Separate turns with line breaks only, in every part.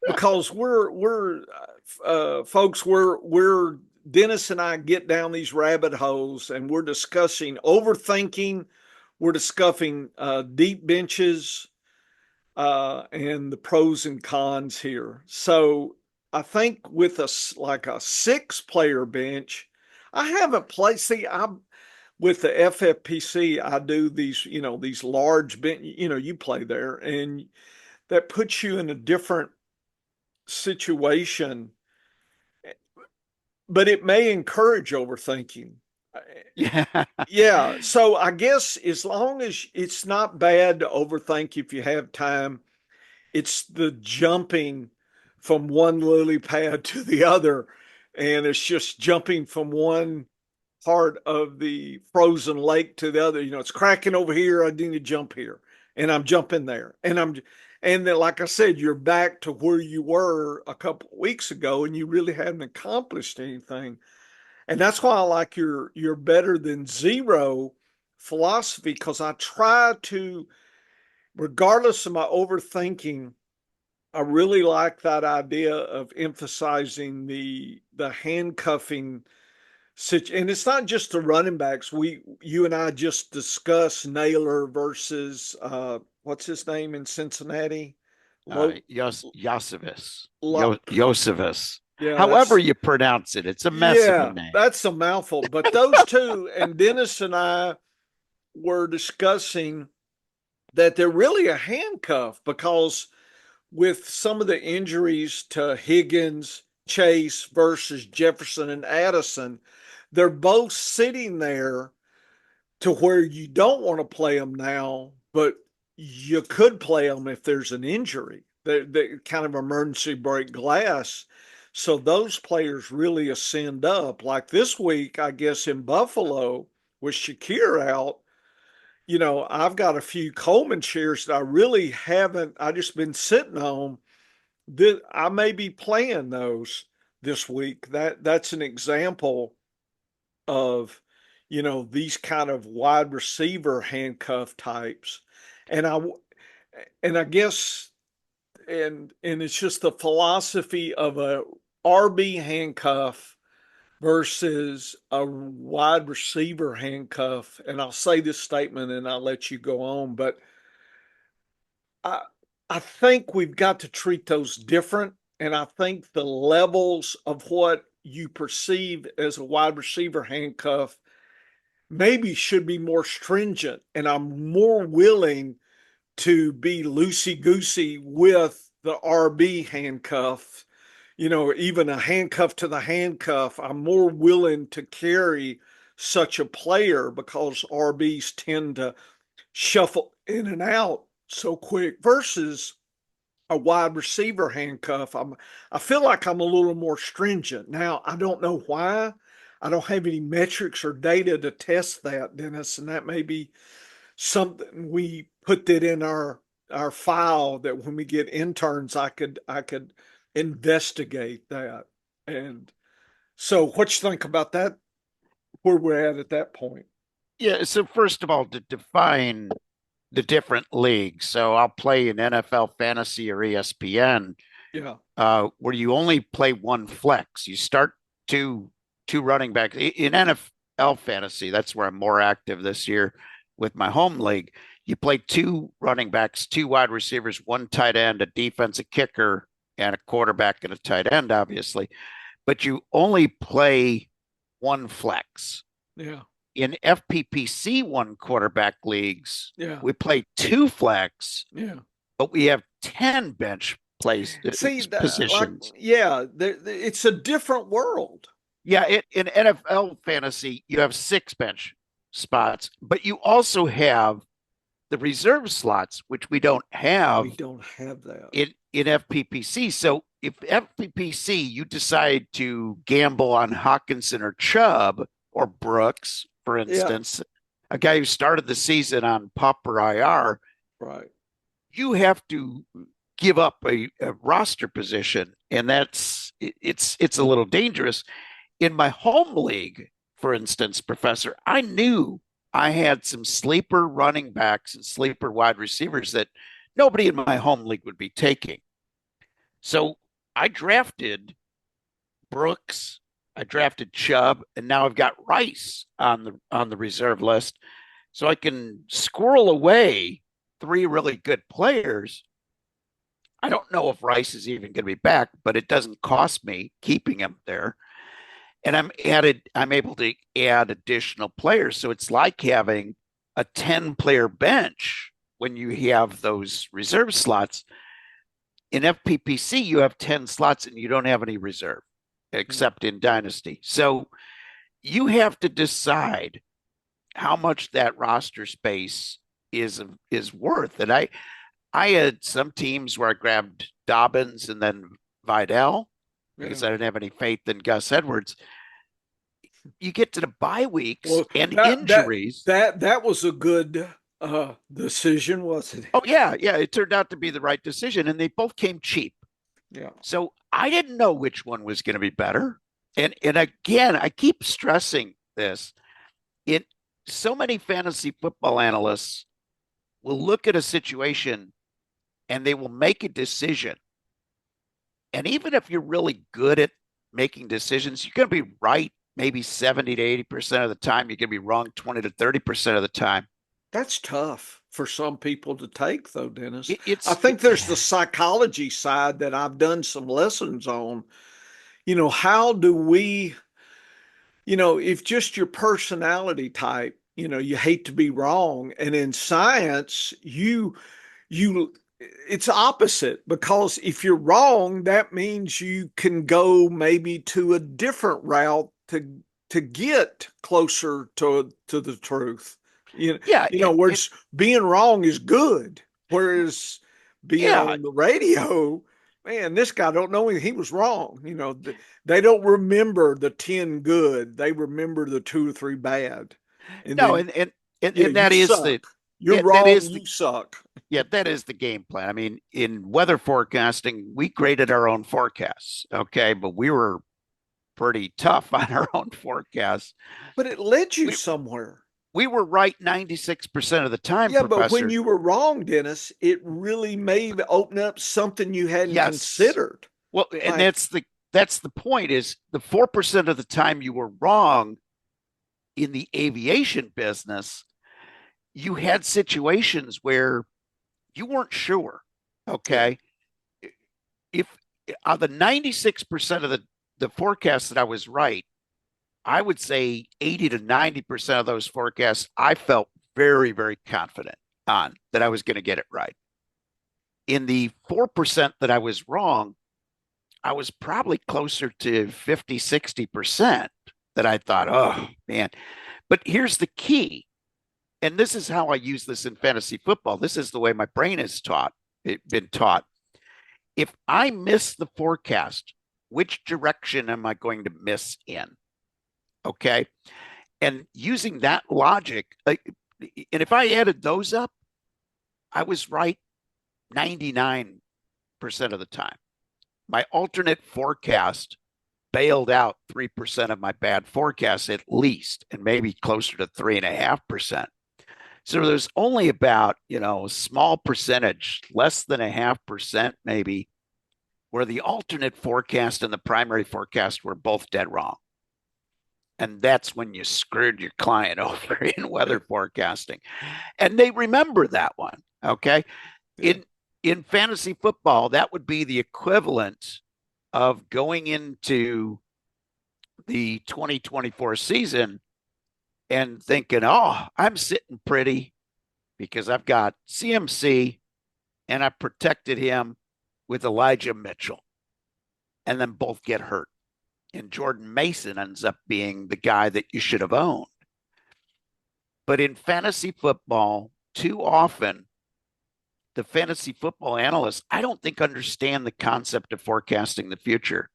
because folks, we're Dennis and I get down these rabbit holes and we're discussing overthinking. We're discussing deep benches and the pros and cons here. So I think with like a 6 player bench, I haven't played. See, I'm with the FFPC. I do these, these large bench. You play there, and that puts you in a different situation, but it may encourage overthinking.
Yeah.
Yeah. So I guess as long as it's not bad to overthink if you have time, it's the jumping from one lily pad to the other. And it's just jumping from one part of the frozen lake to the other. It's cracking over here. I need to jump here. And I'm jumping there. And then, like I said, you're back to where you were a couple of weeks ago and you really haven't accomplished anything. And that's why I like your better than zero philosophy, because I try to, regardless of my overthinking, I really like that idea of emphasizing the handcuffing situation. And it's not just the running backs. You and I just discussed Naylor versus what's his name in Cincinnati? Lo,
Yosevich.
Lo,
Yosevich.
yeah,
However you pronounce it, it's a mess of a name.
that's a mouthful. But those two, and Dennis and I were discussing that they're really a handcuff, because with some of the injuries to Higgins, Chase versus Jefferson and Addison, they're both sitting there to where you don't want to play them now, but you could play them if there's an injury. They kind of emergency break glass. So those players really ascend up. Like this week, I guess in Buffalo with Shakir out, I've got a few Coleman shares that I really haven't. I just been sitting on. I may be playing those this week. That's an example of, these kind of wide receiver handcuff types, and I guess, and it's just the philosophy of a RB handcuff versus a wide receiver handcuff. And I'll say this statement and I'll let you go on, but I I think we've got to treat those different. And I think the levels of what you perceive as a wide receiver handcuff maybe should be more stringent. And I'm more willing to be loosey goosey with the RB handcuff, even a handcuff to the handcuff. I'm more willing to carry such a player because RBs tend to shuffle in and out so quick versus a wide receiver handcuff. I feel like I'm a little more stringent. Now, I don't know why. I don't have any metrics or data to test that, Dennis, and that may be something we put that in our file, that when we get interns, I could investigate that. And so what you think about that, where we're at that point?
Yeah. So, first of all, to define the different leagues. So, I'll play in NFL Fantasy or ESPN,
Yeah.
where you only play one flex. You start two running backs in NFL Fantasy. That's where I'm more active this year with my home league. You play two running backs, two wide receivers, one tight end, a defensive kicker, and a quarterback and a tight end, obviously. But you only play one flex.
Yeah.
In FPPC one quarterback leagues,
Yeah.
we play two flex,
Yeah.
but we have 10 bench plays
See,
positions.
yeah, it's a different world.
Yeah, in NFL fantasy, you have 6 bench spots, but you also have the reserve slots, which we don't have
We don't have that.
in FPPC. So if FPPC, you decide to gamble on Hawkinson or Chubb or Brooks, for
Yeah.
instance, a guy who started the season on Pauper IR,
Right.
you have to give up a roster position, and it's a little dangerous. In my home league, for instance, Professor, I knew I had some sleeper running backs and sleeper wide receivers that nobody in my home league would be taking. So I drafted Brooks, I drafted Chubb, and now I've got Rice on the reserve list. So I can squirrel away three really good players. I don't know if Rice is even going to be back, but it doesn't cost me keeping him there. And I'm able to add additional players. So it's like having a 10-player bench when you have those reserve slots. In FPPC, you have 10 slots and you don't have any reserve except in Dynasty. So you have to decide how much that roster space is worth. And I had some teams where I grabbed Dobbins and then Vidal because I didn't have any faith in Gus Edwards. You get to the bye weeks and injuries.
That was a good decision, wasn't it?
Oh yeah, yeah. It turned out to be the right decision, and they both came cheap.
Yeah.
So I didn't know which one was going to be better. And again, I keep stressing this. It so many fantasy football analysts will look at a situation and they will make a decision. And even if you're really good at making decisions, you're going to be right maybe 70 to 80% of the time. You're going to be wrong 20 to 30% of the time.
That's tough for some people to take, though, Dennis. I
It's
think there's the psychology side that I've done some lessons on. How do we, if just your personality type, you hate to be wrong. And in science, you it's opposite, because if you're wrong, that means you can go maybe to a different route to get closer to the truth.
yeah,
Where being wrong is good, whereas being
yeah.
on the radio, man, this guy don't know anything. He was wrong. They don't remember the 10 good; they remember the 2 or 3 bad. And
No,
then
and that
you
is
suck. You're
that
wrong.
is
You suck.
yeah, that is the game plan. I mean, in weather forecasting, we graded our own forecasts, okay, but we were pretty tough on our own forecasts.
But it led you
We
somewhere.
we were right 96% of the time,
Yeah, but when
Professor.
you were wrong, Dennis, it really may open up something you hadn't
Yes.
considered.
Well, and
Like,
that's the point is the 4% of the time you were wrong in the aviation business, you had situations where you weren't sure.
yeah,
Okay. If on the 96% of the forecasts that I was right, I would say 80 to 90% of those forecasts I felt very, very confident on that I was going to get it right. In the 4% that I was wrong, I was probably closer to 50, 60% that I thought, oh man. But here's the key. And this is how I use this in fantasy football. This is the way my brain is been taught. If I miss the forecast, which direction am I going to miss in? Okay. And using that logic, and if I added those up, I was right 99% of the time. My alternate forecast bailed out 3% of my bad forecasts at least, and maybe closer to 3.5%. So there's only about, a small percentage, less than 0.5% maybe, where the alternate forecast and the primary forecast were both dead wrong. And that's when you screwed your client over in weather forecasting. And they remember that one. Okay.
yeah.
In fantasy football, that would be the equivalent of going into the 2024 season and thinking, oh, I'm sitting pretty because I've got CMC and I protected him with Elijah Mitchell. And then both get hurt. And Jordan Mason ends up being the guy that you should have owned. But in fantasy football, too often, the fantasy football analysts, I don't think, understand the concept of forecasting the future.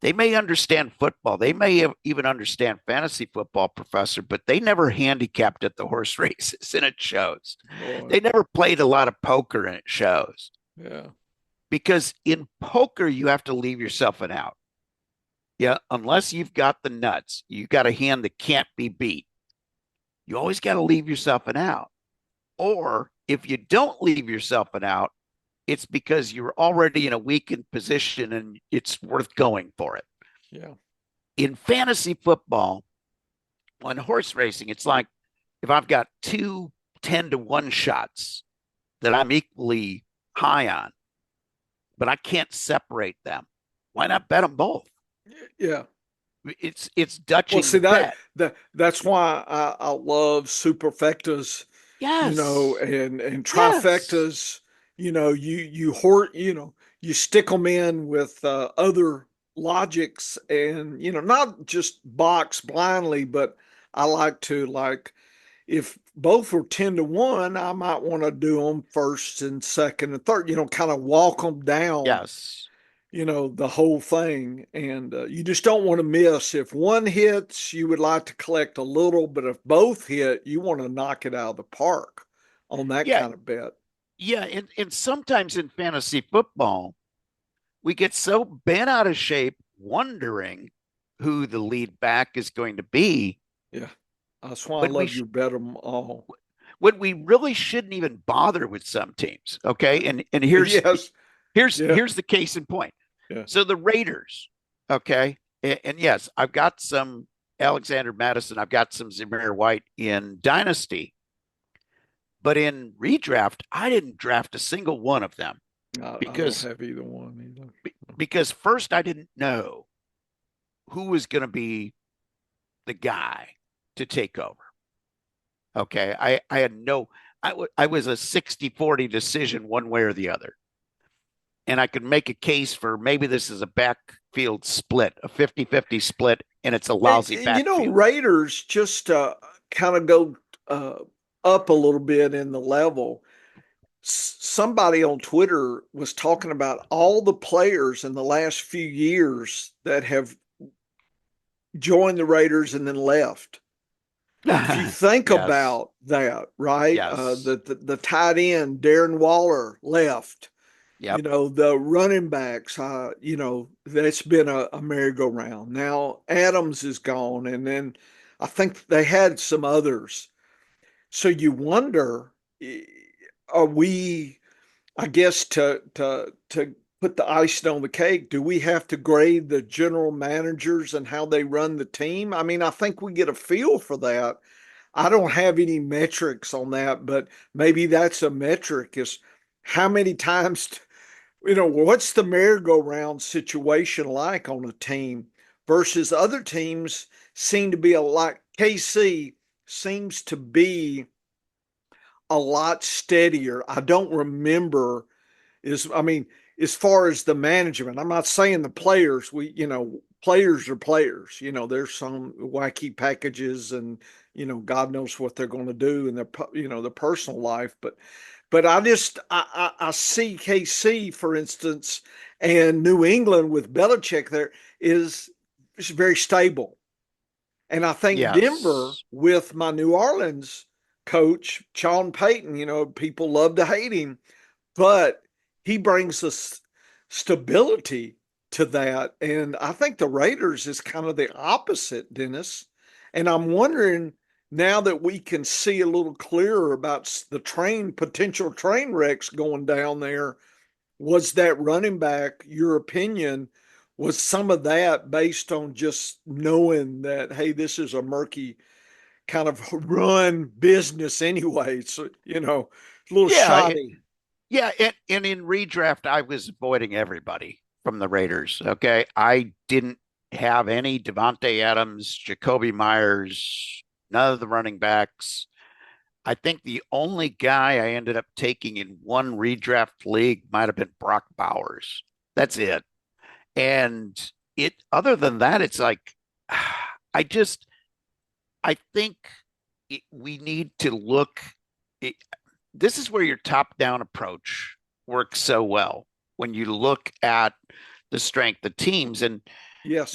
They may understand football. They may even understand fantasy football, Professor, but they never handicapped at the horse races, and it shows.
Boy.
They never played a lot of poker, and it shows.
Yeah.
Because in poker, you have to leave yourself an out. Yeah, unless you've got the nuts, you got a hand that can't be beat. You always got to leave yourself an out. Or if you don't leave yourself an out, it's because you're already in a weakened position and it's worth going for it.
Yeah.
In fantasy football, on horse racing, it's like if I've got two 10-1 shots that I'm equally high on, but I can't separate them. Why not bet them both?
Yeah.
It's
Well,
dutching
see
the bet.
that's why I love superfectas,
Yes.
and
Yes.
trifectas. You stick them in with other logics, and not just box blindly, but I like to, like, if both were 10-1, I might want to do them first and second and third. Kind of walk them down,
Yes.
the whole thing. And you just don't want to miss. If one hits, you would like to collect a little, but if both hit, you want to knock it out of the park on that
Yeah.
kind of bet.
Yeah. And sometimes in fantasy football, we get so bent out of shape wondering who the lead back is going to be
Yeah. That's why I
when we
love your bet them all.
when we really shouldn't even bother with some teams. Okay. And here's
Yes.
here's
Yeah.
here's the case in point.
Yeah.
So the Raiders, okay, and yes, I've got some Alexander Madison, I've got some Zamir White in Dynasty, but in redraft, I didn't draft a single one of them
I don't
because
have either one either.
because first I didn't know who was going to be the guy to take over. Okay, I had no, I was a 60-40 decision one way or the other. And I could make a case for maybe this is a backfield split, a 50-50 split, and it's a lousy backfield.
Raiders just kind of go uh, up a little bit in the level. Somebody on Twitter was talking about all the players in the last few years that have joined the Raiders and then left. If you think
Yes.
about that, right?
Yes.
The tight end Darren Waller left.
Yep.
The running backs. That's been a merry-go-round. Now Adams is gone, and then I think they had some others. So you wonder, are we? I guess to put the icing on the cake, do we have to grade the general managers and how they run the team? I mean, I think we get a feel for that. I don't have any metrics on that, but maybe that's a metric, is how many times, what's the merry-go-round situation like on a team versus other teams seem to be like KC seems to be a lot steadier. I don't remember I mean, as far as the management, I'm not saying the players, players are players. There's some wacky packages, and, God knows what they're going to do in their, the personal life. But I see KC, for instance, and New England with Belichick there is very stable. And I think Denver
Yes.
with my New Orleans coach, Sean Payton, people love to hate him, but he brings us stability to that. And I think the Raiders is kind of the opposite, Dennis. And I'm wondering, now that we can see a little clearer about the potential train wrecks going down there, was that running back, your opinion, was some of that based on just knowing that, hey, this is a murky kind of run business anyway? So, a little
Yeah.
shoddy.
Yeah. And in redraft, I was avoiding everybody from the Raiders. Okay. I didn't have any Devontae Adams, Jacoby Myers, none of the running backs. I think the only guy I ended up taking in one redraft league might have been Brock Bowers. That's it. And other than that, it's like, I just, I think we need to look. It, this is where your top down approach works so well when you look at the strength of teams. And
Yes.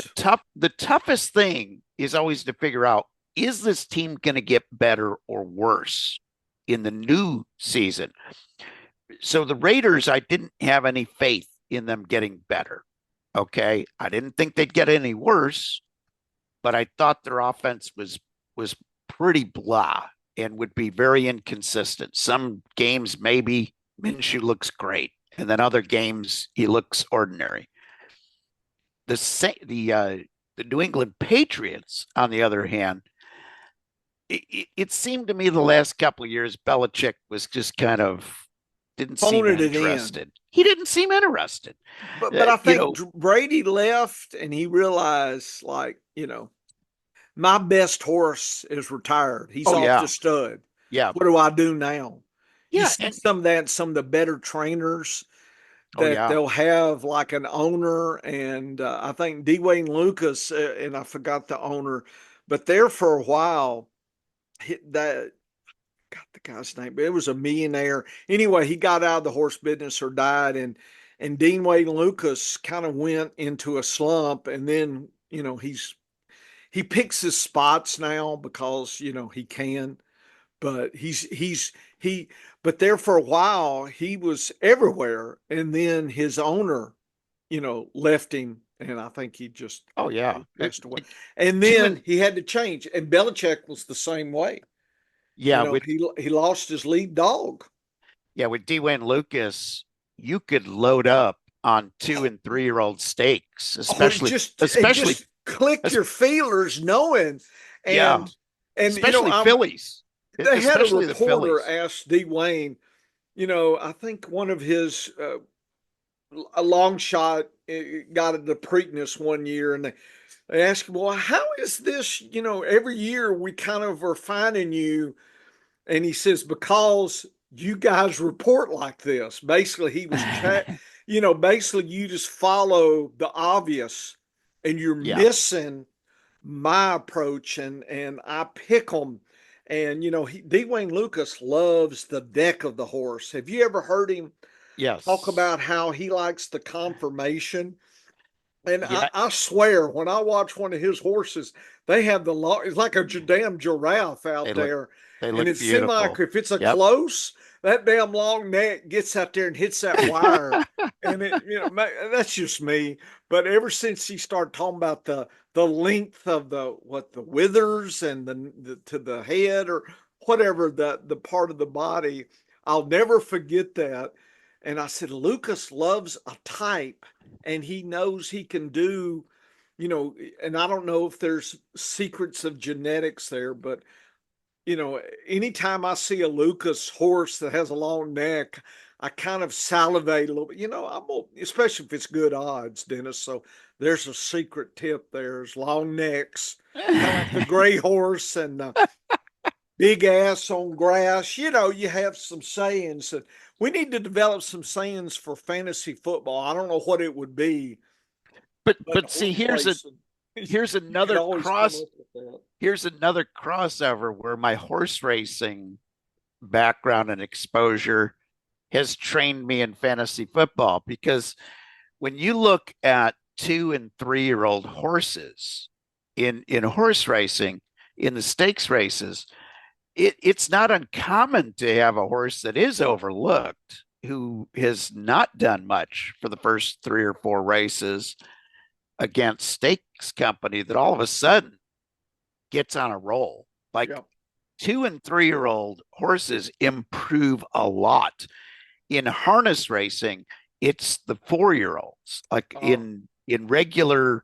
the toughest thing is always to figure out, is this team going to get better or worse in the new season? So the Raiders, I didn't have any faith in them getting better. Okay. I didn't think they'd get any worse, but I thought their offense was pretty blah and would be very inconsistent. Some games maybe Minshew looks great. and then other games he looks ordinary. The New England Patriots, on the other hand, it seemed to me the last couple of years Belichick was just kind of didn't seem
Phoning it in.
interested. He didn't seem interested.
But I
You
think
know,
Brady left and he realized, like, my best horse is retired. He's
oh
off the
yeah,
stud.
yeah,
What do I do now? You
yeah,
see
and
some of that in some of the better trainers
oh
that
yeah,
they'll have like an owner, and I think Dwayne Lucas, and I forgot the owner, but there for a while, that got the guy's name, but it was a millionaire. Anyway, he got out of the horse business or died, and Dean Wayne Lucas kind of went into a slump, and then he picks his spots now because he can, but he but there for a while he was everywhere, and then his owner left him, and I think he just
oh yeah.
passed away, and
Two
then
and
he had to change, and Belichick was the same way.
yeah, with
He lost his lead dog.
with Dwayne Lucas, you could load up on 2 and 3 year old stakes,
Oh, it
especially
just clicked your feelers knowing,
yeah,
and
especially
I'm
Phillies,
they had a
especially the
reporter
Phillies.
ask Dwayne, I think one of his a long shot got the Preakness one year, and they asked him, well, how is this? Every year we kind of are finding you, and he says, because you guys report like this. Basically, he was basically you just follow the obvious, and you're
Yeah.
missing my approach, and I pick them. And Dwayne Lucas loves the deck of the horse. Have you ever heard him talk
Yes.
about how he likes the conformation? And
Yeah.
I swear, when I watch one of his horses, they have the law. It's like a damn giraffe
They
out
look
there,
they
and
look
it seems like
beautiful.
if it's a
Yep.
close, that damn long neck gets out there and hits that wire, and that's just me. But ever since he started talking about the length of the withers and the to the head or whatever the part of the body, I'll never forget that. And I said, Lucas loves a type, and he knows he can do, and I don't know if there's secrets of genetics there, but anytime I see a Lucas horse that has a long neck, I kind of salivate a little bit. Especially if it's good odds, Dennis. So there's a secret tip there: is long necks, kind of like the gray horse and big ass on grass. You have some sayings that we need to develop some sayings for fantasy football. I don't know what it would be, but
but see,
horse racing,
here's
you could
another
always come up with that.
here's another crossover where my horse racing background and exposure has trained me in fantasy football, because when you look at 2 and 3 year old horses in horse racing, in the stakes races, it's not uncommon to have a horse that is overlooked, who has not done much for the first 3 or 4 races against stakes company, that all of a sudden gets on a roll. Like
Yeah.
2 and 3 year old horses improve a lot. In harness racing, it's the 4 year olds. Like
Uh,
in regular,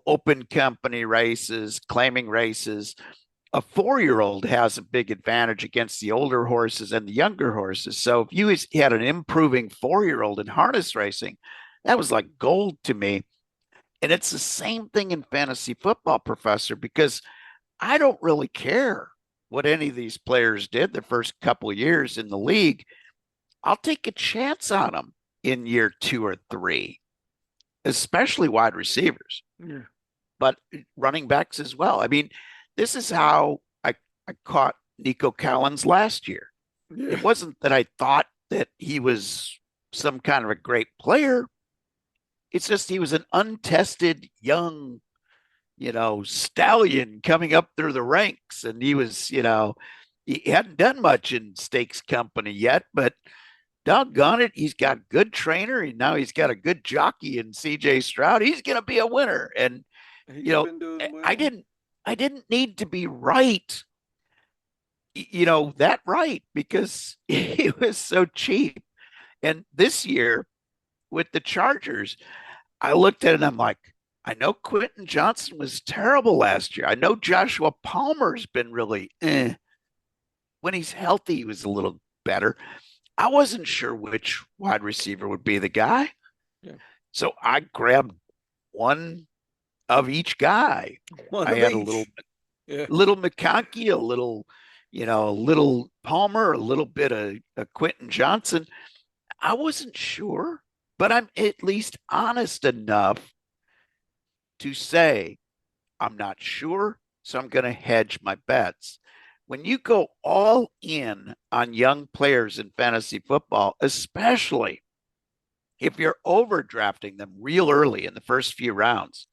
open company races, claiming races, a 4 year old has a big advantage against the older horses and the younger horses. So if you had an improving 4 year old in harness racing, that was like gold to me. And it's the same thing in fantasy football, Professor, because I don't really care what any of these players did the first couple of years in the league. I'll take a chance on them in year 2 or 3, especially wide receivers,
yeah.
but running backs as well. I mean, this is how I caught Nico Collins last year.
Yeah.
It wasn't that I thought that he was some kind of a great player. It's just he was an untested young, stallion coming up through the ranks. And he was, he hadn't done much in stakes company yet, but doggone it, he's got a good trainer, and now he's got a good jockey in CJ Stroud. He's going to be a winner. And you
He's
know,
been doing
I
well.
didn't, I didn't need to be right, that right, because he was so cheap. And this year with the Chargers, I looked at it and I'm like, I know Quentin Johnson was terrible last year. I know Joshua Palmer's been really when he's healthy, he was a little better. I wasn't sure which wide receiver would be the guy.
Yeah.
So I grabbed one of each guy.
One
I
of
had
each.
little McConkey, a little Palmer, a little bit of Quentin Johnson. I wasn't sure, but I'm at least honest enough to say I'm not sure, so I'm going to hedge my bets. When you go all in on young players in fantasy football, especially if you're overdrafting them real early in the first few rounds,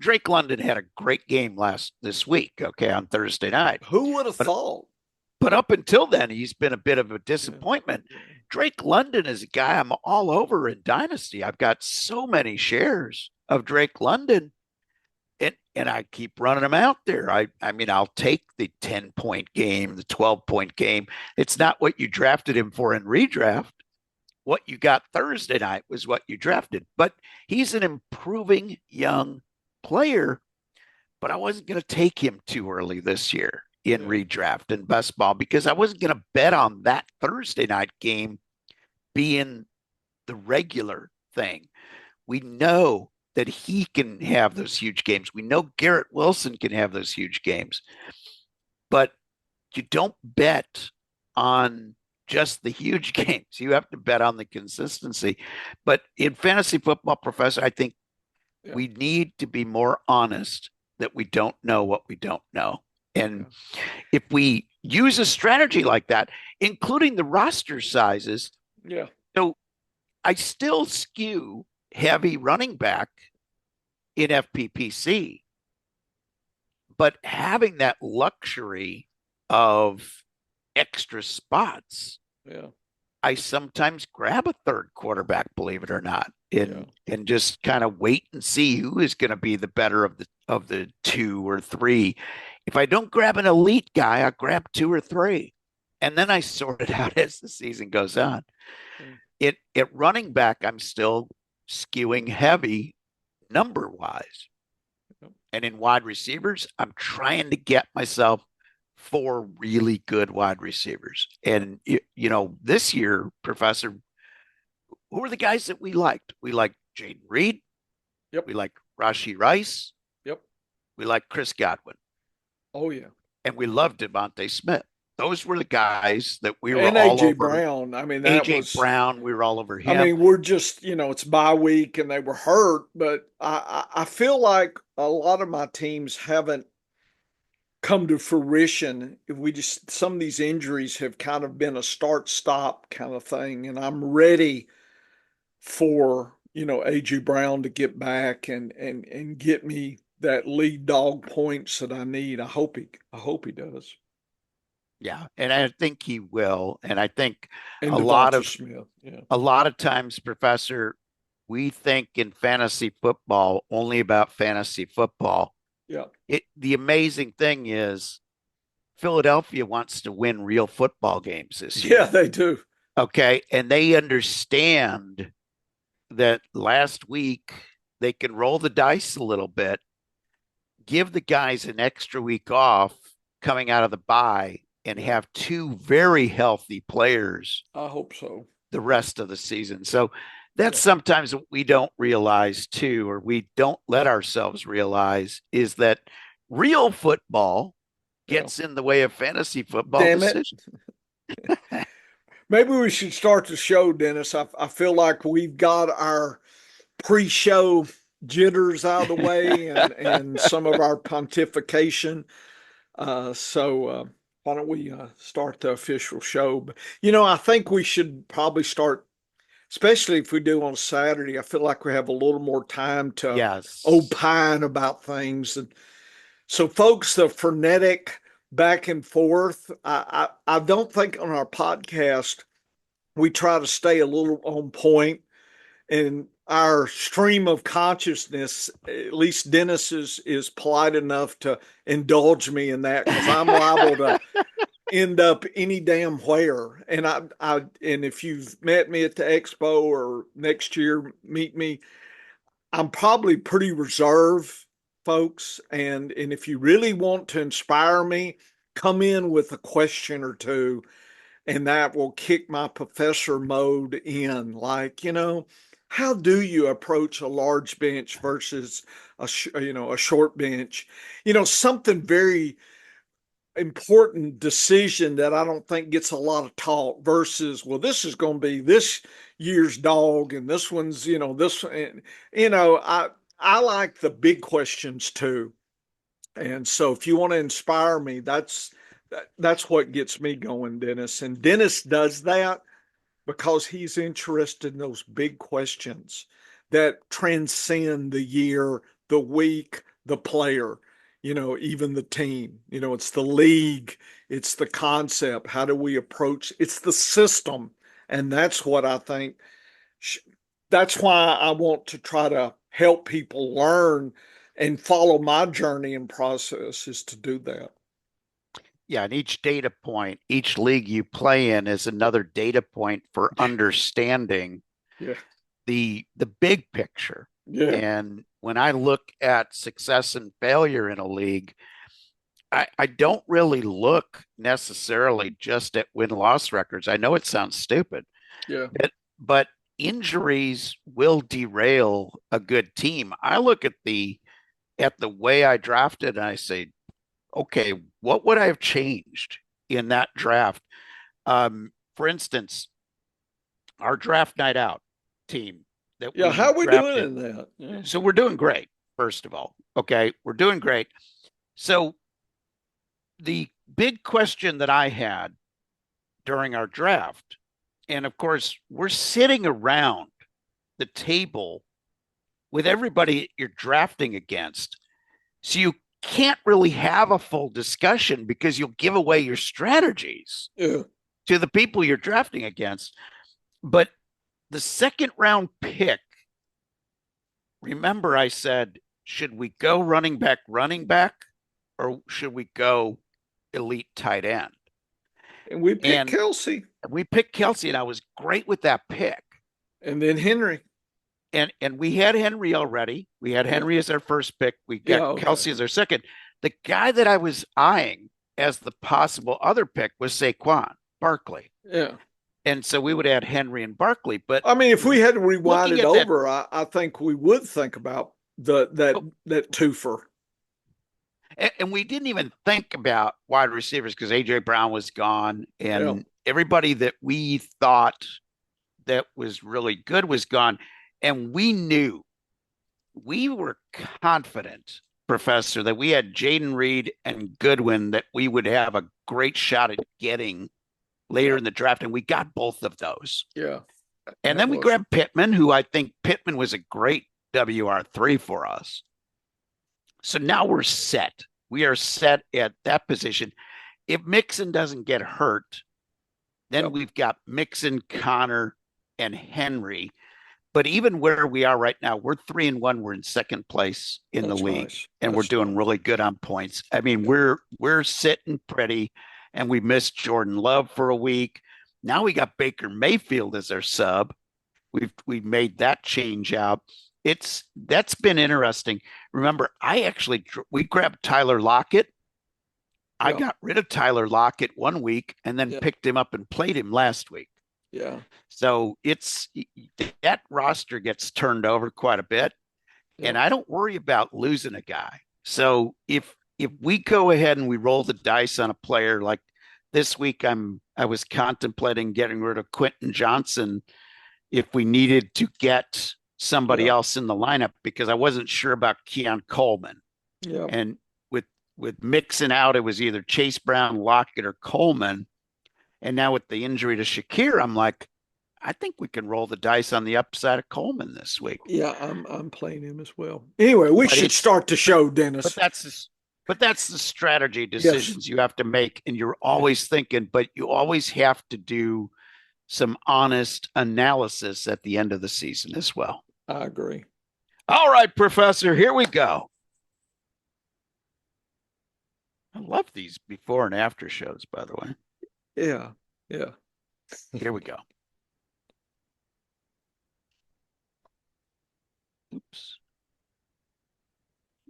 Drake London had a great game this week, okay, on Thursday night.
Who would have thought?
But up until then, he's been a bit of a disappointment. Yeah. Drake London is a guy I'm all over in Dynasty. I've got so many shares of Drake London, and I keep running him out there. I mean, I'll take the 10-point game, the 12-point game. It's not what you drafted him for in redraft. What you got Thursday night was what you drafted. But he's an improving young player, but I wasn't going to take him too early this year in redraft and best ball because I wasn't going to bet on that Thursday night game being the regular thing. We know that he can have those huge games. We know Garrett Wilson can have those huge games, but you don't bet on just the huge games. You have to bet on the consistency. But in fantasy football, Professor, I think we need to be more honest that we don't know what we don't know. And if we use a strategy like that, including the roster sizes, so I still skew heavy running back in FPPC, but having that luxury of extra spots, I sometimes grab a third quarterback, believe it or not, and just kind of wait and see who is going to be the better of the two or three. If I don't grab an elite guy, I grab two or three, and then I sort it out as the season goes on. At running back, I'm still skewing heavy number wise, and in wide receivers, I'm trying to get myself 4 really good wide receivers. And this year, Professor, who are the guys that we liked? We liked Jaden Reed. We like Rashee Rice. We like Chris Godwin.
Oh, yeah.
And we loved Devontae Smith. Those were the guys that we were
and
all
AJ
over.
Brown. I mean, that
AJ
was
Brown, we were all over him.
I mean, we're just, it's bye week and they were hurt, but I feel like a lot of my teams haven't come to fruition. Some of these injuries have kind of been a start-stop kind of thing, and I'm ready for, AJ Brown to get back and get me that lead dog points that I need. I hope he does.
Yeah, and I think he will. And I think
And
a lot
Devonta
of
Smith,
a lot of times, Professor, we think in fantasy football only about fantasy football.
Yeah.
The amazing thing is Philadelphia wants to win real football games this year.
Yeah, they do.
Okay. And they understand that last week they can roll the dice a little bit, give the guys an extra week off coming out of the bye, and have 2 very healthy players.
I hope so.
The rest of the season. So that's sometimes what we don't realize too, or we don't let ourselves realize, is that real football gets in the way of fantasy football decisions.
Maybe we should start the show, Dennis. I feel like we've got our pre-show jitters out of the way and some of our pontification. So why don't we start the official show? But, I think we should probably start, especially if we do on Saturday. I feel like we have a little more time to opine about things. And so, folks, the frenetic back and forth, I don't think on our podcast we try to stay a little on point. And our stream of consciousness, at least Dennis is polite enough to indulge me in that, because I'm liable to end up any damn where. And and if you've met me at the expo or next year, meet me, I'm probably pretty reserved, folks. And if you really want to inspire me, come in with a question or two, and that will kick my professor mode in. Like, how do you approach a large bench versus a short bench? Something very important decision that I don't think gets a lot of talk versus, well, this is going to be this year's dog and this one's, this, and, I like the big questions too. And so if you want to inspire me, that's what gets me going, Dennis. And Dennis does that because he's interested in those big questions that transcend the year, the week, the player, even the team. It's the league, it's the concept. How do we approach? It's the system. And that's what I think. That's why I want to try to help people learn and follow my journey and process is to do that.
Yeah, and each data point, each league you play in is another data point for understanding
Yeah.
the big picture.
Yeah.
And when I look at success and failure in a league, I don't really look necessarily just at win-loss records. I know it sounds stupid,
Yeah.
but injuries will derail a good team. I look at the way I drafted and I say, okay, what would I have changed in that draft? For instance, our draft night out team that
Yeah,
we
how are we doing
drafted.
in that? Yeah.
So we're doing great, first of all. Okay, we're doing great. So the big question that I had during our draft, and of course, we're sitting around the table with everybody you're drafting against. So you can't really have a full discussion because you'll give away your strategies
Yeah.
to the people you're drafting against. But the second round pick, remember I said, should we go running back, or should we go elite tight end?
And we picked
And
Kelsey.
we picked Kelsey, and I was great with that pick.
And then Henry.
And we had Henry already. We had Henry as our first pick. We got Kelsey as our second. The guy that I was eyeing as the possible other pick was Saquon Barkley.
Yeah.
And so we would add Henry and Barkley. But
I mean, if we had to rewind it over, I think we would think about that twofer.
And we didn't even think about wide receivers because AJ Brown was gone, and everybody that we thought that was really good was gone. And we were confident, Professor, that we had Jaden Reed and Goodwin that we would have a great shot at getting later in the draft. And we got both of those.
Yeah.
And then we grabbed Pittman, who I think Pittman was a great WR3 for us. So now we're set. We are set at that position. If Mixon doesn't get hurt, then we've got Mixon, Connor, and Henry. But even where we are right now, we're 3-1. We're in second place in the league, and we're doing really good on points. I mean, we're sitting pretty, and we missed Jordan Love for a week. Now we got Baker Mayfield as our sub. We've made that change out. That's been interesting. Remember, we grabbed Tyler Lockett. I got rid of Tyler Lockett 1 week and then picked him up and played him last week.
Yeah.
So that roster gets turned over quite a bit, and I don't worry about losing a guy. So if we go ahead and we roll the dice on a player, like this week, I was contemplating getting rid of Quentin Johnson if we needed to get somebody else in the lineup because I wasn't sure about Keon Coleman.
Yeah.
And with Mixon out, it was either Chase Brown, Lockett, or Coleman. And now with the injury to Shakir, I'm like, I think we can roll the dice on the upside of Coleman this week.
Yeah, I'm playing him as well. Anyway, we should start the show, Dennis.
But that's the strategy decisions you have to make, and you're always thinking, but you always have to do some honest analysis at the end of the season as well.
I agree.
All right, Professor, here we go. I love these before and after shows, by the way.
Yeah. Yeah.
Here we go. Oops.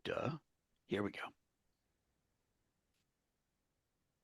Duh. Here we go.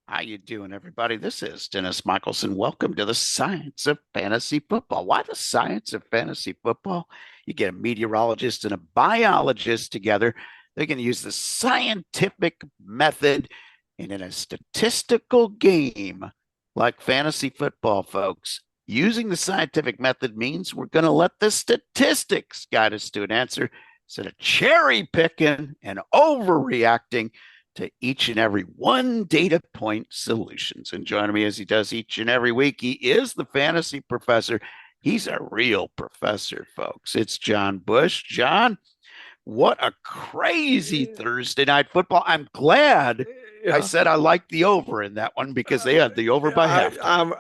How you doing, everybody? This is Dennis Michelson. Welcome to the Science of Fantasy Football. Why the Science of Fantasy Football? You get a meteorologist and a biologist together. They're going to use the scientific method, and in a statistical game like fantasy football, folks, using the scientific method means we're going to let the statistics guide us to an answer instead of cherry picking and overreacting to each and every one data point solutions. And joining me as he does each and every week, he is the fantasy professor. He's a real professor, folks. It's John Bush. John, what a crazy Thursday night football. I'm glad I said I liked the over in that one because they had the over by halftime.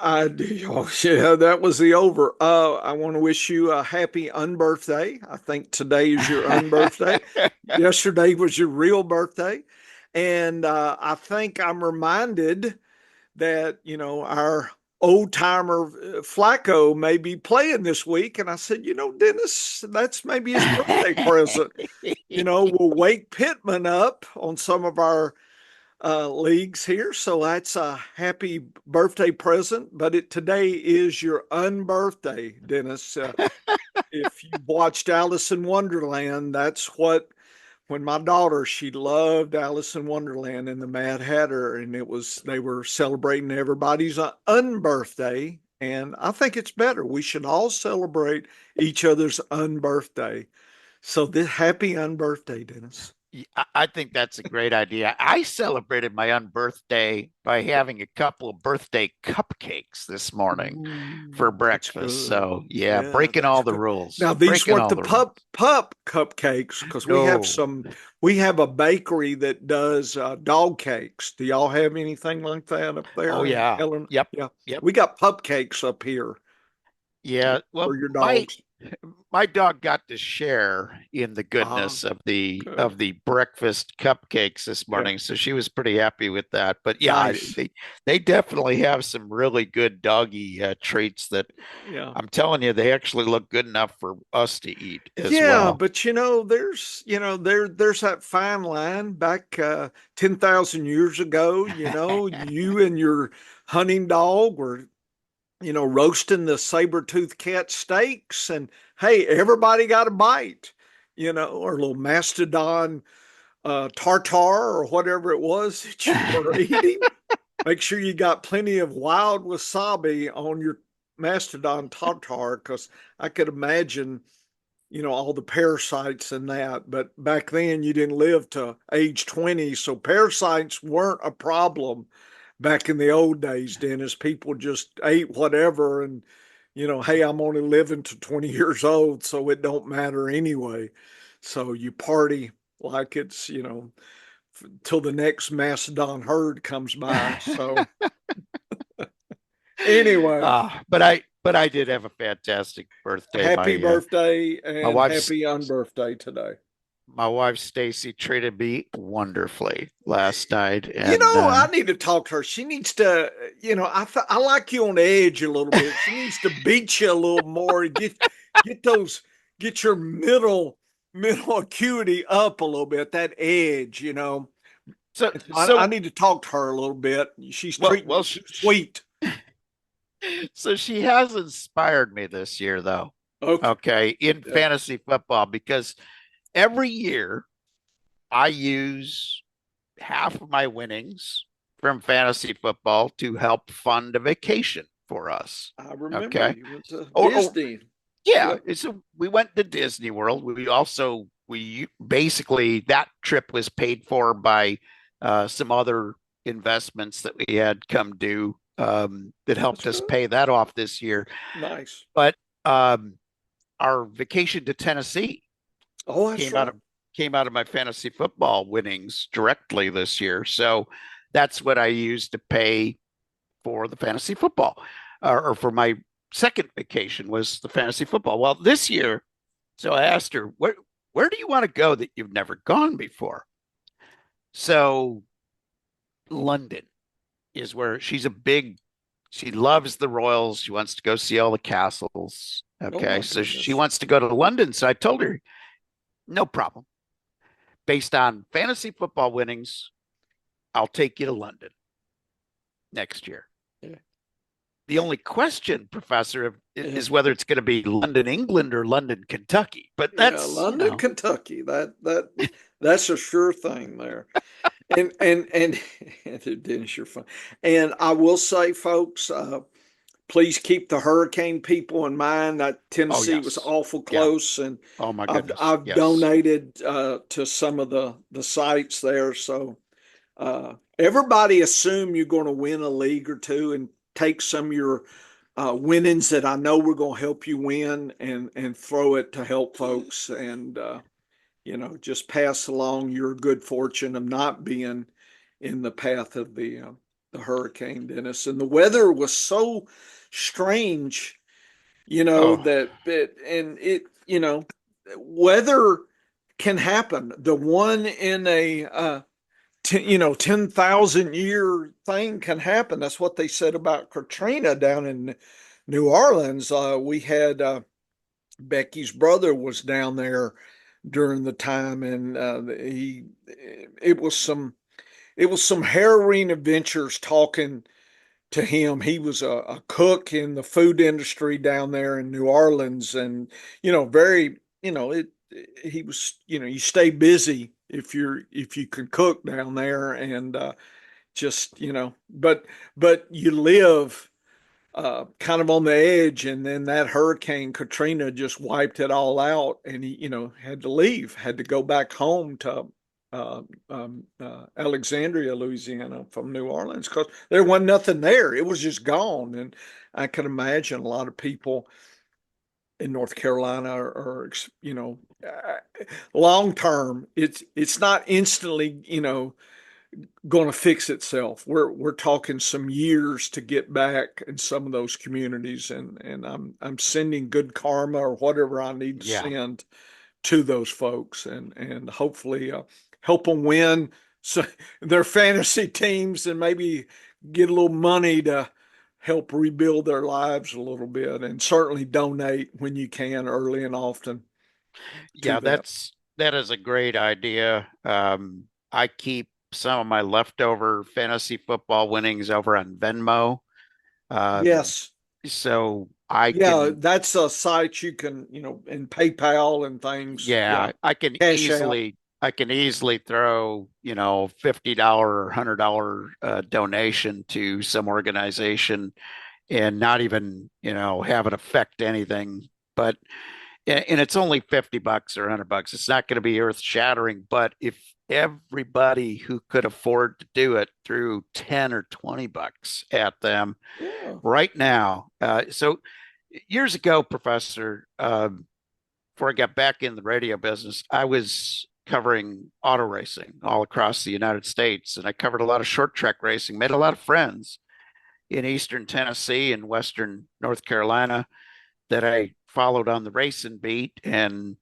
Yeah, that was the over. I want to wish you a happy unbirthday. I think today is your unbirthday. Yesterday was your real birthday. And I think I'm reminded that, our old timer Flacco may be playing this week. And I said, Dennis, that's maybe his birthday present. We'll wake Pittman up on some of our leagues here. So that's a happy birthday present. But today is your unbirthday, Dennis. If you've watched Alice in Wonderland, that's what when my daughter, she loved Alice in Wonderland and the Mad Hatter, and they were celebrating everybody's unbirthday. And I think it's better. We should all celebrate each other's unbirthday. So this happy unbirthday, Dennis.
I think that's a great idea. I celebrated my unbirthday by having a couple of birthday cupcakes this morning for breakfast. So yeah, breaking all the rules.
Now these weren't the pup cupcakes because we have a bakery that does dog cakes. Do y'all have anything like that up there?
Oh yeah.
Yep. We got pup cakes up here.
Yeah. Well,
for your dogs.
My dog got to share in the goodness of the breakfast cupcakes this morning, so she was pretty happy with that. But yeah, nice. They definitely have some really good doggy treats that I'm telling you, they actually look good enough for us to eat as well.
But there's that fine line back 10,000 years ago. You and your hunting dog were roasting the saber-toothed cat steaks, and hey, everybody got a bite, or a little mastodon tartar or whatever it was that you were eating. Make sure you got plenty of wild wasabi on your mastodon tartar, because I could imagine, all the parasites in that. But back then you didn't live to age 20, so parasites weren't a problem. Back in the old days, Dennis, people just ate whatever, and hey, I'm only living to 20 years old, so it don't matter anyway. So you party like it's till the next mastodon herd comes by. So anyway,
but I did have a fantastic birthday.
Happy birthday and happy unbirthday today.
My wife Stacy treated me wonderfully last night. And,
I need to talk to her. She needs to, I like you on the edge a little bit. She needs to beat you a little more. Get your middle acuity up a little bit. That edge, So I need to talk to her a little bit. She's treating me sweet.
So she has inspired me this year, though. Okay, in fantasy football, because every year I use half of my winnings from fantasy football to help fund a vacation for us.
I remember. Okay. It was Disney.
Yeah. So we went to Disney World. We basically, that trip was paid for by some other investments that we had come due that helped us pay that off this year.
Nice.
But our vacation to Tennessee came out of my fantasy football winnings directly this year. So that's what I used to pay for the fantasy football, or for my second vacation was the fantasy football. Well, this year, so I asked her, where do you want to go that you've never gone before? So London is where she loves the Royals. She wants to go see all the castles.
Oh
Okay.
my
So she
goodness.
wants to go to London. So I told her, no problem. Based on fantasy football winnings, I'll take you to London next year.
Yeah.
The only question, Professor,
Yeah.
is whether it's going to be London, England, or London, Kentucky. But
Yeah,
that's,
London, Kentucky. That's a sure thing there. And Dennis, you're fun. And I will say, folks, please keep the hurricane people in mind. That
oh,
Tennessee was
yes.
awful
Yeah.
close, and
Oh, my
I've
goodness.
I've
Yes.
donated to some of the sites there. So everybody assume you're going to win a league or two and take some of your winnings that I know we're going to help you win and throw it to help folks and just pass along your good fortune of not being in the path of the hurricane, Dennis. And the weather was so strange,
Oh,
that and it, weather can happen. The one in a 10,000 year thing can happen. That's what they said about Katrina down in New Orleans. We had Becky's brother was down there during the time, and he it was some harrowing adventures talking to him. He was a cook in the food industry down there in New Orleans, and very it. He was you stay busy if you can cook down there, and just but you live kind of on the edge, and then that Hurricane Katrina just wiped it all out, and he, had to leave, had to go back home to Alexandria, Louisiana, from New Orleans, because there wasn't nothing there. It was just gone, and I can imagine a lot of people in North Carolina are long term. It's not instantly, going to fix itself. We're talking some years to get back in some of those communities, and I'm sending good karma or whatever I need to
yeah.
send to those folks, and hopefully help them win so their fantasy teams, and maybe get a little money to help rebuild their lives a little bit, and certainly donate when you can, early and often, to
Yeah,
that.
that is a great idea. I keep some of my leftover fantasy football winnings over on Venmo. Um,
Yes.
so I
Yeah,
can,
that's a site you can, in PayPal and things. Yeah.
yeah,
Cash out.
I can easily throw, $50 or $100 donation to some organization and not even, have it affect anything. But and it's only $50 or $100. It's not going to be earth shattering, but if everybody who could afford to do it threw 10 or $20 at them
Yeah.
right now. So years ago, Professor, before I got back in the radio business, I was covering auto racing all across the United States, and I covered a lot of short track racing, made a lot of friends in Eastern Tennessee and Western North Carolina that I followed on the racing beat. And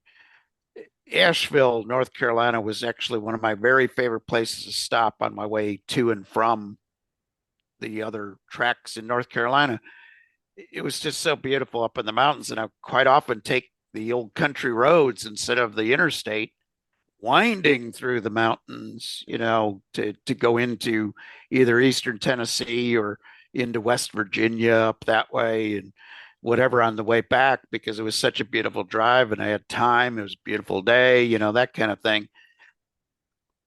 Asheville, North Carolina was actually one of my very favorite places to stop on my way to and from the other tracks in North Carolina. It was just so beautiful up in the mountains. And I quite often take the old country roads instead of the interstate, winding through the mountains, to go into either Eastern Tennessee or into West Virginia up that way and whatever on the way back because it was such a beautiful drive and I had time. It was a beautiful day, that kind of thing.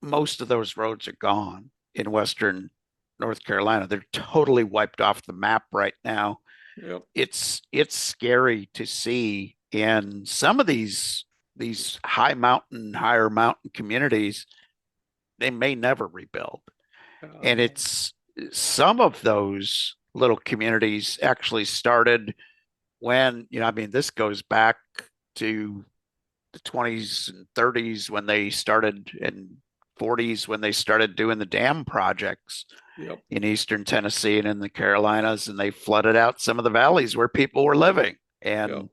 Most of those roads are gone in Western North Carolina. They're totally wiped off the map right now.
Yep.
It's scary to see. And some of these higher mountain communities, they may never rebuild. And
No.
it's some of those little communities actually started when, I mean, this goes back to the 20s and 30s when they started, and 40s when they started doing the dam projects
Yep.
in Eastern Tennessee and in the Carolinas, and they flooded out some of the valleys where people were living.
Yep.
And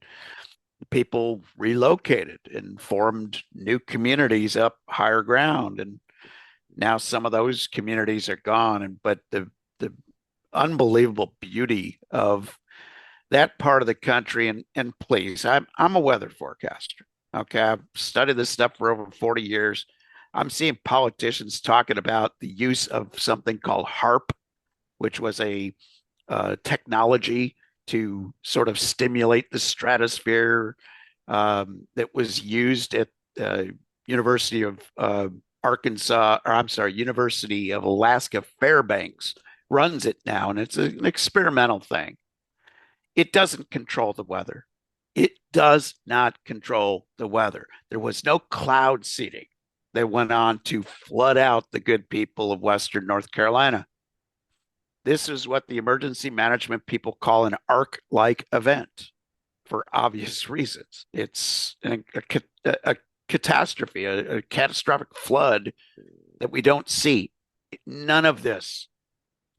people relocated and formed new communities up higher ground. And Now some of those communities are gone, but the unbelievable beauty of that part of the country, and please, I'm a weather forecaster. Okay, I've studied this stuff for over 40 years. I'm seeing politicians talking about the use of something called HARP, which was a technology to sort of stimulate the stratosphere, that was used at University of Arkansas, or I'm sorry, University of Alaska Fairbanks runs it now, and it's an experimental thing. It doesn't control the weather. It does not control the weather. There was no cloud seeding that went on to flood out the good people of Western North Carolina. This is what the emergency management people call an arc-like event for obvious reasons. It's a catastrophe, a catastrophic flood that we don't see. None of this,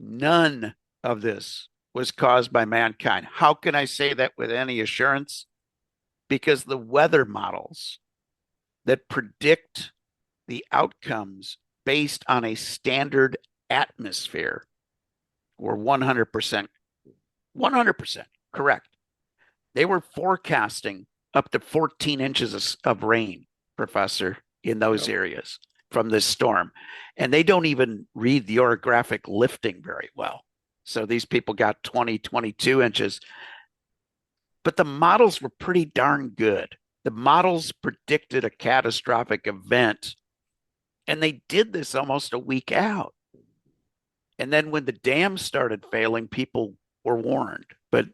none of this was caused by mankind. How can I say that with any assurance? Because the weather models that predict the outcomes based on a standard atmosphere were 100% correct. They were forecasting up to 14 inches of rain, Professor, in those areas from this storm. And they don't even read the orographic lifting very well. So these people got 20, 22 inches. But the models were pretty darn good. The models predicted a catastrophic event, and they did this almost a week out. And then when the dams started failing, people were warned. But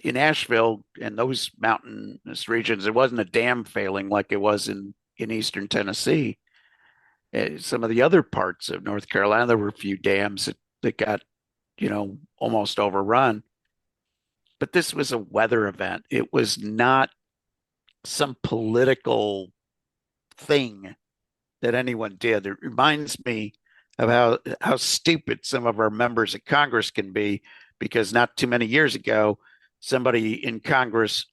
in Asheville and those mountainous regions, it wasn't a dam failing like it was in eastern Tennessee. Some of the other parts of North Carolina, there were a few dams that got, almost overrun. But this was a weather event. It was not some political thing that anyone did. It reminds me of how stupid some of our members of Congress can be, because not too many years ago, somebody in Congress,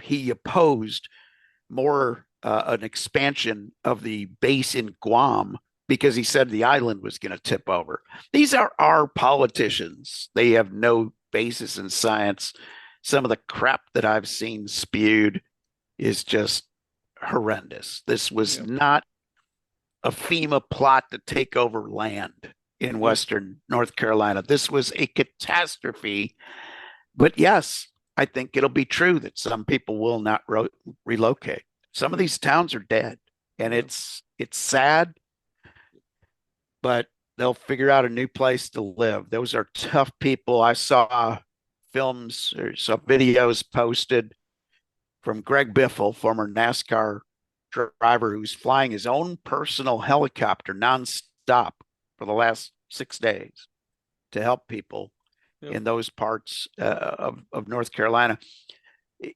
he opposed more an expansion of the base in Guam because he said the island was going to tip over. These are our politicians. They have no basis in science. Some of the crap that I've seen spewed is just horrendous. This was not a FEMA plot to take over land in Western North Carolina. This was a catastrophe. But yes, I think it'll be true that some people will not relocate. Some of these towns are dead, and it's sad, but they'll figure out a new place to live. Those are tough people. I saw films or some videos posted from Greg Biffle, former NASCAR driver, who's flying his own personal helicopter nonstop for the last 6 days to help people in those parts of North Carolina.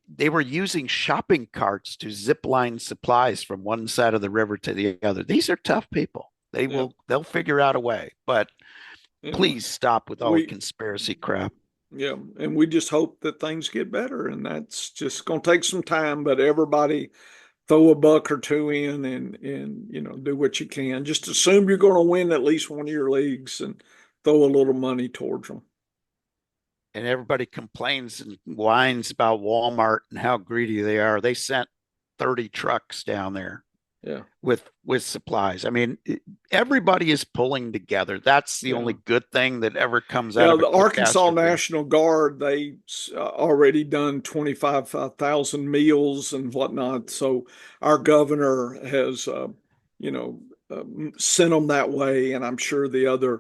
They were using shopping carts to zip line supplies from one side of the river to the other. These are tough people. They'll figure out a way, but please stop with all the conspiracy crap.
Yeah, and we just hope that things get better, and that's just going to take some time, but everybody throw a buck or two in and do what you can. Just assume you're going to win at least one of your leagues and throw a little money towards them.
And everybody complains and whines about Walmart and how greedy they are. They sent 30 trucks down there with supplies. I mean, everybody is pulling together. That's the only good thing that ever comes out of
the Arkansas National Guard. They already done 25,000 meals and whatnot. So our governor has, sent them that way, and I'm sure the other.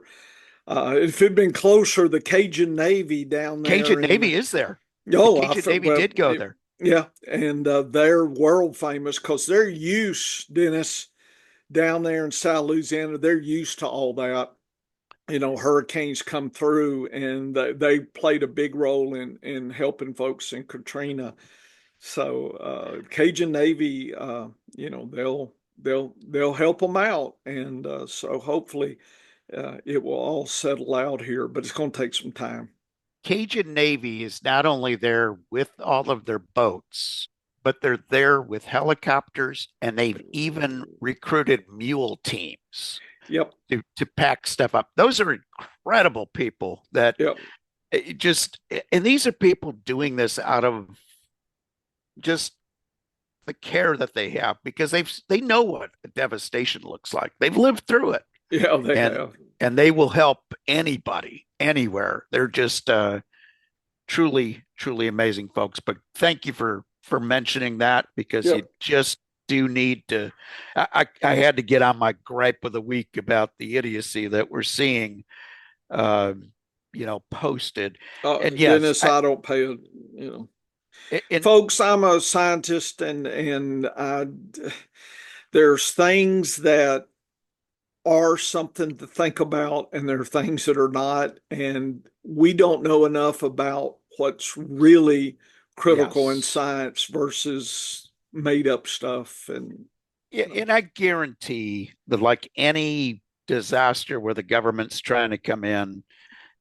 If it'd been closer, the Cajun Navy down there.
Cajun Navy is there.
Oh,
the Cajun Navy did go there.
Yeah, and they're world famous because they're used, Dennis, down there in South Louisiana. They're used to all that. Hurricanes come through, and they played a big role in helping folks in Katrina. So Cajun Navy, they'll help them out, and so hopefully it will all settle out here. But it's going to take some time.
Cajun Navy is not only there with all of their boats, but they're there with helicopters, and they've even recruited mule teams
Yep.
to pack stuff up. Those are incredible people that
Yep.
just, and these are people doing this out of just the care that they have because they know what devastation looks like. They've lived through it,
Yeah, they
and
have.
they will help anybody anywhere. They're just truly truly amazing folks. But thank you for mentioning that because you
Yep.
just do need to. I had to get on my gripe of the week about the idiocy that we're seeing, uh, posted. And yes,
Dennis, I don't pay,
and
folks, I'm a scientist there's things that are something to think about and there are things that are not. And we don't know enough about what's really critical in
yes.
science versus made up stuff. And
Yeah, and I guarantee that, like any disaster where the government's trying to come in,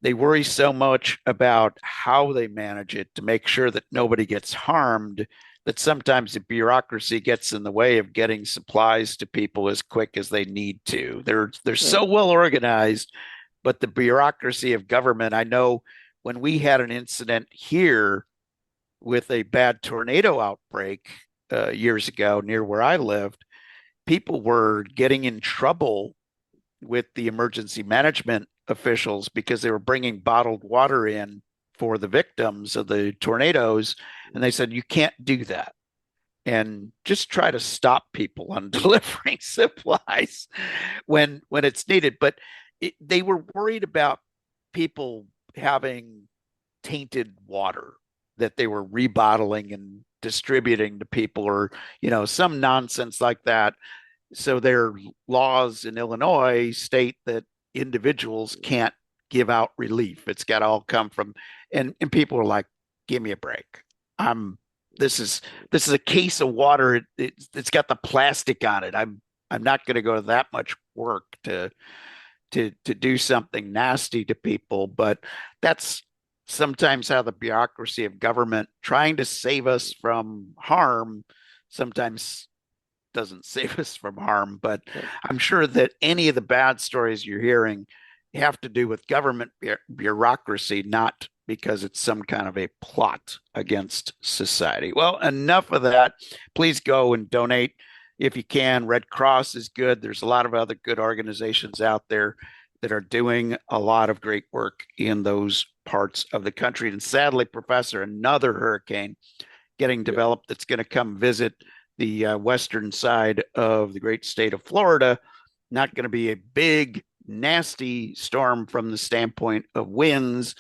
they worry so much about how they manage it to make sure that nobody gets harmed that sometimes the bureaucracy gets in the way of getting supplies to people as quick as they need to. They're
yeah,
so well organized, but the bureaucracy of government, I know when we had an incident here with a bad tornado outbreak years ago near where I lived, people were getting in trouble with the emergency management officials because they were bringing bottled water in for the victims of the tornadoes. And they said, you can't do that. And just try to stop people on delivering supplies when it's needed. But they were worried about people having tainted water that they were rebottling and distributing to people, or some nonsense like that. So their laws in Illinois state that individuals can't give out relief. It's got to all come from, and people are like, give me a break. I'm this is a case of water. It's got the plastic on it. I'm not going to go to that much work to do something nasty to people. But that's sometimes how the bureaucracy of government trying to save us from harm sometimes doesn't save us from harm. But I'm sure that any of the bad stories you're hearing have to do with government bureaucracy, not because it's some kind of a plot against society. Well, enough of that. Please go and donate if you can. Red Cross is good. There's a lot of other good organizations out there that are doing a lot of great work in those parts of the country. And sadly, Professor, another hurricane getting developed that's going to come visit the western side of the great state of Florida. Not going to be a big, nasty storm from the standpoint of winds,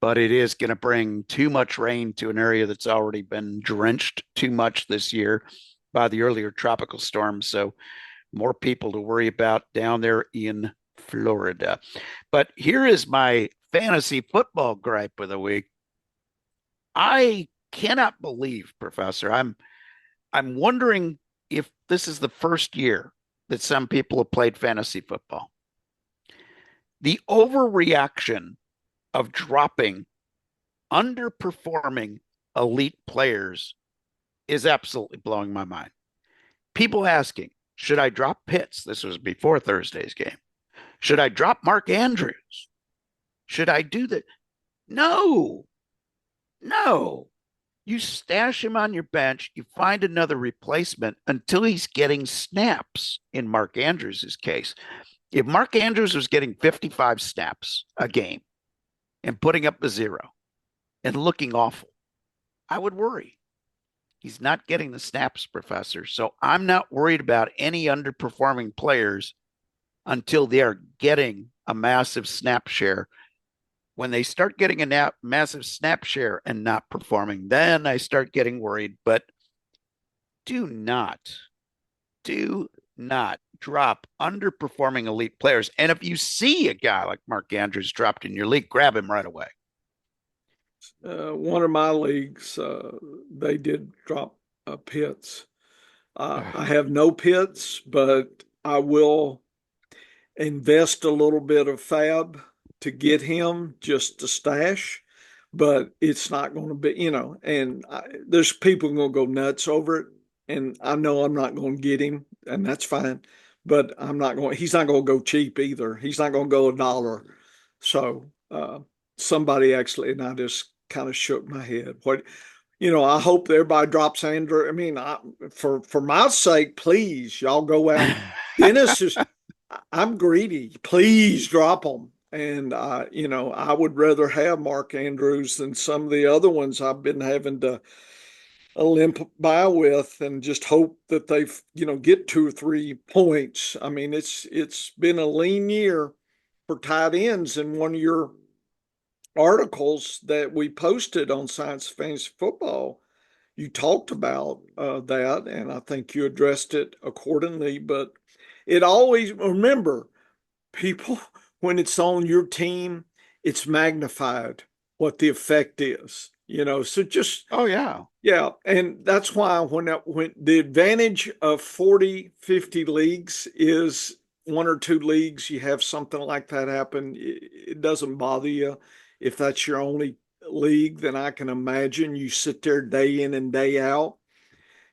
but it is going to bring too much rain to an area that's already been drenched too much this year by the earlier tropical storms. So more people to worry about down there in Florida. But here is my fantasy football gripe of the week. I cannot believe, Professor, I'm wondering if this is the first year that some people have played fantasy football. The overreaction of dropping underperforming elite players is absolutely blowing my mind. People asking, should I drop Pitts? This was before Thursday's game. Should I drop Mark Andrews? Should I do that? No, no. You stash him on your bench, you find another replacement until he's getting snaps in Mark Andrews' case. If Mark Andrews was getting 55 snaps a game and putting up a zero and looking awful, I would worry. He's not getting the snaps, Professor. So I'm not worried about any underperforming players until they are getting a massive snap share. When they start getting a massive snap share and not performing, then I start getting worried. But do not drop underperforming elite players. And if you see a guy like Mark Andrews dropped in your league, grab him right away.
One of my leagues, they did drop Pitts. I have no Pitts, but I will invest a little bit of fab to get him just to stash. but it's not going to be, and there's people going to go nuts over it. And I know I'm not going to get him, and that's fine. But he's not going to go cheap either. He's not going to go $1. So somebody actually, and I just kind of shook my head. I hope everybody drops Andrew. I mean, for my sake, please, y'all go out. Dennis is, I'm greedy. Please drop them. And I would rather have Mark Andrews than some of the other ones I've been having to limp by with, and just hope that they get 2 or 3 points. I mean, it's been a lean year for tight ends, and one of your articles that we posted on Science Fantasy Football, you talked about that, and I think you addressed it accordingly. But it always, remember, people, when it's on your team, it's magnified what the effect is. So just
Oh yeah.
yeah, and that's why when the advantage of 40, 50 leagues is 1 or 2 leagues, you have something like that happen, it doesn't bother you. If that's your only league, then I can imagine you sit there day in and day out.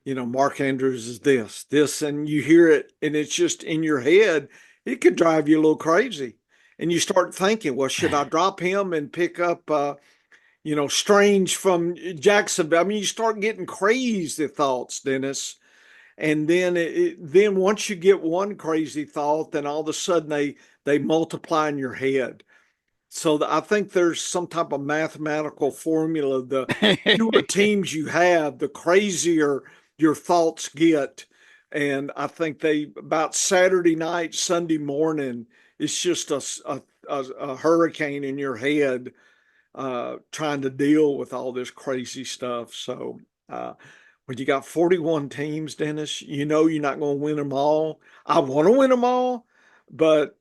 Mark Andrews is this, and you hear it, and it's just in your head. It could drive you a little crazy. And you start thinking, well, should I drop him and pick up Strange from Jacksonville? I mean, you start getting crazy thoughts, Dennis. And then once you get one crazy thought, then all of a sudden they multiply in your head. So I think there's some type of mathematical formula. The fewer teams you have, the crazier your thoughts get. And I think about Saturday night, Sunday morning, it's just a hurricane in your head, trying to deal with all this crazy stuff. So when you got 41 teams, Dennis, you're not going to win them all. I want to win them all, but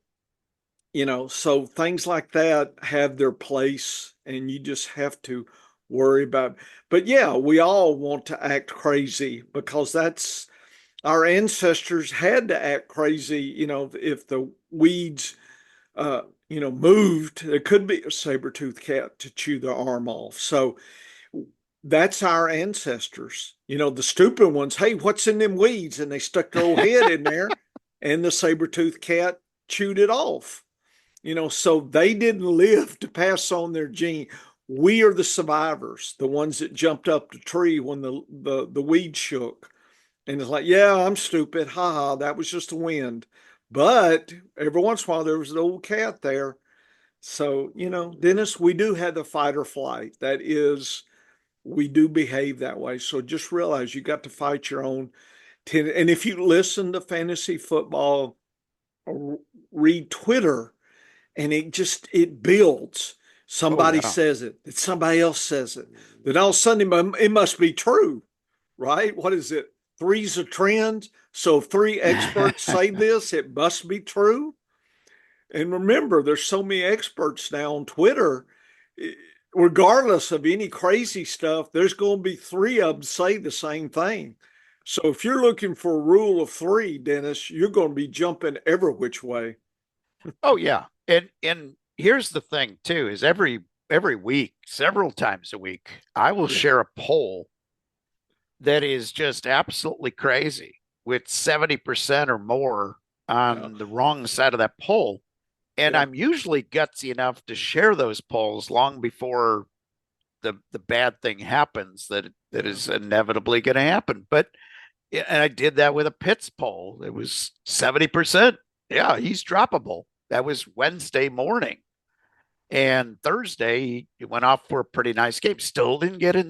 so things like that have their place, and you just have to worry about. But yeah, we all want to act crazy because that's our ancestors had to act crazy. If the weeds moved, there could be a saber-toothed cat to chew their arm off. So that's our ancestors. The stupid ones, hey, what's in them weeds? And they stuck their old head in there, and the saber-toothed cat chewed it off. So they didn't live to pass on their gene. We are the survivors, the ones that jumped up the tree when the weed shook. And it's like, yeah, I'm stupid. Ha ha, that was just the wind. But every once in a while, there was an old cat there. So, Dennis, we do have the fight or flight. That is, we do behave that way. So just realize you got to fight your own. And if you listen to fantasy football, or read Twitter, and it builds.
Oh
Somebody
yeah.
says it, then somebody else says it. Then all of a sudden it must be true, right? What is it? Three's a trend. So if 3 experts say this, it must be true. And remember, there's so many experts now on Twitter. Regardless of any crazy stuff, there's going to be 3 of them say the same thing. So if you're looking for a rule of 3, Dennis, you're going to be jumping every which way.
Oh yeah. And here's the thing too, is every week, several times a week, I will
Yeah.
share a poll that is just absolutely crazy with 70% or more
Yeah.
on the wrong side of that poll. And
Yeah.
I'm usually gutsy enough to share those polls long before the bad thing happens that
Yeah.
is inevitably going to happen. But and I did that with a Pitts poll. It was 70%. Yeah, he's droppable. That was Wednesday morning. And Thursday he went off for a pretty nice game. Still didn't get in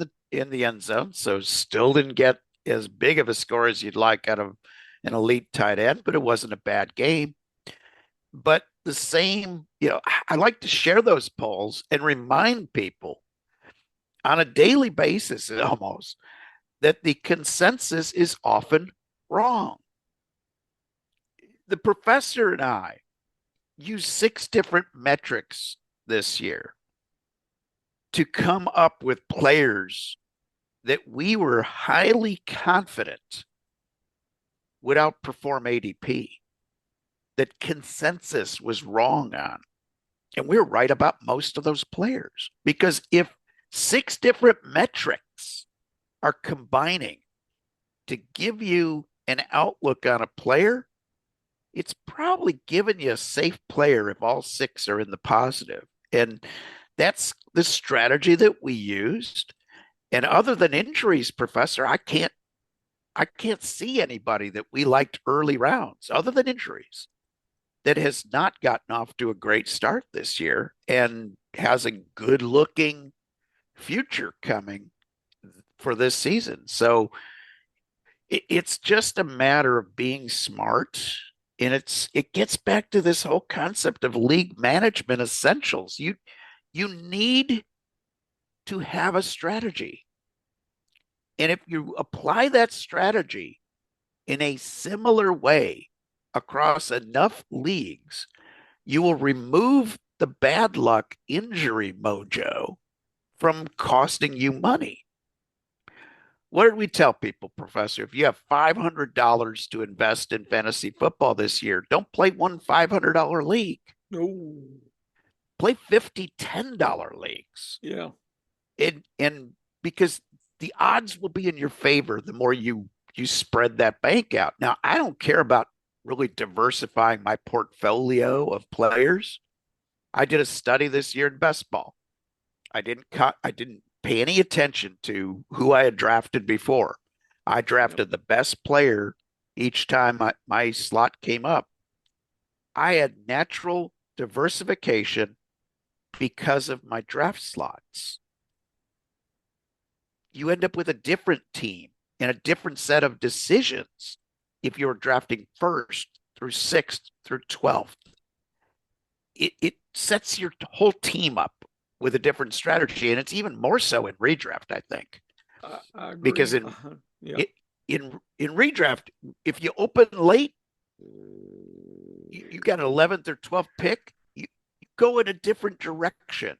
the end zone, so still didn't get as big of a score as you'd like out of an elite tight end, but it wasn't a bad game. But the same, I like to share those polls and remind people on a daily basis almost that the consensus is often wrong. The professor and I use 6 different metrics this year to come up with players that we were highly confident would outperform ADP, that consensus was wrong on. And we're right about most of those players. Because if 6 different metrics are combining to give you an outlook on a player, it's probably giving you a safe player if all 6 are in the positive. And that's the strategy that we used. And other than injuries, Professor, I can't see anybody that we liked early rounds other than injuries that has not gotten off to a great start this year and has a good looking future coming for this season. So it's just a matter of being smart. And it gets back to this whole concept of league management essentials. You need to have a strategy. And if you apply that strategy in a similar way across enough leagues, you will remove the bad luck injury mojo from costing you money. What did we tell people, Professor? If you have $500 to invest in fantasy football this year, don't play one $500 league.
No.
Play 50 $10 leagues.
Yeah.
And because the odds will be in your favor the more you spread that bank out. Now, I don't care about really diversifying my portfolio of players. I did a study this year in best ball. I didn't pay any attention to who I had drafted before. I drafted the best player each time my slot came up. I had natural diversification because of my draft slots. You end up with a different team and a different set of decisions if you're drafting 1st through 6th through 12th. It sets your whole team up with a different strategy, and it's even more so in redraft, I think.
I agree.
Because in redraft, if you open late, you got an 11th or 12th pick, you go in a different direction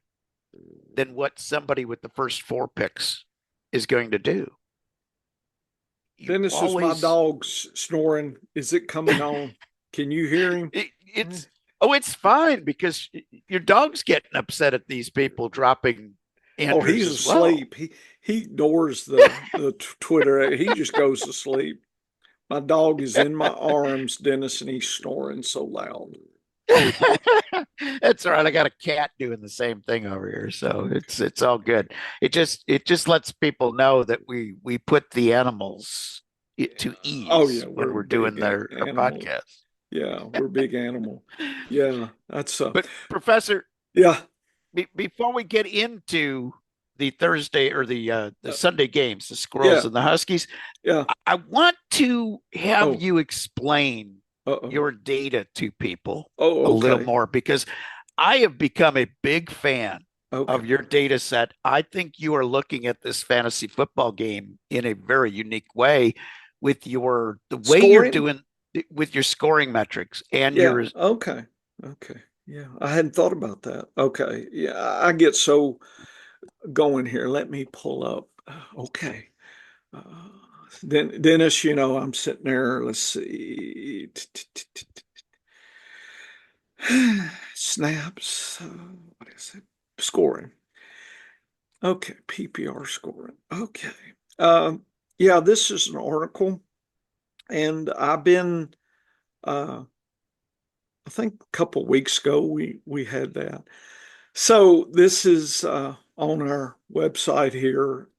than what somebody with the first 4 picks is going to do.
Dennis, is my dog snoring? Is it coming on? Can you hear him?
It's fine because your dog's getting upset at these people dropping Andrews.
He's asleep. Well. He ignores the Twitter. He just goes to sleep. My dog is in my arms, Dennis, and he's snoring so loud.
That's all right. I got a cat doing the same thing over here, so it's all good. It just lets people know that we put the animals to ease when we're doing their podcast.
Yeah, we're big animal. Yeah, that's
But Professor,
yeah.
Before we get into the Thursday or the Sunday games, the Squirrels and the Huskies, I want to have you explain your data to people a little more, because I have become a big fan of your data set. I think you are looking at this fantasy football game in a very unique way with the way you're doing with your scoring metrics and your
okay. Yeah, I hadn't thought about that. Okay. Yeah, I get so going here. Let me pull up. Okay. Then Dennis, I'm sitting there. Let's see. Snaps. What is it? Scoring. Okay. PPR scoring. Okay. Yeah, this is an article, and I've been. I think a couple of weeks ago we had that. So this is on our website here.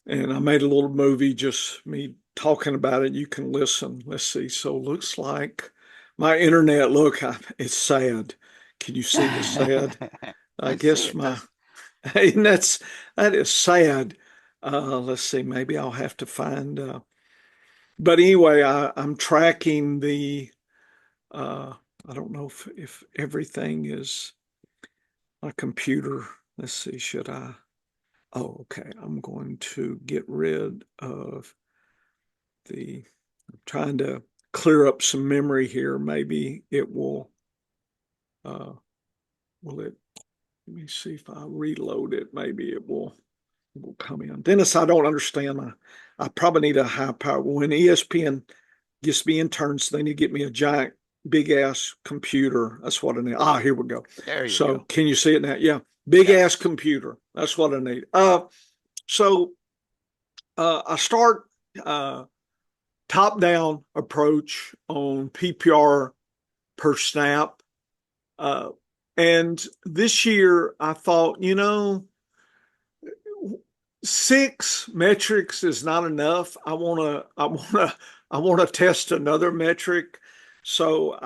And I made a little movie, just me talking about it. You can listen. Let's see. So it looks like my internet, it's sad. Can you see the sad? I guess and that is sad. Let's see. Maybe I'll have to find. But anyway, I'm tracking the. I don't know if everything is my computer. Let's see. Should I? Oh, okay. I'm going to get rid of I'm trying to clear up some memory here. Maybe it will let me see if I reload it. Maybe it will come in. Dennis, I don't understand. I probably need a high power. When ESPN gets me interns, they need to get me a giant big ass computer. That's what I need. Ah, here we go.
There you
So
go.
can you see it now? Yeah. Big ass
Yes.
computer. That's what I need. So I start top down approach on PPR per snap. Uh, and this year I thought, six metrics is not enough. I want to test another metric. So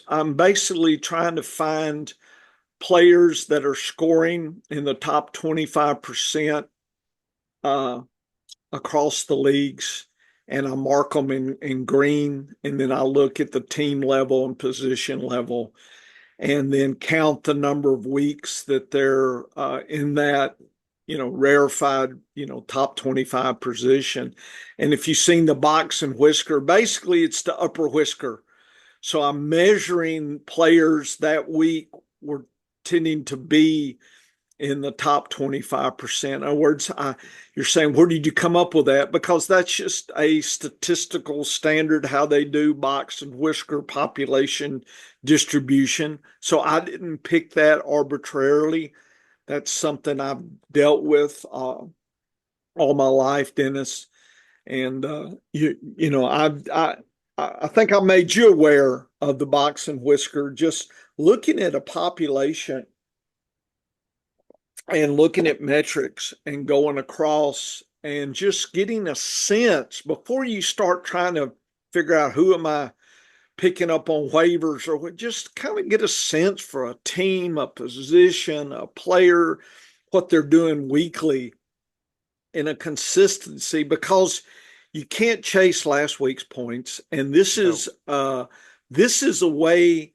I'm basically trying to find players that are scoring in the top 25% uh, across the leagues, and I mark them in green, and then I look at the team level and position level, and then count the number of weeks that they're in that, rarefied, top 25 position. And if you've seen the box and whisker, basically it's the upper whisker. So I'm measuring players that week were tending to be in the top 25%. In other words, you're saying, where did you come up with that? Because that's just a statistical standard, how they do box and whisker population distribution. So I didn't pick that arbitrarily. That's something I've dealt with all my life, Dennis. And I think I made you aware of the box and whisker. Just looking at a population and looking at metrics and going across and just getting a sense before you start trying to figure out who am I picking up on waivers, or just kind of get a sense for a team, a position, a player, what they're doing weekly in a consistency, because you can't chase last week's points. And this is a way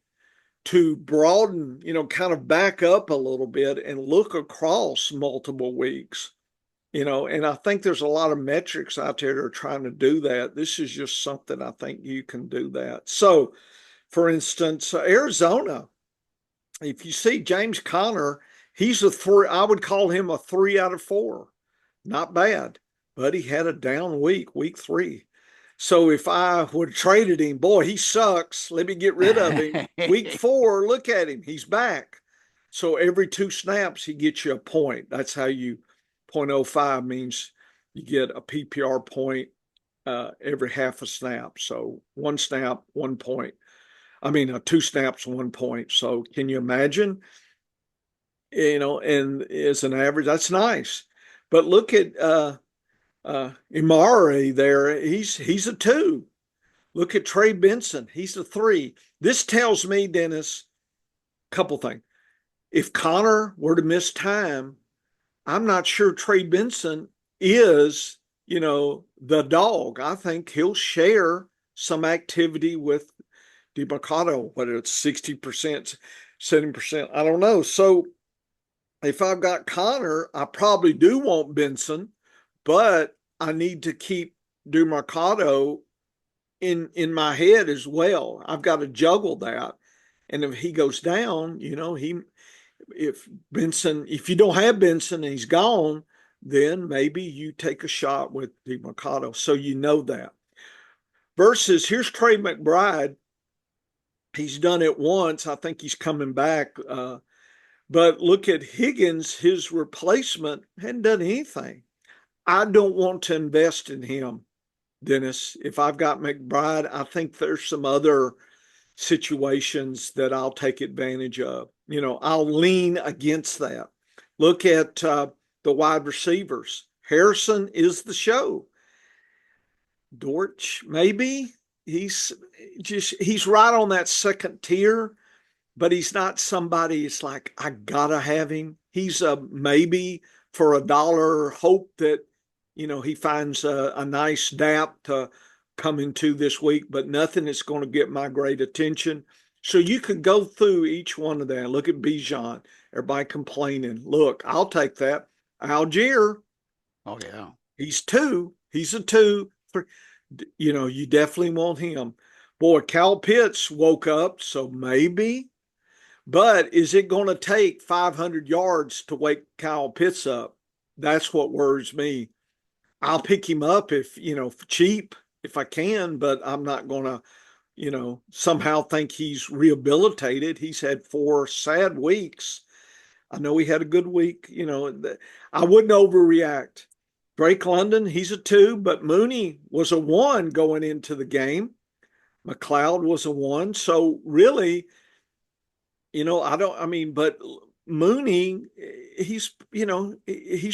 to broaden, kind of back up a little bit and look across multiple weeks, and I think there's a lot of metrics out there that are trying to do that. This is just something I think you can do that. So, for instance, Arizona, if you see James Conner, he's a three, I would call him a 3 out of 4. Not bad, but he had a down week 3. So if I would have traded him, boy, he sucks. Let me get rid of him. Week 4, look at him. He's back. So every 2 snaps, he gets you a point. That's how you 0.05 means you get a PPR point every half a snap. So 1 snap, 1 point. I mean, 2 snaps, 1 point. So can you imagine? And as an average, that's nice. But look at Imari there. He's a 2. Look at Trey Benson. He's a 3. This tells me, Dennis, a couple things. If Connor were to miss time, I'm not sure Trey Benson is, the dog. I think he'll share some activity with DeMarcado, whether it's 60%, 70%. I don't know. So if I've got Connor, I probably do want Benson, but I need to keep DeMarcado in my head as well. I've got to juggle that. And if he goes down, if you don't have Benson and he's gone, then maybe you take a shot with DeMarcado. So you know that. Versus here's Trey McBride. He's done it once. I think he's coming back. But look at Higgins, his replacement hadn't done anything. I don't want to invest in him, Dennis. If I've got McBride, I think there's some other situations that I'll take advantage of. I'll lean against that. Look at the wide receivers. Harrison is the show. Dortch, maybe he's right on that second tier, but he's not somebody it's like, I gotta have him. He's a maybe for $1, hope that, he finds a nice DAP to come into this week, but nothing that's going to get my great attention. So you could go through each one of that. Look at Bijan. Everybody complaining. Look, I'll take that. Algier.
Oh, yeah.
He's 2. He's a 2. You definitely want him. Boy, Cal Pitts woke up, so maybe. But is it going to take 500 yards to wake Kyle Pitts up? That's what worries me. I'll pick him up if cheap, if I can, but I'm not going to somehow think he's rehabilitated. He's had 4 sad weeks. I know he had a good week. I wouldn't overreact. Drake London, he's a 2, but Mooney was a 1 going into the game. McLeod was a 1. So really, but Mooney, he's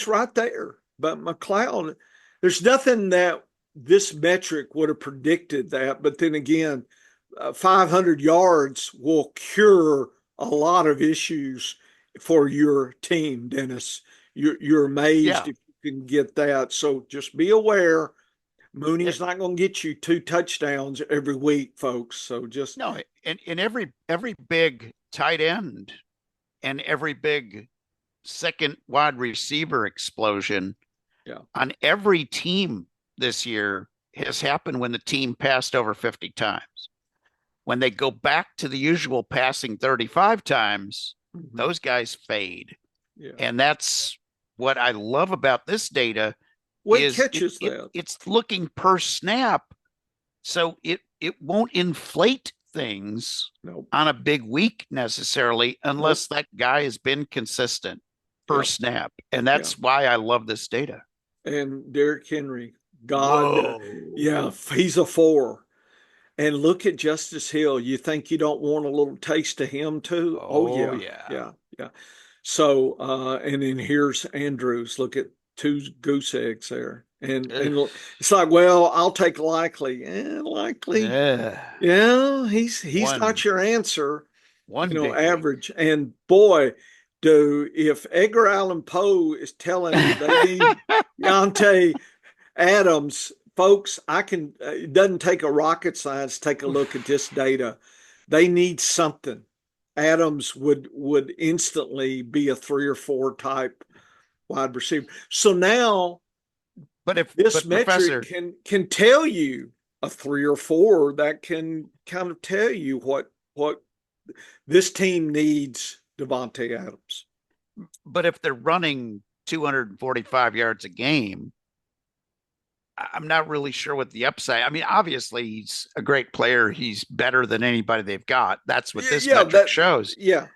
right there. But McLeod, there's nothing that this metric would have predicted that. But then again, 500 yards will cure a lot of issues for your team, Dennis. You're amazed
Yeah.
if you can get that. So just be aware. Mooney
Yeah.
is not going to get you 2 touchdowns every week, folks. So just
No, in every big tight end and every big second wide receiver explosion
yeah,
on every team this year has happened when the team passed over 50 times. When they go back to the usual passing 35 times, those guys fade.
yeah.
And that's what I love about this data
What
is
catches that?
it's looking per snap. So it won't inflate things
Nope.
on a big week necessarily unless that guy has been consistent per snap. And that's why I love this data.
And Derrick Henry, God,
Whoa.
yeah, he's a 4. And look at Justice Hill. You think you don't want a little taste of him too? Oh
Oh,
yeah,
yeah.
yeah. So, and then here's Andrews. Look at 2 goose eggs there. And it's like, well, I'll take Likely. Likely. Yeah, he's not your answer.
One big
Average. Week. And boy, if Edgar Allan Poe is telling me they need Deontay Adams, folks, it doesn't take a rocket science to take a look at this data. They need something. Adams would instantly be a 3 or 4 type wide receiver. So now, this metric can tell you a 3 or 4 that can kind of tell you what this team needs Davante Adams.
But if they're running 245 yards a game, I'm not really sure what the upside. I mean, obviously he's a great player. He's better than anybody they've got. That's what this metric shows.
Yeah.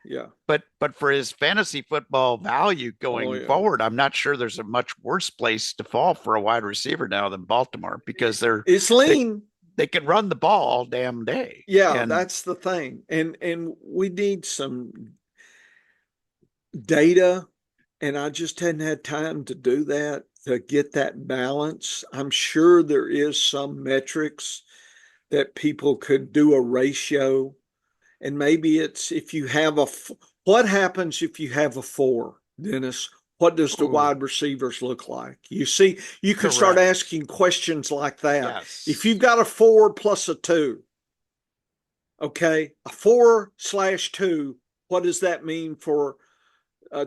But for his fantasy football value going forward, I'm not sure there's a much worse place to fall for a wide receiver now than Baltimore because
it's lean.
They can run the ball all damn day.
Yeah, that's the thing. And we need some data, and I just hadn't had time to do that, to get that balance. I'm sure there is some metrics that people could do a ratio, and maybe it's if you have what happens if you have a 4, Dennis? What does the wide receivers look like? You see, you can start asking questions like that.
Yes.
If you've got a 4 plus a 2, okay, a 4/2, what does that mean for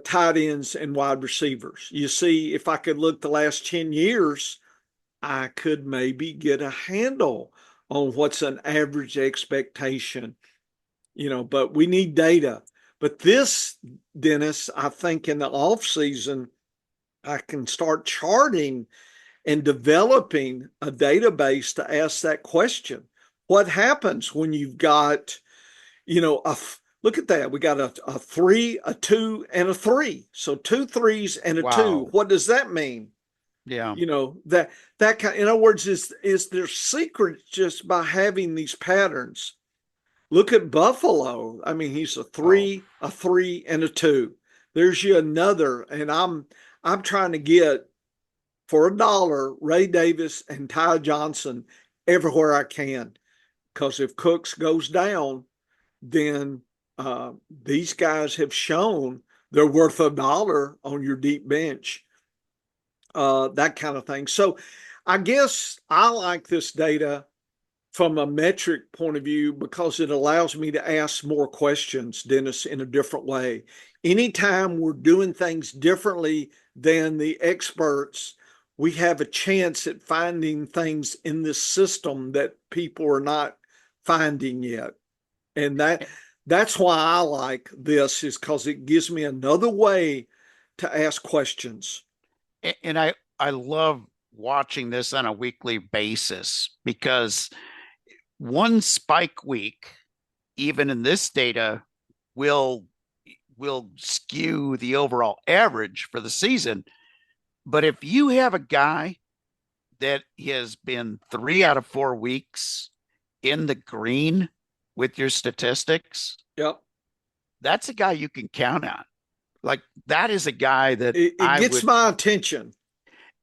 tight ends and wide receivers? You see, if I could look the last 10 years, I could maybe get a handle on what's an average expectation, but we need data. But this, Dennis, I think in the off season, I can start charting and developing a database to ask that question. What happens when you've got, look at that. We got a 3, a 2, and a 3. So 2 3s and a 2. What does that mean?
Yeah.
That kind. In other words, is there secret just by having these patterns? Look at Buffalo. I mean, he's a 3, a 3, and a 2. There's you another, and I'm trying to get for $1 Ray Davis and Ty Johnson everywhere I can, because if Cooks goes down, then these guys have shown they're worth $1 on your deep bench. That kind of thing. So I guess I like this data from a metric point of view because it allows me to ask more questions, Dennis, in a different way. Anytime we're doing things differently than the experts, we have a chance at finding things in this system that people are not finding yet. And that's why I like this, is because it gives me another way to ask questions.
And I love watching this on a weekly basis because one spike week, even in this data, will skew the overall average for the season. But if you have a guy that has been 3 out of 4 weeks in the green with your statistics,
Yep.
that's a guy you can count on. Like that is a guy that
It
I
gets
would.
my attention.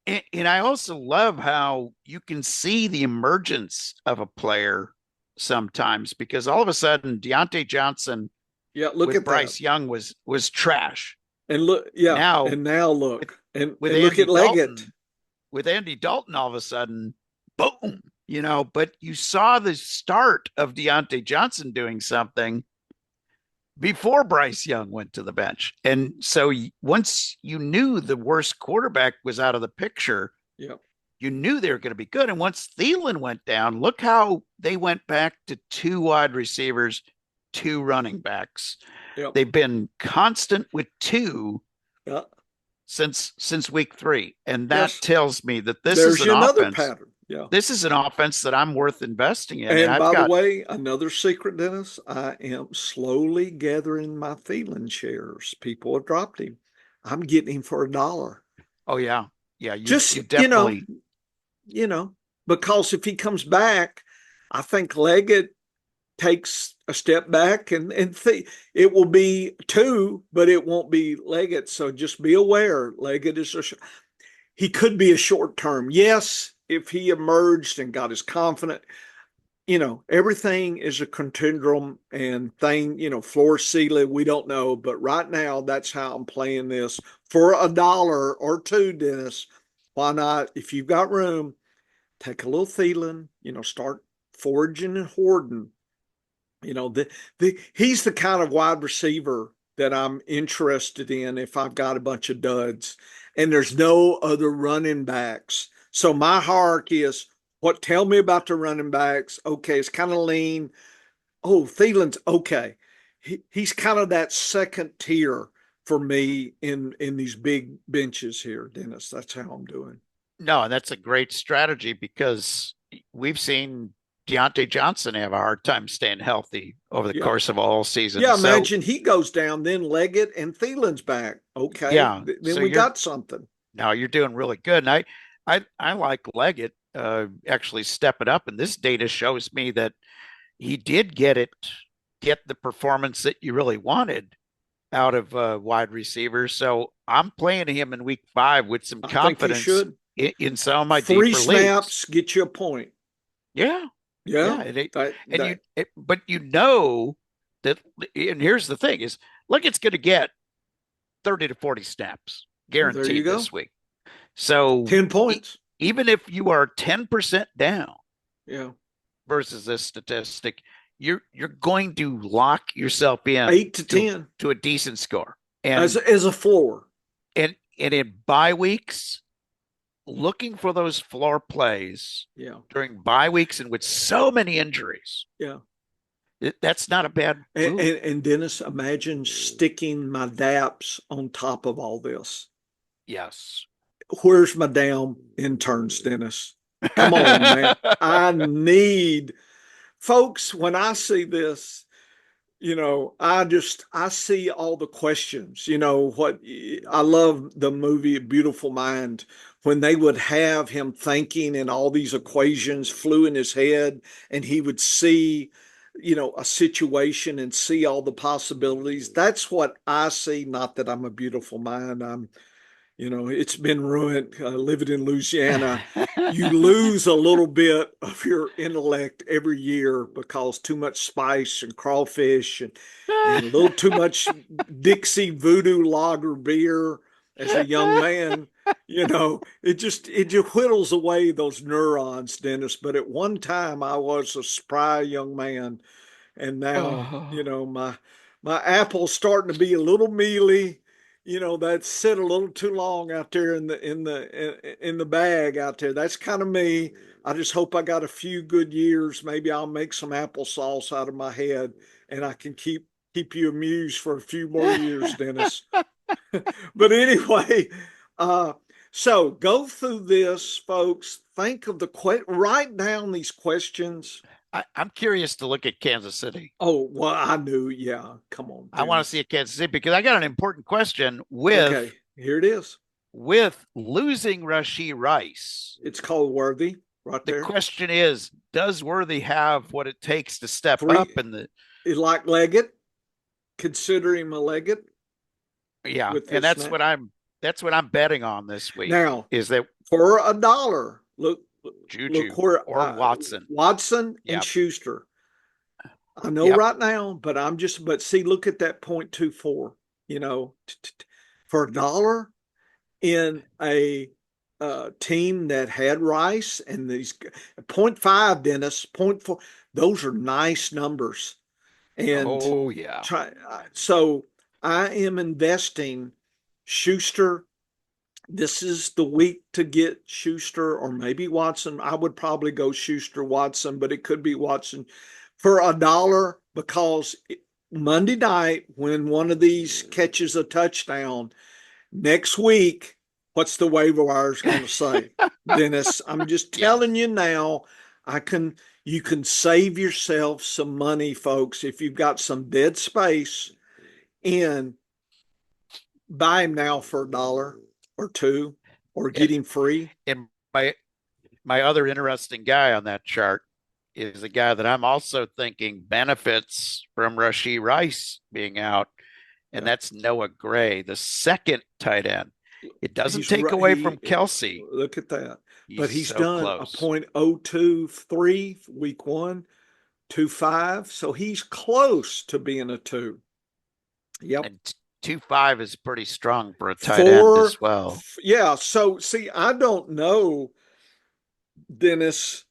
And I also love how you can see the emergence of a player sometimes because all of a sudden Deontay Johnson
Yeah, look
with
at that.
Bryce Young was trash.
And look, yeah,
Now
and now
with,
look.
with
And look
Andy
at Leggett.
Dalton, all of a sudden, boom, but you saw the start of Deontay Johnson doing something before Bryce Young went to the bench. And so once you knew the worst quarterback was out of the picture,
Yep.
you knew they were going to be good. And once Thielen went down, look how they went back to 2 wide receivers, 2 running backs.
Yep.
They've been constant with 2
Yeah.
since week 3. And that
Yes.
tells me that this is
There's
an
another
offense.
pattern. Yeah.
This is an offense that I'm worth investing in. And
And
I've
by the
got,
way, another secret, Dennis, I am slowly gathering my Thielen shares. People have dropped him. I'm getting him for $1.
oh yeah. Yeah,
Just,
you definitely
because if he comes back, I think Leggett takes a step back and it will be 2, but it won't be Leggett. So just be aware, Leggett is he could be a short term. Yes, if he emerged and got his confident, everything is a continuum and floor ceiling, we don't know. But right now, that's how I'm playing this for $1 or 2, Dennis. Why not? If you've got room, take a little Thielen, start foraging and hoarding. He's the kind of wide receiver that I'm interested in if I've got a bunch of duds and there's no other running backs. So my hierarchy is tell me about the running backs. Okay, it's kind of lean. Oh, Thielen's okay. He's kind of that second tier for me in these big benches here, Dennis. That's how I'm doing.
no, that's a great strategy because we've seen Deontay Johnson have a hard time staying healthy over the
Yeah.
course of a whole season.
Yeah,
So
imagine he goes down, then Leggett and Thielen's back. Okay,
yeah,
then
so
we got something.
you're doing really good. And I like Leggett actually stepping up, and this data shows me that he did get the performance that you really wanted out of wide receivers. So I'm playing him in week 5 with some
I think you
confidence
should.
in some of my
3
deeper leagues.
snaps get you a point.
Yeah,
Yeah,
yeah,
that
but that, and here's the thing is, Leggett's going to get 30 to 40 snaps
well, there you
guaranteed
go.
this week. So
10 points.
even if you are 10% down
Yeah,
versus this statistic, you're going to lock yourself in
8 to 10
to a decent score.
as
And
a floor.
in bye weeks, looking for those floor plays
Yeah,
during bye weeks and with so many injuries,
yeah.
that's not a bad move.
And Dennis, imagine sticking my DAPs on top of all this.
Yes.
Where's my damn interns, Dennis? Come on, man. I need folks when I see this, I see all the questions. What I love the movie Beautiful Mind when they would have him thinking and all these equations flew in his head and he would see, a situation and see all the possibilities. That's what I see. Not that I'm a beautiful mind. It's been ruined living in Louisiana. You lose a little bit of your intellect every year because too much spice and crawfish and a little too much Dixie Voodoo Lager beer as a young man. It just whittles away those neurons, Dennis. But at one time, I was a spry young man, and now
Oh.
my apple's starting to be a little mealy. That sit a little too long out there in the bag out there. That's kind of me. I just hope I got a few good years. Maybe I'll make some applesauce out of my head, and I can keep you amused for a few more years, Dennis. But anyway, so go through this, folks. Think of write down these questions.
I'm curious to look at Kansas City.
Oh, well, I knew. Yeah. Come on,
I want to see
Dennis.
a Kansas City because I got an important question
Okay. Here it is.
with losing Rashee Rice.
It's called Worthy right
The
there.
question is, does Worthy have what it takes to step up
Three,
in the
like Leggett. Consider him a Leggett
yeah,
with
and
this snap.
that's what I'm betting on this week
Now,
is that
for a dollar, look
Juju
where
or Watson.
Watson and
Yep.
Schuster. I know
Yep.
right now, but but see, look at that 0.24, for a dollar in a team that had Rice and these 0.5, Dennis, 0.4, those are nice numbers. And
Oh yeah.
so I am investing Schuster. This is the week to get Schuster or maybe Watson. I would probably go Schuster Watson, but it could be Watson for a dollar because Monday night, when one of these catches a touchdown, next week, what's the waiver wires going to say? Dennis, I'm just telling
Yes.
you now, you can save yourself some money, folks, if you've got some dead space and buy him now for a dollar or two or get
And
him free.
and my other interesting guy on that chart is a guy that I'm also thinking benefits from Rashee Rice being out, and
Yeah.
that's Noah Gray, the second tight end. It doesn't
He's
take
right.
away from Kelsey.
Look at that.
He's
But he's
so
done a
close.
0.023 week one, 2.5. So he's close to being a two. Yep.
And 2.5 is pretty strong for a tight end
Four.
as well.
Yeah. So see, I don't know, Dennis,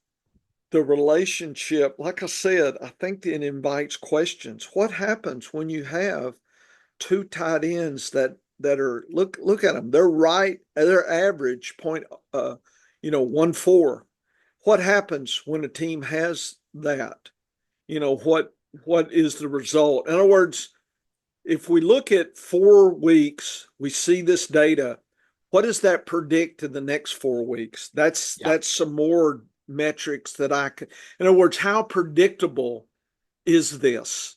the relationship. Like I said, I think it invites questions. What happens when you have two tight ends that are look at them? They're right. They're average point. 1.4. What happens when a team has that? What is the result? In other words, if we look at 4 weeks, we see this data. What does that predict in the next 4 weeks? That's
Yep.
that's some more metrics that I could. In other words, how predictable is this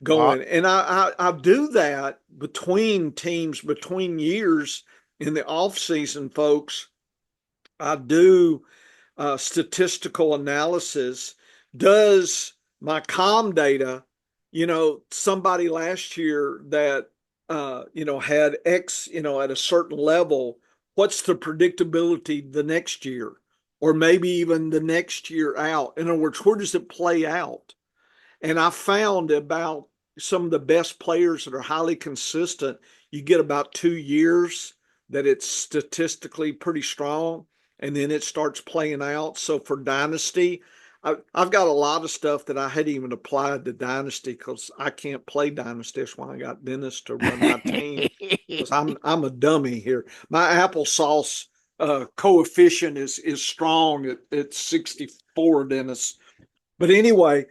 Well,
going? And I do that between teams, between years in the off season, folks. I do statistical analysis. Does my com data, somebody last year that, had X, at a certain level, what's the predictability the next year? Or maybe even the next year out. In other words, where does it play out? And I found about some of the best players that are highly consistent, you get about 2 years that it's statistically pretty strong, and then it starts playing out. So for Dynasty, I've got a lot of stuff that I hadn't even applied to Dynasty because I can't play Dynasty. That's why I got Dennis to run my team because I'm a dummy here. My applesauce coefficient is strong at 64, Dennis. But anyway,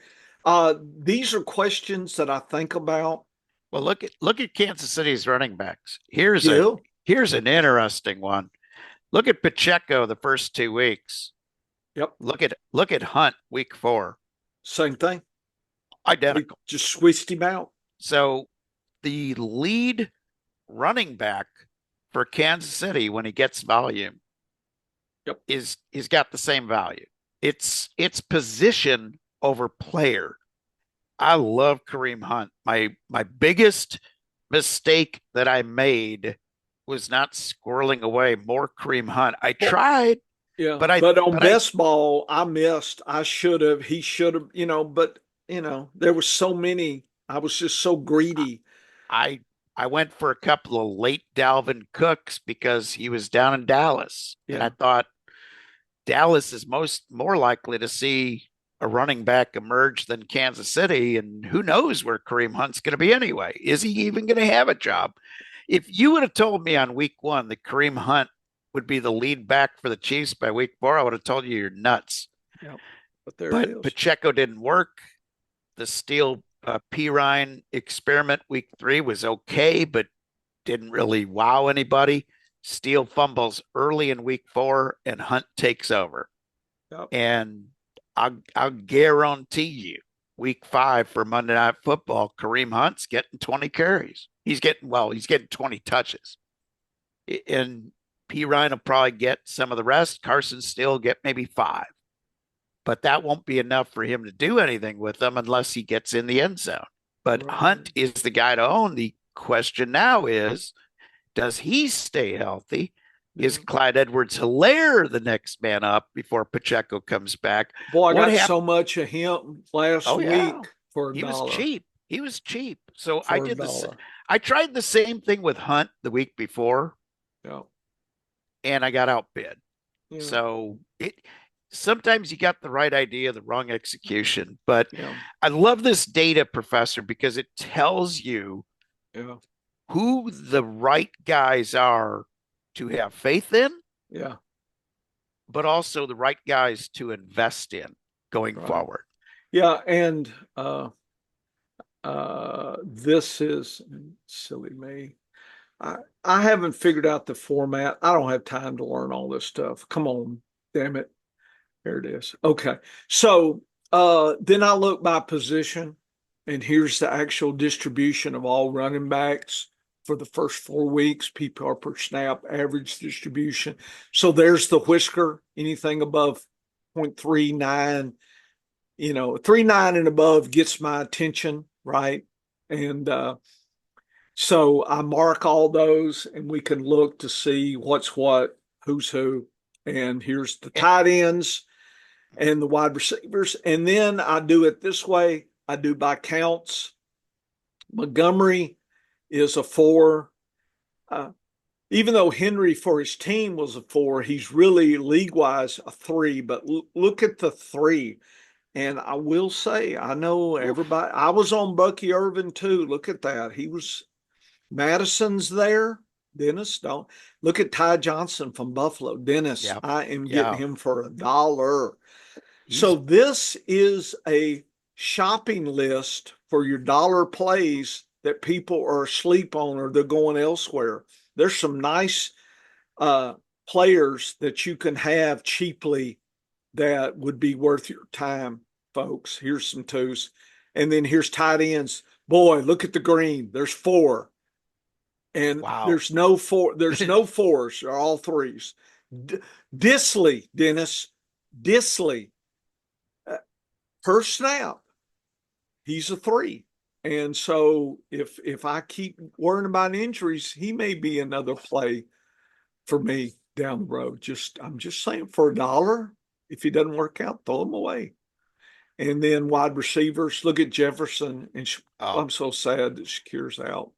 these are questions that I think about.
well, look at Kansas City's running backs. Here's a
Yeah.
here's an interesting one. Look at Pacheco the first 2 weeks.
Yep.
Look at Hunt week 4.
Same thing. We
Identical.
just switched him out.
So the lead running back for Kansas City when he gets volume
Yep.
is got the same value. It's position over player. I love Kareem Hunt. My biggest mistake that I made was not squirreling away more Kareem Hunt. I
Well,
tried,
yeah.
but I
But on
but I
best ball, I missed. I should have. He should have. But there was so many. I was just so greedy.
I I went for a couple of late Dalvin Cooks because he was down in Dallas, and I
Yeah.
thought Dallas is more likely to see a running back emerge than Kansas City, and who knows where Kareem Hunt's going to be anyway? Is he even going to have a job? If you would have told me on week 1 that Kareem Hunt would be the lead back for the Chiefs by week 4, I would have told you you're nuts.
Yeah. But there it
But
is.
Pacheco didn't work. The Steele P. Ryan experiment week 3 was okay, but didn't really wow anybody. Steele fumbles early in week 4, and Hunt takes over.
Yep.
And I'll guarantee you, week 5 for Monday Night Football, Kareem Hunt's getting 20 carries. He's getting 20 touches. And P. Ryan will probably get some of the rest. Carson Steele get maybe 5. But that won't be enough for him to do anything with them unless he gets in the end zone. But
Right.
Hunt is the guy to own. The question now is, does he stay healthy? Is Clyde Edwards-Helaire the next man up before Pacheco comes back?
Boy, I got so much of him last week for
He
$1.
was cheap. He was cheap. So
For
I did this. I tried the same thing with Hunt the week before.
Yeah.
And I got outbid.
Yeah.
So sometimes you got the right idea, the wrong execution. But I love this data, Professor, because it tells you who the right guys are to have faith in.
Yeah.
But also the right guys to invest in going forward.
Yeah. And this is silly me. I haven't figured out the format. I don't have time to learn all this stuff. Come on, damn it. There it is. Okay. So then I look by position, and here's the actual distribution of all running backs for the first 4 weeks, PPR per snap, average distribution. So there's the whisker, anything above 0.39, 3.9 and above gets my attention, right? And so I mark all those, and we can look to see what's what, who's who. And here's the tight ends and the wide receivers. And then I do it this way. I do by counts. Montgomery is a 4. Even though Henry for his team was a 4, he's really league-wise a 3. But look at the 3. And I will say, I know everybody, I was on Bucky Irvin too. Look at that. He was, Madison's there. Dennis, don't look at Ty Johnson from Buffalo. Dennis, I am getting him for $1. So this is a shopping list for your dollar plays that people are asleep on or they're going elsewhere. There's some nice players that you can have cheaply that would be worth your time, folks. Here's some 2s. And then here's tight ends. Boy, look at the green. There's 4. And there's no 4. There's no 4s. They're all 3s. Disley, Dennis. Disley. Per snap, he's a 3. And so if I keep worrying about injuries, he may be another play for me down the road. I'm just saying, for $1, if he doesn't work out, throw him away. And then wide receivers, look at Jefferson. And I'm so sad that Shakur's out.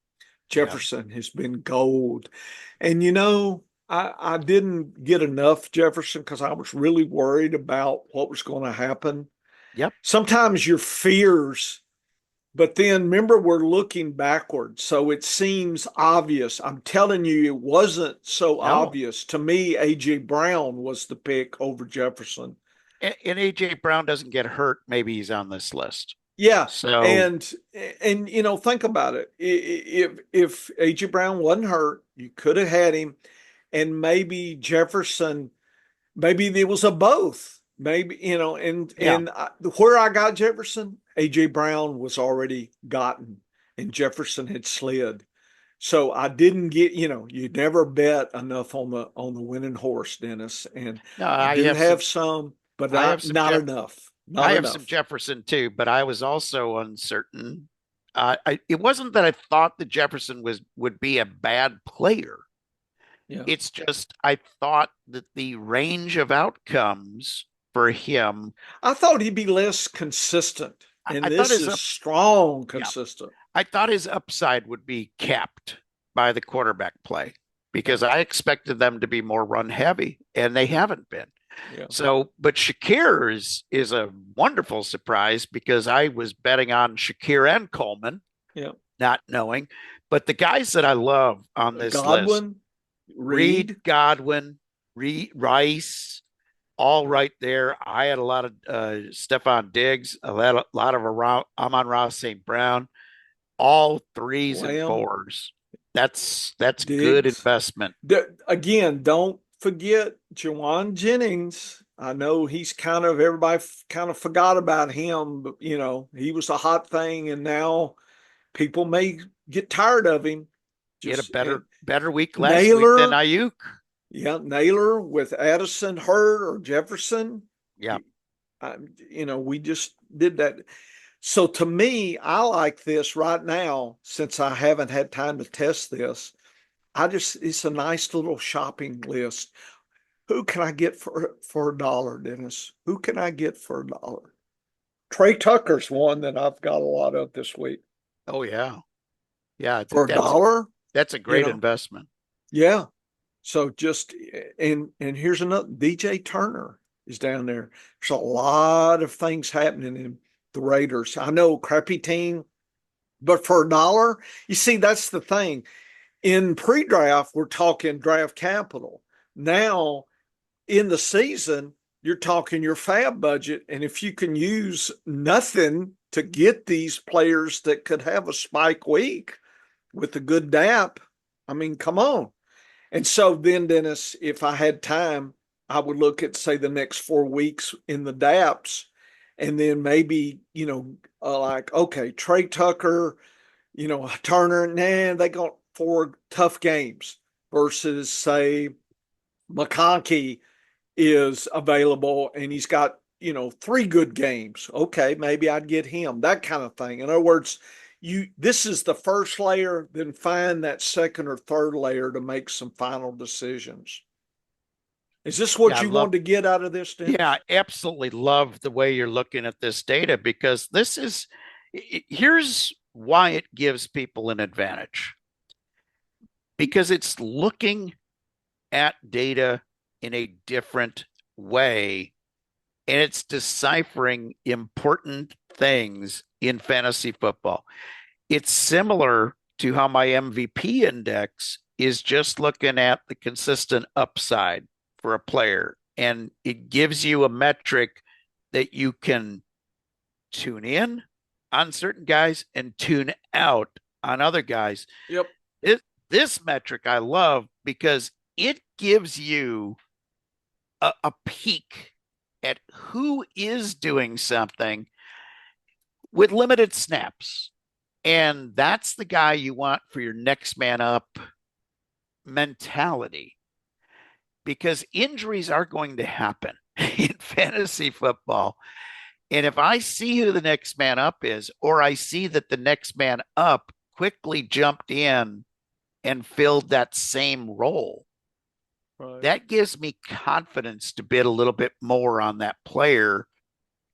Jefferson has been gold. And I didn't get enough Jefferson because I was really worried about what was going to happen.
Yep.
Sometimes your fears, but then remember, we're looking backwards. So it seems obvious. I'm telling you, it wasn't so obvious. To me, A.J. Brown was the pick over Jefferson.
And A.J. Brown doesn't get hurt. Maybe he's on this list.
Yeah.
So
and think about it. If A.J. Brown wasn't hurt, you could have had him. And maybe Jefferson, maybe there was a both. Maybe, and where I got Jefferson, A.J. Brown was already gotten and Jefferson had slid. So I didn't get, you never bet enough on the winning horse, Dennis. And I do have some, but not enough.
I have some Jefferson too, but I was also uncertain. It wasn't that I thought that Jefferson would be a bad player.
Yeah.
It's just I thought that the range of outcomes for him,
I thought he'd be less consistent, and this is strong consistent.
I thought his upside would be capped by the quarterback play because I expected them to be more run heavy, and they haven't been.
Yeah.
So, but Shakir is a wonderful surprise because I was betting on Shakir and Coleman, not knowing. But the guys that I love on this list, Reed, Godwin, Rice, all right there. I had a lot of Stephon Diggs, a lot of Amon-Ra St. Brown, all 3s and 4s. That's Diggs. Good investment.
Again, don't forget Jawan Jennings. I know he's everybody kind of forgot about him, but he was a hot thing, and now people may get tired of him.
He had a
Just
better week last week than
Naylor,
Ayuk.
yeah, Naylor with Addison, Hurd, or Jefferson.
Yeah.
We just did that. So to me, I like this right now, since I haven't had time to test this. It's a nice little shopping list. Who can I get for $1, Dennis? Who can I get for $1? Trey Tucker's one that I've got a lot of this week.
Oh yeah. Yeah, I
For
think that's a great investment.
Yeah. So and here's another. DJ Turner is down there. There's a lot of things happening in the Raiders. I know, crappy team, but for $1, you see, that's the thing. In pre-draft, we're talking draft capital. Now, in the season, you're talking your fab budget, and if you can use nothing to get these players that could have a spike week with a good DAP, I mean, come on. And so then, Dennis, if I had time, I would look at, say, the next 4 weeks in the DAPs, and then maybe, like, okay, Trey Tucker, Turner, they got 4 tough games versus, say, McConkey is available and he's got, 3 good games. Okay, maybe I'd get him, that kind of thing. In other words, this is the first layer, then find that second or third layer to make some final decisions. Is this what you wanted to get out of this, Dennis?
Yeah, I absolutely love the way you're looking at this data, because here's why it gives people an advantage. Because it's looking at data in a different way, and it's deciphering important things in fantasy football. It's similar to how my MVP index is just looking at the consistent upside for a player. And it gives you a metric that you can tune in on certain guys and tune out on other guys.
Yep.
This metric I love because it gives you a peek at who is doing something with limited snaps. And that's the guy you want for your next man up mentality, because injuries are going to happen in fantasy football. And if I see who the next man up is, or I see that the next man up quickly jumped in and filled that same role, right, that gives me confidence to bid a little bit more on that player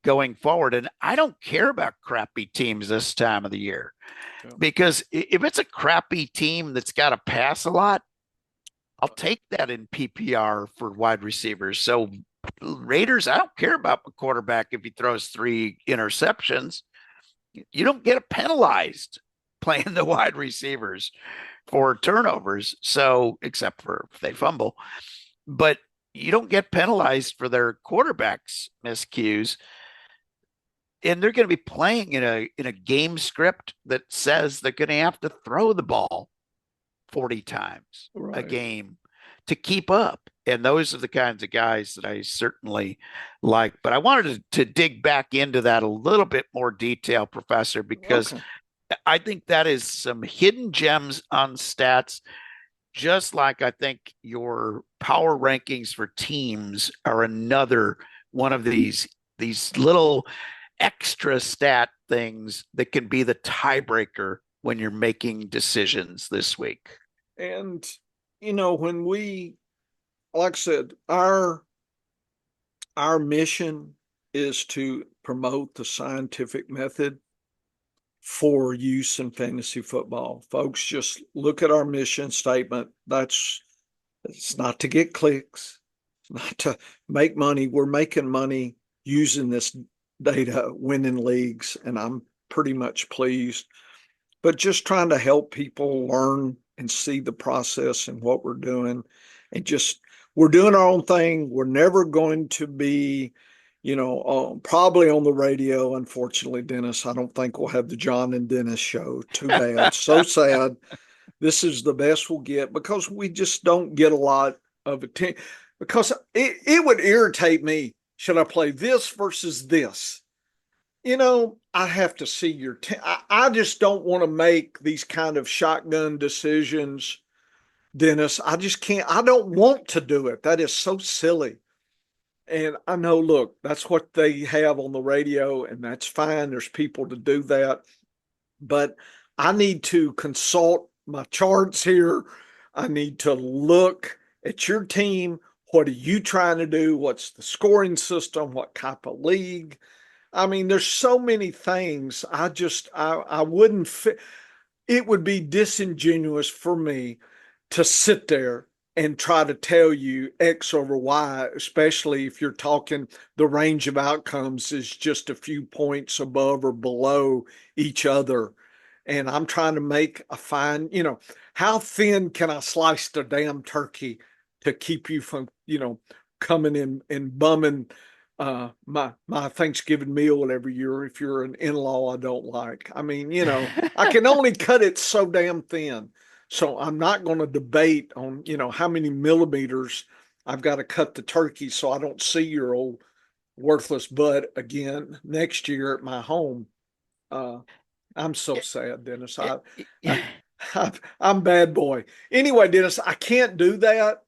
going forward. And I don't care about crappy teams this time of the year, because if it's a crappy team that's got to pass a lot, I'll take that in PPR for wide receivers. So Raiders, I don't care about the quarterback if he throws 3 interceptions. You don't get penalized playing the wide receivers for turnovers. So, except for if they fumble, but you don't get penalized for their quarterbacks miscues. And they're going to be playing in a game script that says they're going to have to throw the ball 40 times a game to keep up. And those are the kinds of guys that I certainly like. But I wanted to dig back into that a little bit more detail, Professor, because I think that is some hidden gems on stats, just like I think your power rankings for teams are another one of these little extra stat things that can be the tiebreaker when you're making decisions this week.
And, when we, like I said, our mission is to promote the scientific method for use in fantasy football. Folks, just look at our mission statement. It's not to get clicks. It's not to make money. We're making money using this data, winning leagues, and I'm pretty much pleased. But just trying to help people learn and see the process and what we're doing. And we're doing our own thing. We're never going to be, probably on the radio. Unfortunately, Dennis, I don't think we'll have the John and Dennis show. Too bad. So sad. This is the best we'll get, because we just don't get a lot of attention. Because it would irritate me Should I play this versus this? I have to see your team. I just don't want to make these kind of shotgun decisions, Dennis. I just can't. I don't want to do it. That is so silly. And I know, look, that's what they have on the radio, and that's fine. There's people to do that. But I need to consult my charts here. I need to look at your team. What are you trying to do? What's the scoring system? What type of league? I mean, there's so many things. I wouldn't fit. It would be disingenuous for me to sit there and try to tell you X over Y, especially if you're talking the range of outcomes is just a few points above or below each other. And I'm trying to make a fine, how thin can I slice the damn turkey to keep you from, coming in and bumming my Thanksgiving meal every year if you're an in-law I don't like. I mean, I can only cut it so damn thin. So I'm not going to debate on, how many millimeters I've got to cut the turkey so I don't see your old worthless butt again next year at my home. I'm so sad, Dennis. I, I'm bad boy. Anyway, Dennis, I can't do that.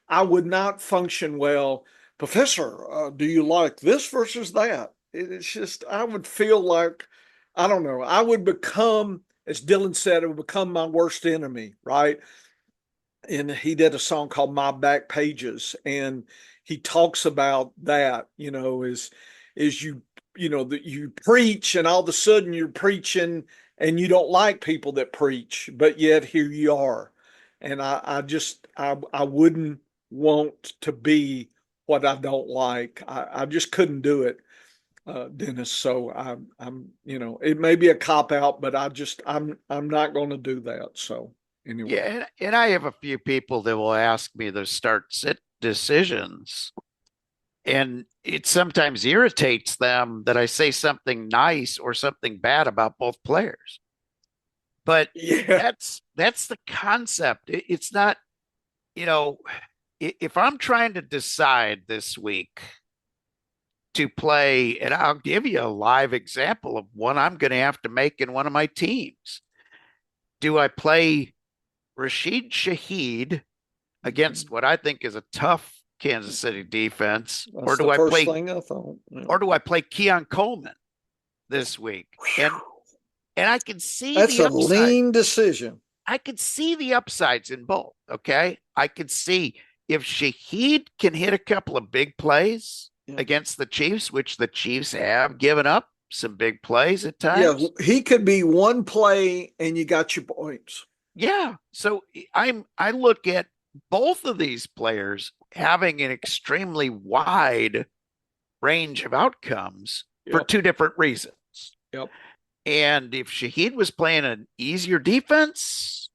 I would not function well. Professor, do you like this versus that? It's just, I would feel like, I don't know, I would become, as Dylan said, it would become my worst enemy, right? And he did a song called My Back Pages, and he talks about that, is that you preach and all of a sudden you're preaching and you don't like people that preach, but yet here you are. And I wouldn't want to be what I don't like. I just couldn't do it, Dennis. So it may be a cop out, but I'm not going to do that. So anyway.
Yeah, and I have a few people that will ask me to start sit decisions, and it sometimes irritates them that I say something nice or something bad about both players. But
Yeah.
that's the concept. It's not, if I'm trying to decide this week to play, and I'll give you a live example of one I'm going to have to make in one of my teams. Do I play Rashid Shaheed against what I think is a tough Kansas City defense,
That's the first thing I thought. Yeah.
or do I play Keon Coleman this week? And I can see
that's
the
a
upside.
lean decision.
I could see the upsides in both. Okay, I could see if Shaheed can hit a couple of big plays against the Chiefs, which the Chiefs have given up some big plays at times.
Yeah, he could be one play and you got your points.
Yeah. So I look at both of these players having an extremely wide range of outcomes for two different reasons.
Yep.
And if Shaheed was playing an easier defense,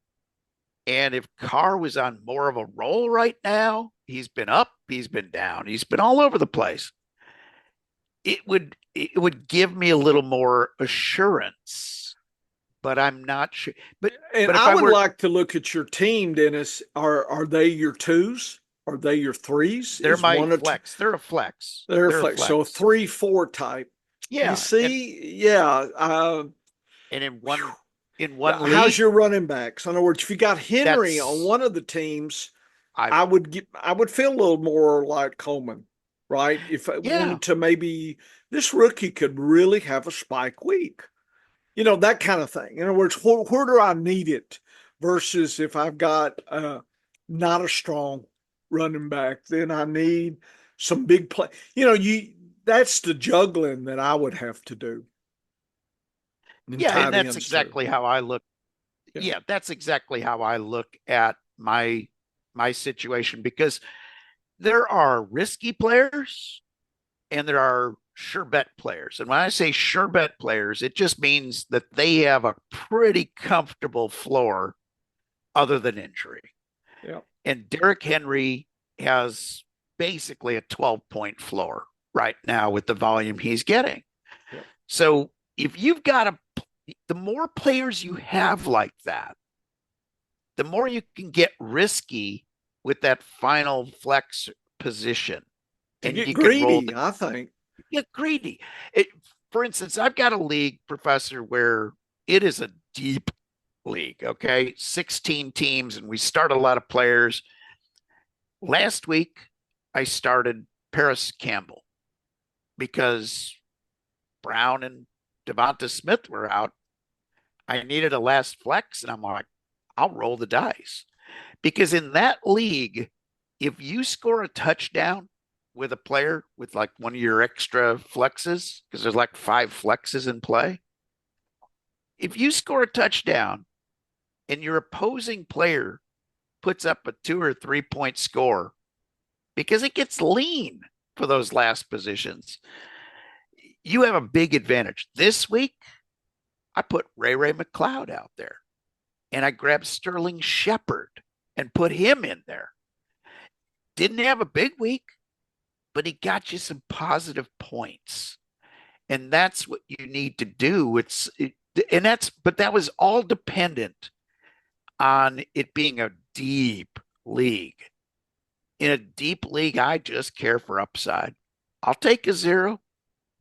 and if Carr was on more of a roll right now, he's been up, he's been down, he's been all over the place. It would give me a little more assurance, but I'm not sure. But
I would like to look at your team, Dennis. Are they your twos? Are they your threes?
They're my flex. They're a flex.
They're a flex. So a 3-4 type.
Yeah.
You see, and
in one league,
how's your running backs? In other words, if you got Henry on one of the teams, I would feel a little more like Coleman, right? If I wanted to, maybe this rookie could really have a spike week, that kind of thing. In other words, where do I need it versus if I've got not a strong running back, then I need some big play. That's the juggling that I would have to do.
And that's exactly how I look. Yeah, that's exactly how I look at my situation, because there are risky players and there are sure bet players. And when I say sure bet players, it just means that they have a pretty comfortable floor other than injury.
Yeah.
And Derrick Henry has basically a 12-point floor right now with the volume he's getting.
Yeah.
So if you've got the more players you have like that, the more you can get risky with that final flex position.
To
and
get
you can roll
greedy, I think.
get greedy. For instance, I've got a league, Professor, where it is a deep league, okay? 16 teams, and we start a lot of players. Last week, I started Paris Campbell because Brown and Devonta Smith were out. I needed a last flex, and I'm like, I'll roll the dice. Because in that league, if you score a touchdown with a player with like one of your extra flexes, because there's like 5 flexes in play, if you score a touchdown and your opposing player puts up a 2 or 3 point score, because it gets lean for those last positions, you have a big advantage. This week, I put Ray McLeod out there and I grabbed Sterling Shepard and put him in there. Didn't have a big week, but he got you some positive points. And that's what you need to do. But that was all dependent on it being a deep league. In a deep league, I just care for upside. I'll take a 0,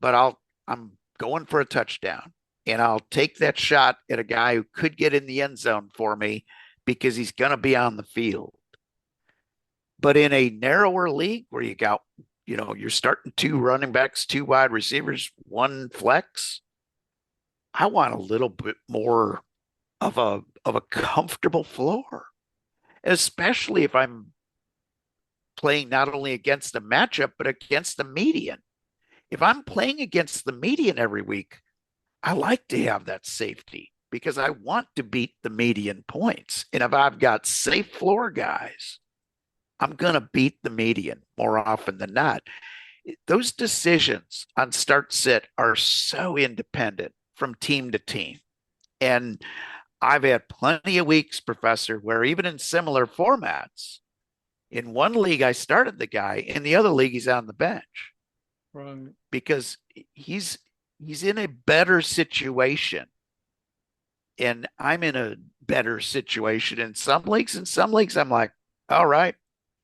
but I'm going for a touchdown. And I'll take that shot at a guy who could get in the end zone for me because he's going to be on the field. But in a narrower league where you're starting 2 running backs, 2 wide receivers, 1 flex, I want a little bit more of a comfortable floor, especially if I'm playing not only against the matchup, but against the median. If I'm playing against the median every week, I like to have that safety because I want to beat the median points. And if I've got safe floor guys, I'm going to beat the median more often than not. Those decisions on start sit are so independent from team to team. And I've had plenty of weeks, Professor, where even in similar formats, in one league I started the guy, in the other league he's on the bench.
Right.
Because he's in a better situation. And I'm in a better situation in some leagues. In some leagues, I'm like, all right,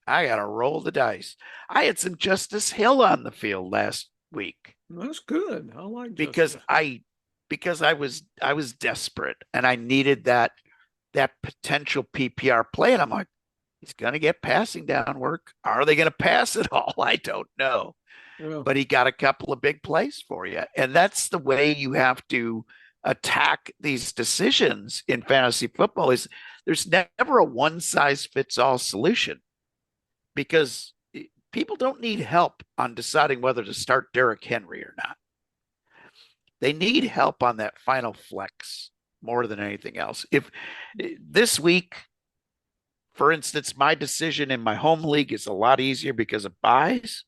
I got to roll the dice. I had some Justice Hill on the field last week.
That's good. I like
because I was desperate and I needed that potential PPR play. And I'm like, he's going to get passing down work. Are they going to pass it all? I don't know. Yeah. But he got a couple of big plays for you. And that's the way you have to attack these decisions in fantasy football. Is there's never a one size fits all solution, because people don't need help on deciding whether to start Derrick Henry or not. They need help on that final flex more than anything else. If this week, for instance, my decision in my home league is a lot easier because of buys.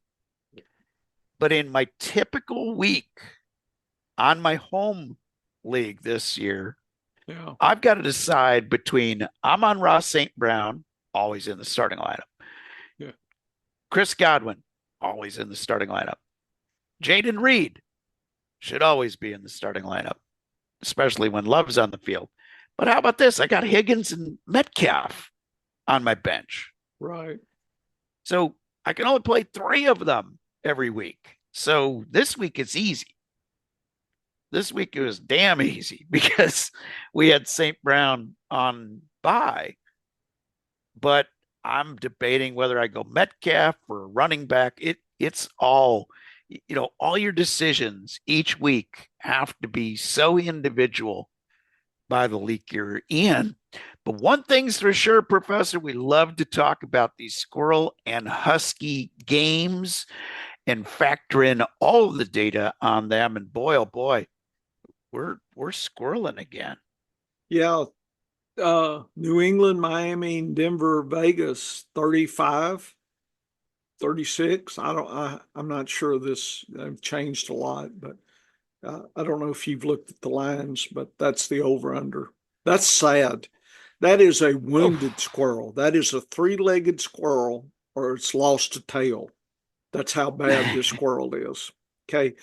But in my typical week on my home league this year, yeah, I've got to decide between Amon-Ra St. Brown, always in the starting lineup. Yeah. Chris Godwin, always in the starting lineup. Jaden Reed should always be in the starting lineup, especially when Love's on the field. But how about this? I got Higgins and Metcalf on my bench.
Right.
So I can only play 3 of them every week. So this week it's easy. This week it was damn easy because we had St. Brown on bye. But I'm debating whether I go Metcalf or running back. It's all, all your decisions each week have to be so individual by the league you're in. But one thing's for sure, Professor, we love to talk about these squirrel and husky games and factor in all of the data on them. And boy, oh boy, we're squirreling again.
Yeah. New England, Miami, Denver, Vegas, 35, 36. I'm not sure this changed a lot, but I don't know if you've looked at the lines, but that's the over under. That's sad. That is a wounded squirrel. That is a 3-legged squirrel, or it's lost a tail. That's how bad this squirrel is. Okay.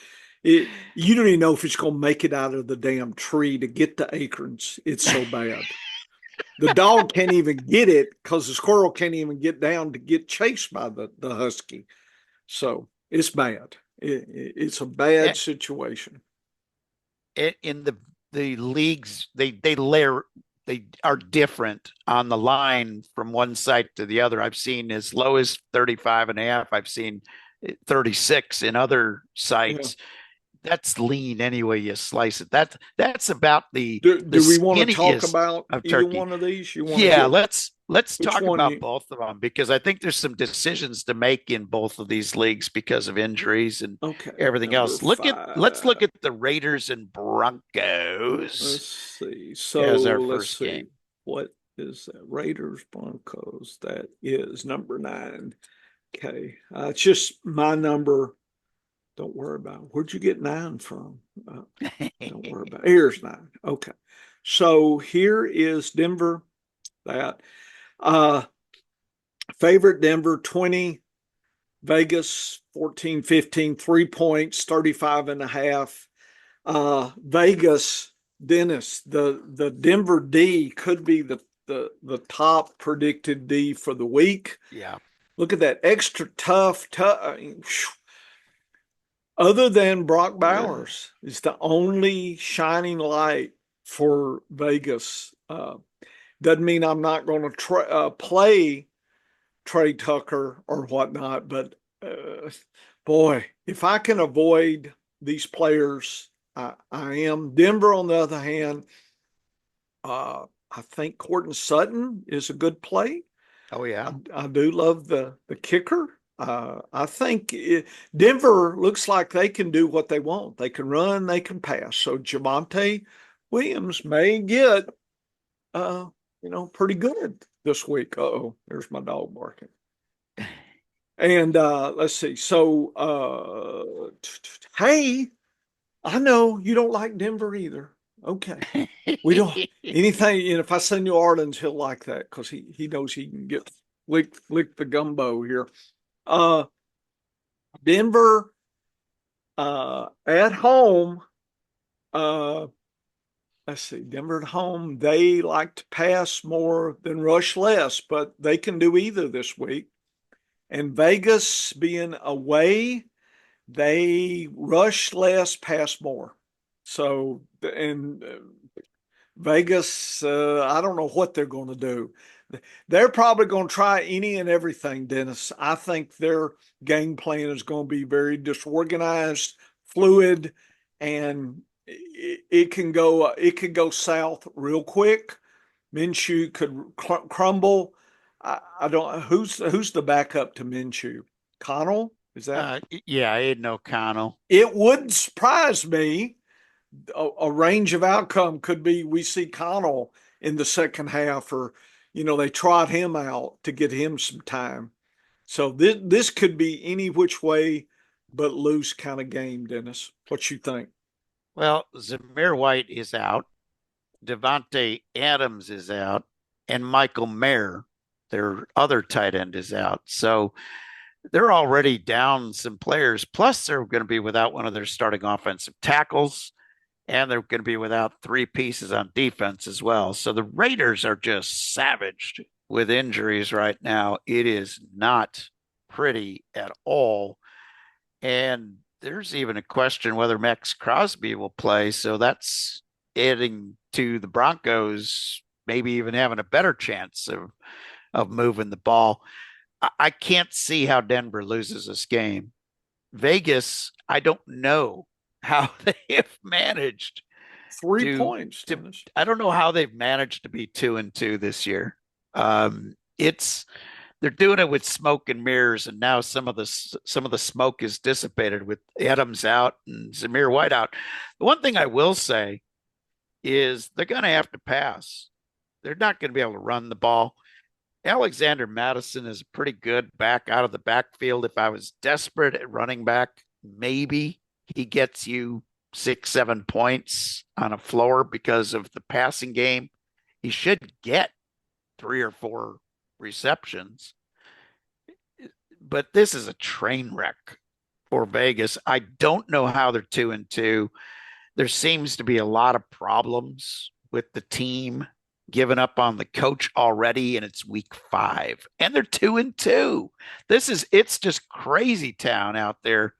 You don't even know if it's going to make it out of the damn tree to get the acorns. It's so bad. The dog can't even get it because the squirrel can't even get down to get chased by the husky. So it's bad. It's a bad situation.
In the leagues, they are different on the line from one side to the other. I've seen as low as 35.5. I've seen 36 in other
Yeah.
sites. That's lean any way you slice it. That's about the
Do we want to talk
skinniest
about
of
either
turkey.
one of these? You want to
Yeah,
hit
let's
which
talk
one
about
you?
both of them because I think there's some decisions to make in both of these leagues because of injuries and
Okay,
everything
number
else. Let's look
five.
at the Raiders and Broncos
Let's see.
as
So
our
let's
first
see.
game.
What is that? Raiders Broncos. That is number 9. Okay. It's just my number. Don't worry about it. Where'd you get 9 from? Don't worry about it. Here's 9. Okay. So here is Denver. That uh favorite Denver 20, Vegas 14, 15, 3 points, 35 and a half. Vegas, Dennis, the Denver D could be the top predicted D for the week.
Yeah.
Look at that extra tough. Other than Brock Bowers, is the only shining light for Vegas. Doesn't mean I'm not going to play Trey Tucker or whatnot, but boy, if I can avoid these players, I am. Denver, on the other hand, I think Cortland Sutton is a good play.
Oh yeah.
I do love the kicker. I think Denver looks like they can do what they want. They can run, they can pass. So Javonte Williams may get, pretty good this week. Oh, there's my dog barking. And let's see. So, hey, I know you don't like Denver either. Okay. We don't anything, if I send you Arden's, he'll like that because he knows he can get lick the gumbo here. Uh Denver at home, uh let's see, Denver at home, they like to pass more than rush less, but they can do either this week. And Vegas being away, they rush less, pass more. So, and Vegas, I don't know what they're going to do. They're probably going to try any and everything, Dennis. I think their game plan is going to be very disorganized, fluid, and it can go south real quick. Minshew could crumble. I don't who's the backup to Minshew. Connell, is that?
Yeah, Aiden O'Connell.
It wouldn't surprise me. A range of outcome could be we see Connell in the second half, or they trot him out to get him some time. So this could be any which way but loose kind of game, Dennis. What you think?
Well, Zamir White is out. Devontae Adams is out, and Michael Mayer, their other tight end, is out. So they're already down some players. Plus, they're going to be without one of their starting offensive tackles, and they're going to be without 3 pieces on defense as well. So the Raiders are just savaged with injuries right now. It is not pretty at all. And there's even a question whether Max Crosby will play. So that's adding to the Broncos maybe even having a better chance of moving the ball. I can't see how Denver loses this game. Vegas, I don't know how they have managed
3 points,
to
Dennis.
I don't know how they've managed to be 2-2 this year. It's they're doing it with smoke and mirrors, and now some of the smoke is dissipated with Adams out and Zamir White out. The one thing I will say is they're going to have to pass. They're not going to be able to run the ball. Alexander Madison is pretty good back out of the backfield. If I was desperate at running back, maybe he gets you 6-7 points on a floor because of the passing game. He should get 3 or 4 receptions. But this is a train wreck for Vegas. I don't know how they're 2-2. There seems to be a lot of problems with the team. given up on the coach already, and it's week 5, and they're 2-2. It's just crazy town out there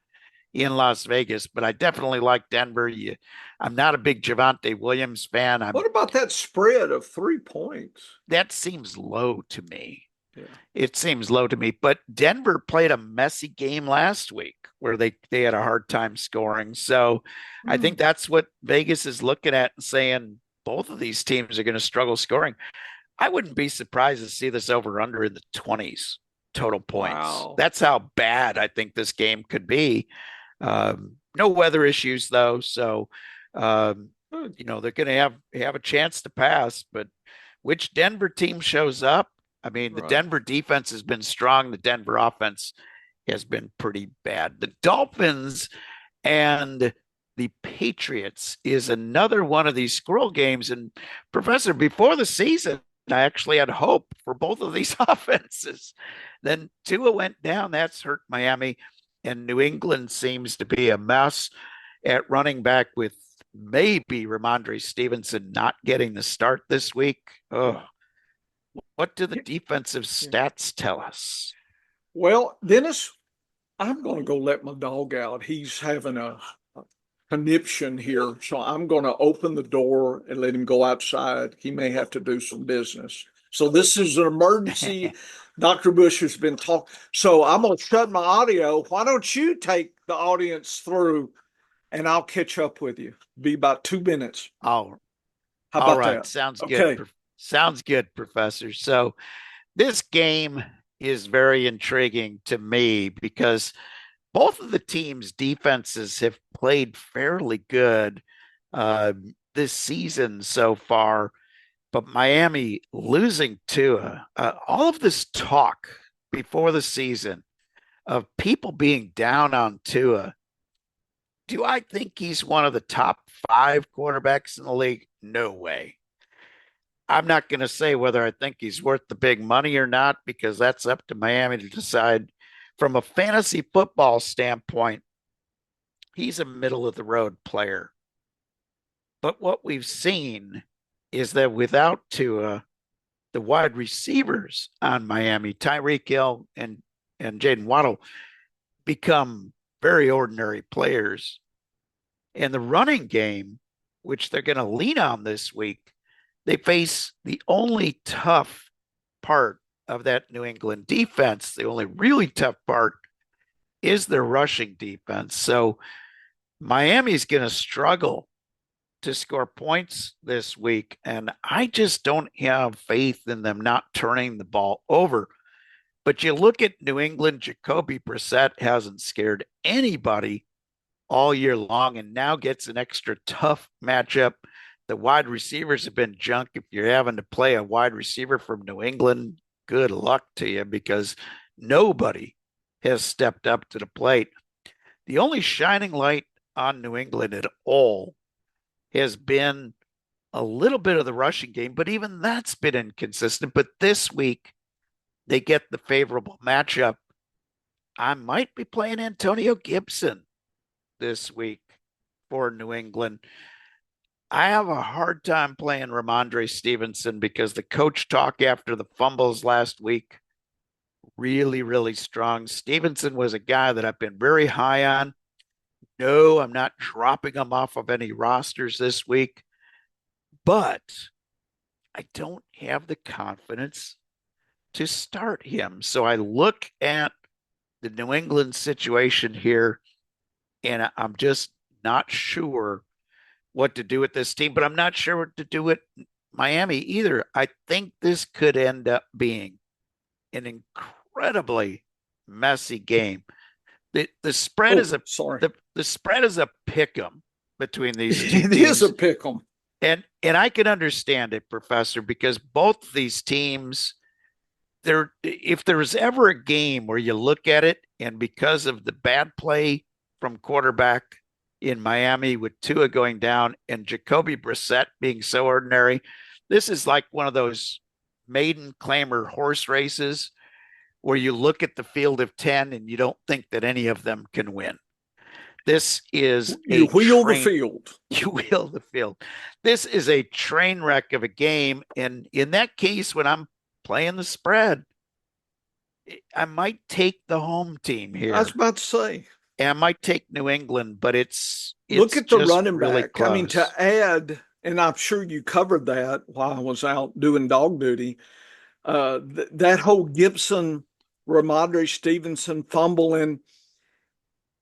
in Las Vegas, but I definitely like Denver. I'm not a big Javonte Williams fan.
What about that spread of 3 points?
That seems low to me.
Yeah.
It seems low to me, but Denver played a messy game last week where they had a hard time scoring. So I think that's what Vegas is looking at and saying both of these teams are going to struggle scoring. I wouldn't be surprised to see this over under in the 20s total points.
Wow.
That's how bad I think this game could be. No weather issues though, so they're going to have a chance to pass. But which Denver team shows up? I mean, the Denver defense has been strong. The Denver offense has been pretty bad. The Dolphins and the Patriots is another one of these squirrel games. And Professor, before the season, I actually had hope for both of these offenses. Then Tua went down. That's hurt Miami. And New England seems to be a mess at running back with maybe Ramondre Stevenson not getting the start this week. Oh, what do the defensive stats tell us?
Well, Dennis, I'm going to go let my dog out. He's having a conniption here. So I'm going to open the door and let him go outside. He may have to do some business. So this is an emergency. Dr. Bush has been talking. So I'm going to shut my audio. Why don't you take the audience through and I'll catch up with you? Be about 2 minutes.
Oh,
how about
all right.
that?
Sounds
okay.
Good. Sounds good, Professor. So this game is very intriguing to me because both of the teams' defenses have played fairly good this season so far. But Miami losing Tua, all of this talk before the season of people being down on Tua, do I think he's one of the top 5 quarterbacks in the league? No way. I'm not going to say whether I think he's worth the big money or not, because that's up to Miami to decide. From a fantasy football standpoint, he's a middle of the road player. But what we've seen is that without Tua, the wide receivers on Miami, Tyreek Hill and Jaden Waddle, become very ordinary players. And the running game, which they're going to lean on this week, they face the only tough part of that New England defense. The only really tough part is their rushing defense. So Miami's going to struggle to score points this week. And I just don't have faith in them not turning the ball over. But you look at New England, Jacoby Brissett hasn't scared anybody all year long and now gets an extra tough matchup. The wide receivers have been junk. If you're having to play a wide receiver from New England, good luck to you, because nobody has stepped up to the plate. The only shining light on New England at all has been a little bit of the rushing game, but even that's been inconsistent. But this week, they get the favorable matchup. I might be playing Antonio Gibson this week for New England. I have a hard time playing Ramondre Stevenson because the coach talk after the fumbles last week, really, really strong. Stevenson was a guy that I've been very high on. No, I'm not dropping him off of any rosters this week, but I don't have the confidence to start him. So I look at the New England situation here, and I'm just not sure what to do with this team, but I'm not sure what to do with Miami either. I think this could end up being an incredibly messy game. The spread is the spread is a pick 'em between these two teams.
It is a pick 'em.
And I can understand it, Professor, because both these teams, if there's ever a game where you look at it and because of the bad play from quarterback in Miami with Tua going down and Jacoby Brissett being so ordinary, this is like one of those maiden claimer horse races where you look at the field of 10 and you don't think that any of them can win. This is
You wheel the field.
You wheel the field. This is a train wreck of a game. And in that case, when I'm playing the spread, I might take the home team here.
I was about to say.
And I might take New England, but it's
look at the running
really
back.
close.
I mean, to add, and I'm sure you covered that while I was out doing dog duty. That whole Gibson, Ramondre Stevenson fumble in.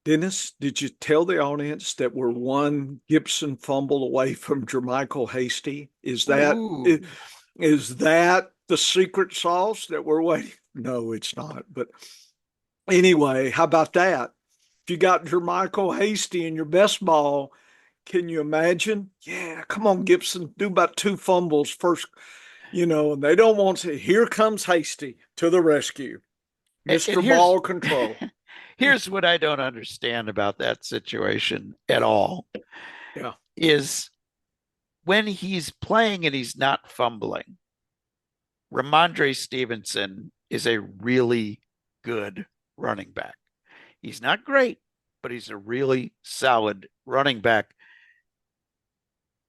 Dennis, did you tell the audience that we're one Gibson fumble away from Jermichael Hasty? Is that the secret sauce that we're waiting? No, it's not. But anyway, how about that? If you got Jermichael Hasty in your best ball, can you imagine? Yeah, come on, Gibson, do about 2 fumbles first, and they don't want to. Here comes Hasty to the rescue. Mr. Ball Control.
Here's what I don't understand about that situation at all.
Yeah.
Is when he's playing and he's not fumbling, Ramondre Stevenson is a really good running back. He's not great, but he's a really solid running back.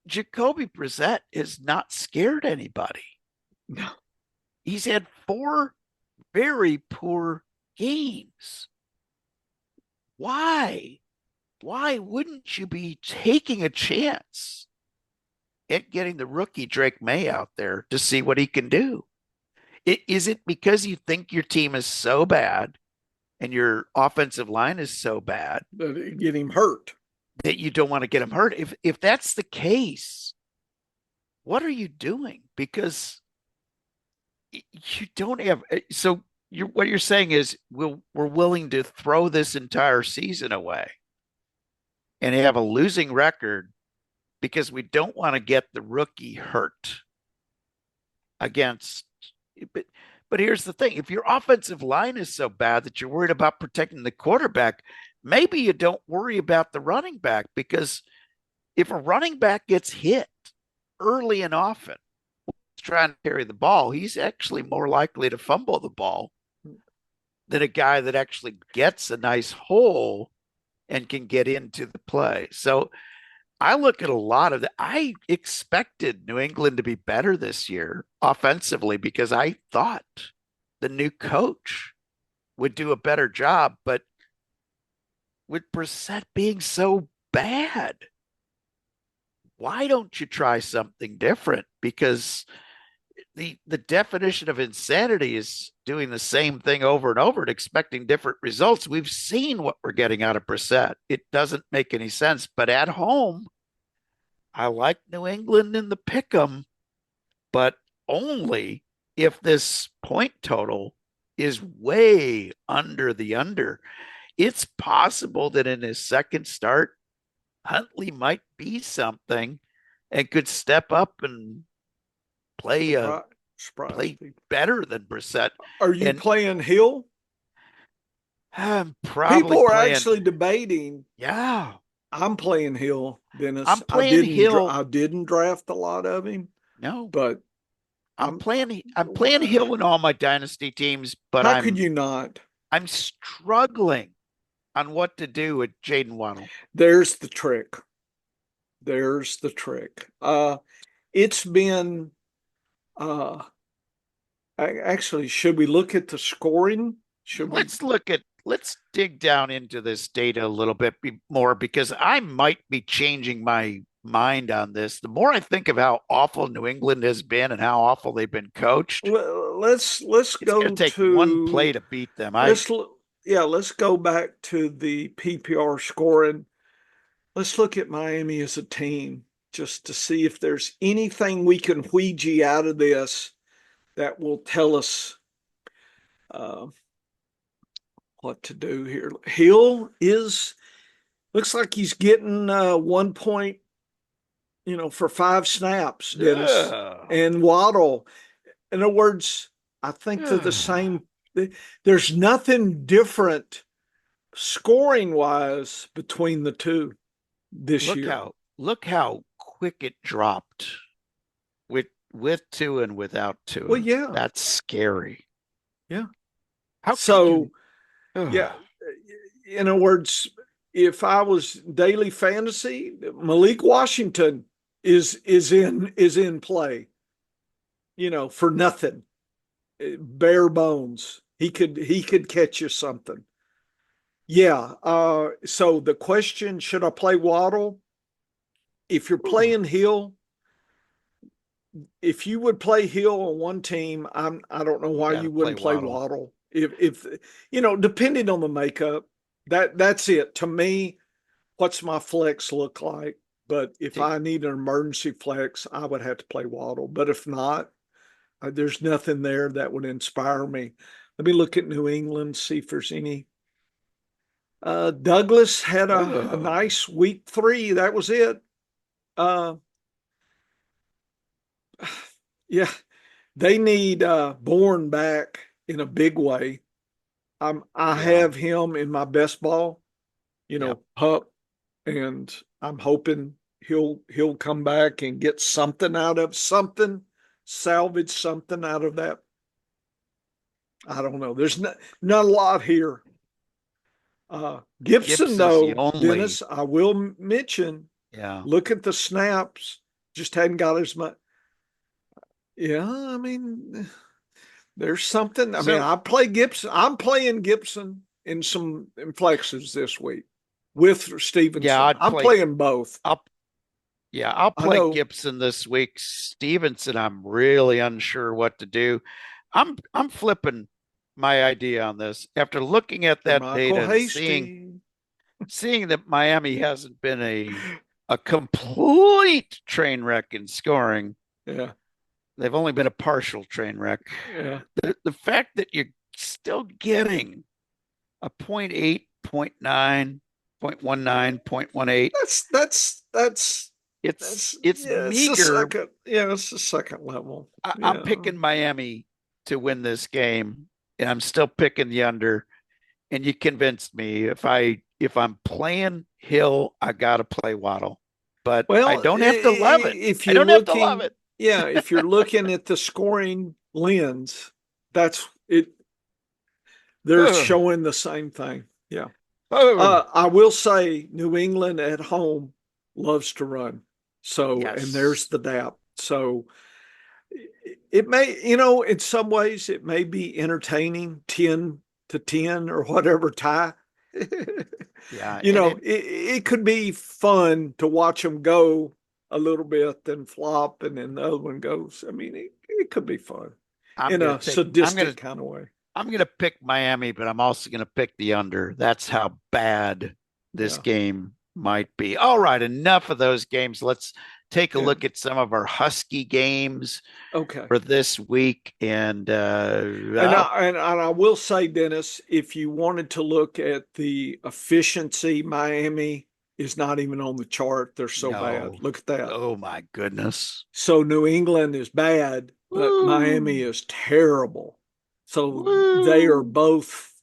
Jacoby Brissett has not scared anybody.
No.
He's had 4 very poor games. Why? Why wouldn't you be taking a chance at getting the rookie Drake May out there to see what he can do? Is it because you think your team is so bad and your offensive line is so bad
that get him hurt,
that you don't want to get him hurt? If that's the case, what are you doing? Because you don't have so. What you're saying is we're willing to throw this entire season away and have a losing record because we don't want to get the rookie hurt against. But here's the thing. If your offensive line is so bad that you're worried about protecting the quarterback, maybe you don't worry about the running back, because if a running back gets hit early and often trying to carry the ball, he's actually more likely to fumble the ball than a guy that actually gets a nice hole and can get into the play. So I look at a lot of that. I expected New England to be better this year offensively because I thought the new coach would do a better job. But with Brissett being so bad, why don't you try something different? Because the definition of insanity is doing the same thing over and over and expecting different results. We've seen what we're getting out of Brissett. It doesn't make any sense. But at home, I like New England in the pick'em, but only if this point total is way under the under. It's possible that in his second start, Huntley might be something and could step up and play better than Brissett.
Are you playing Hill?
I'm probably
People are actually debating.
Yeah.
I'm playing Hill, Dennis.
I'm playing Hill.
I didn't draft a lot of him.
No.
But
I'm playing Hill in all my dynasty teams, but
how could you not?
I'm struggling on what to do with Jaden Waddle.
There's the trick. It's been actually, should we look at the scoring?
Let's dig down into this data a little bit more, because I might be changing my mind on this. The more I think of how awful New England has been and how awful they've been coached.
Let's go
take
to
one play to beat them.
Let's go back to the PPR scoring. Let's look at Miami as a team just to see if there's anything we can wheegee out of this that will tell us what to do here. Hill looks like he's getting 1 point, for 5 snaps, Dennis.
Yeah.
And Waddle. In other words, I think they're the same. There's nothing different scoring wise between the two this year.
Look how quick it dropped with Tua and without Tua.
Well, yeah,
that's scary.
Yeah.
Yeah.
In other words, if I was daily fantasy, Malik Washington is in play, for nothing, bare bones. He could catch you something. Yeah. So the question, should I play Waddle? If you're
Ooh.
playing Hill, if you would play Hill on one team, I don't know
You
why
got to
you
play
wouldn't play
Waddle.
Waddle. If depending on the makeup, that's it. To me, what's my flex look like? But if
Take,
I need an emergency flex, I would have to play Waddle. But if not, there's nothing there that would inspire me. Let me look at New England, see if there's any. Douglas had a
oh,
nice week 3. That was it. Uh, yeah, they need Bourne back in a big way. I
yeah.
have him in my best ball,
Yep.
pup, and I'm hoping he'll come back and get something out of something, salvage something out of that. I don't know. There's not a lot here. Gibson,
Gibson's the
though,
only.
Dennis, I will mention.
Yeah.
Look at the snaps. Just hadn't got as much. Yeah, I mean, there's something. I mean,
So
I play Gibson. I'm playing Gibson in some flexes this week with
yeah,
Stevenson.
I'd
I'm
play.
playing both.
I'll Yeah, I'll
I
play
know
Gibson this week. Stevenson, I'm really unsure what to do. I'm flipping my idea on this after looking at
for
that data
Michael
and seeing
Hasty.
seeing that Miami hasn't been a complete train wreck in scoring.
Yeah,
They've only been a partial train wreck.
yeah.
The fact that you're still getting a point 0.8, point 0.9, point 0.19, point 0.18,
That's
it's
yeah. It's the
meager.
second. Yeah, it's the second level.
I'm
Yeah.
picking Miami to win this game, and I'm still picking the under. And you convinced me. If I'm playing Hill, I gotta play Waddle, but I
Well,
don't have to love it.
if
I
you're
don't have to love
looking,
it.
yeah, if you're looking at the scoring lens, that's it. They're
Oh,
showing the same thing. Yeah.
oh,
I will say New England at home loves to run. So, and there's
yes,
the DAP. So it may, in some ways it may be entertaining, 10-10 or whatever tie.
yeah, and
it could be fun to watch them go a little bit, then flop, and then the other one goes. I mean, it could be fun
I'm
in
gonna
a
take. I'm
sadistic
gonna
kind of way.
I'm gonna pick Miami, but I'm also gonna pick the under. That's how bad this
Yeah.
game might be. All right, enough of those games. Let's take a
Yeah.
look at some of our Husky games
Okay.
for this week. And
And I will say, Dennis, if you wanted to look at the efficiency, Miami is not even on the chart. They're so bad.
no,
Look at that.
oh my goodness.
So New England is bad, but
Woo,
Miami is terrible. So they are
woo.
both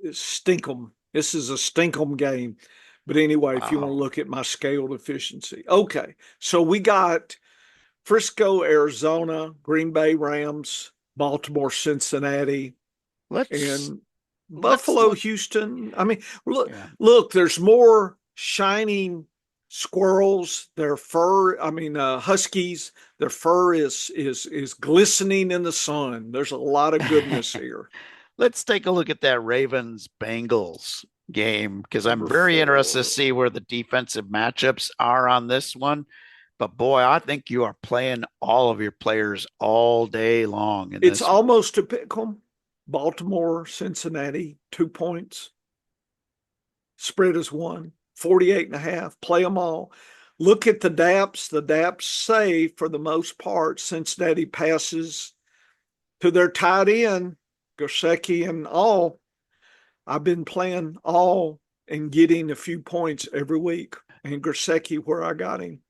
stinkum. This is a stinkum game. But anyway, if you want to
Wow.
look at my scaled efficiency. Okay. So we got Frisco, Arizona, Green Bay Rams, Baltimore, Cincinnati,
Let's
and
let's
Buffalo,
look.
Houston. I mean, look,
Yeah.
look, there's more shining squirrels. Their fur, I mean, Huskies. Their fur is glistening in the sun. There's a lot of goodness here.
Let's take a look at that Ravens Bengals game because I'm
Number
very interested to
4.
see where the defensive matchups are on this one. But boy, I think you are playing all of your players all day long in
It's
this one.
almost a pick 'em. Baltimore, Cincinnati, 2 points. Spread is 1, 48.5. Play them all. Look at the DAPs. The DAPs say, for the most part, Cincinnati passes to their tight end, Gosecki and all. I've been playing all and getting a few points every week. And Gosecki, where I got him.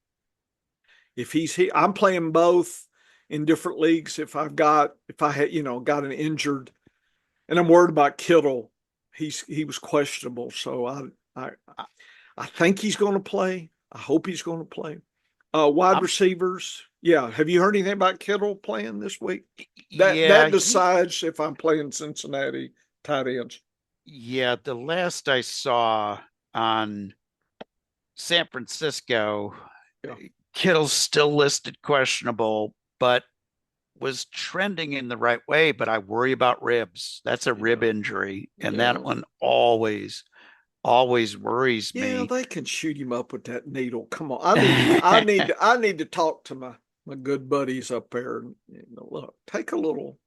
If he's here, I'm playing both in different leagues. If I had, got an injured, and I'm worried about Kittle. He was questionable, so I I think he's going to play. I hope he's going to play. Wide
I'm
receivers. Yeah. Have you heard anything about Kittle playing this week? That
yeah,
decides if I'm playing Cincinnati tight ends.
yeah. The last I saw, on San Francisco.
Yeah.
Kittle's still listed questionable, but was trending in the right way. But I worry about ribs. That's a rib
Yeah.
injury, and
Yeah.
that one always worries
Yeah,
me.
they can shoot him up with that needle. Come on. I need to talk to my good buddies up there. Look, take a little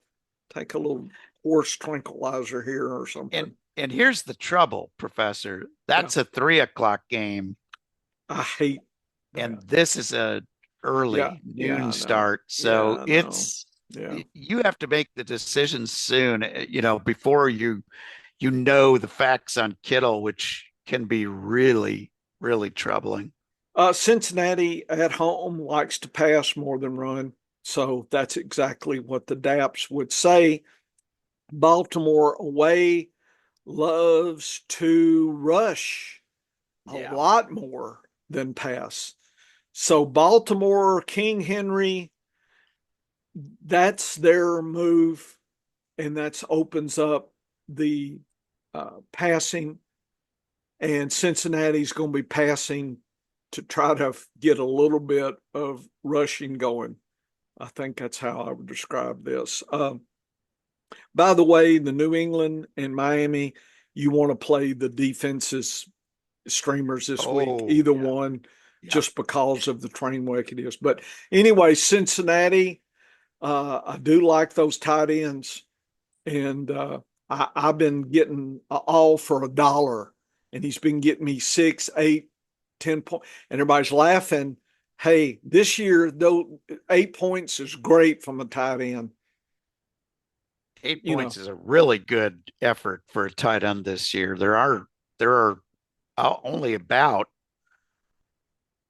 horse tranquilizer here or
and
something.
and here's the trouble, Professor.
Yeah.
That's a 3 o'clock game,
I hate
and
that.
this is a
Yeah.
early
Yeah,
noon
I know.
start.
Yeah,
So
I know.
it's
Yeah.
you have to make the decision soon, before you know the facts on Kittle, which can be really, really troubling.
Cincinnati at home likes to pass more than run. So that's exactly what the DAPS would say. Baltimore away loves to rush a
Yeah.
lot more than pass. So Baltimore, King Henry, that's their move, and that opens up the passing. And Cincinnati's going to be passing to try to get a little bit of rushing going. I think that's how I would describe this. By the way, the New England and Miami, you want to play the defenses streamers this week,
Oh,
either
yeah.
one,
Yeah.
just because of the train wreck it is. But anyway, Cincinnati, I do like those tight ends, and I've been getting all for $1, and he's been getting me 6, 8, 10 points, and everybody's laughing. Hey, this year though, 8 points is great from a tight end.
Eight
You
points
know,
is a really good effort for a tight end this year. There are only about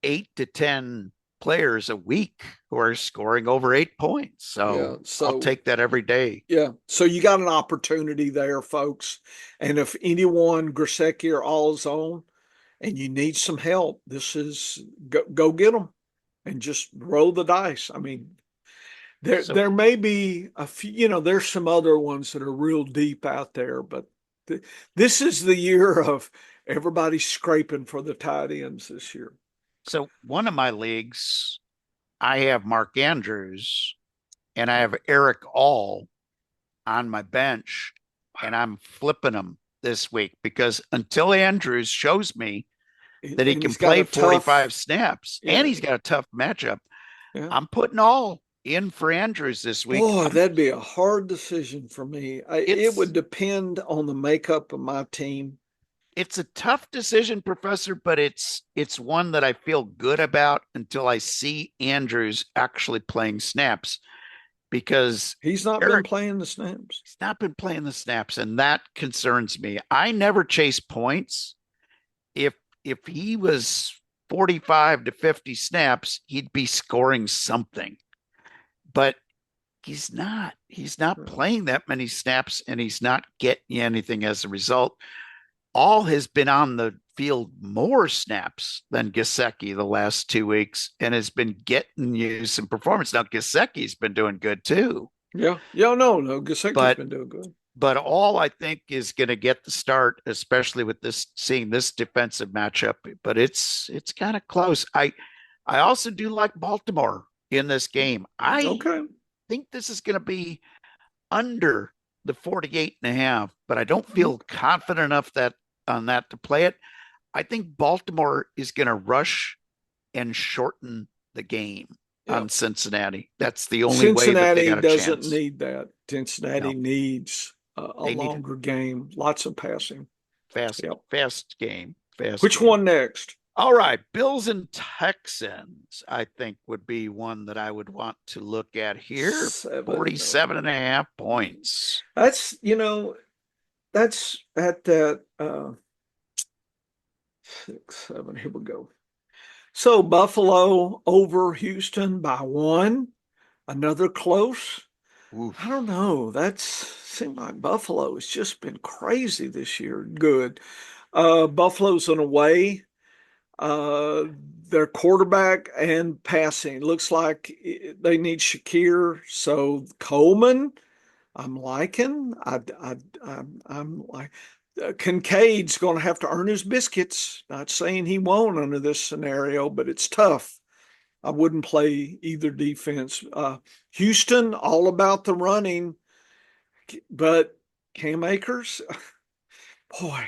8 to 10 players a week who are scoring over 8 points.
yeah.
So I'll
So
take that every day.
yeah, so you got an opportunity there, folks. And if anyone, Grosecki or Allzone, and you need some help, this is go get them and just roll the dice. I mean,
So
there may be a few, there's some other ones that are real deep out there, but this is the year of everybody scraping for the tight ends this year.
so one of my leagues, I have Mark Andrews and I have Eric All on my bench, and I'm flipping them this week because until Andrews shows me that he
And
can
he's got
play
a tough,
45 snaps and
yeah,
he's got a tough matchup,
yeah.
I'm putting all in for Andrews this week.
Boy, that'd be a hard decision for me. It would
It's
depend on the makeup of my team.
it's a tough decision, Professor, but it's one that I feel good about until I see Andrews actually playing snaps because
He's not been
Eric
playing the snaps.
has not been playing the snaps, and that concerns me. I never chase points. If if he was 45 to 50 snaps, he'd be scoring something. But he's not. He's not playing that many snaps and he's not getting anything as a result. All has been on the field more snaps than Gesicki the last 2 weeks and has been getting you some performance. Now Gesicki's been doing good too,
Yeah, yeah, no, Gasecki's
but
been doing good.
all I think is going to get the start, especially with this seeing this defensive matchup. But it's kind of close. I also do like Baltimore in this game. I
Okay.
think this is going to be under the 48.5, but I don't feel confident enough that on that to play it. I think Baltimore is going to rush and shorten the game
Yeah.
on Cincinnati. That's the only way that they
Cincinnati
got a
doesn't
chance.
need that. Cincinnati
No,
needs a
they need
longer game, lots of passing.
fast,
Yep.
fast game, fast
Which
game.
one next?
All right, Bills and Texans, I think would be one that I would want to look at here. 47 and a half points.
That's that's at that 6, 7. Here we go. So Buffalo over Houston by 1. Another close.
Oof.
I don't know. That's seemed like Buffalo has just been crazy this year. Good. Buffalo's an away. Uh, their quarterback and passing looks like they need Shakir. So Coleman, I'm liking. I'm like Kincaid's going to have to earn his biscuits. Not saying he won't under this scenario, but it's tough. I wouldn't play either defense. Houston, all about the running, but Cam Akers, boy,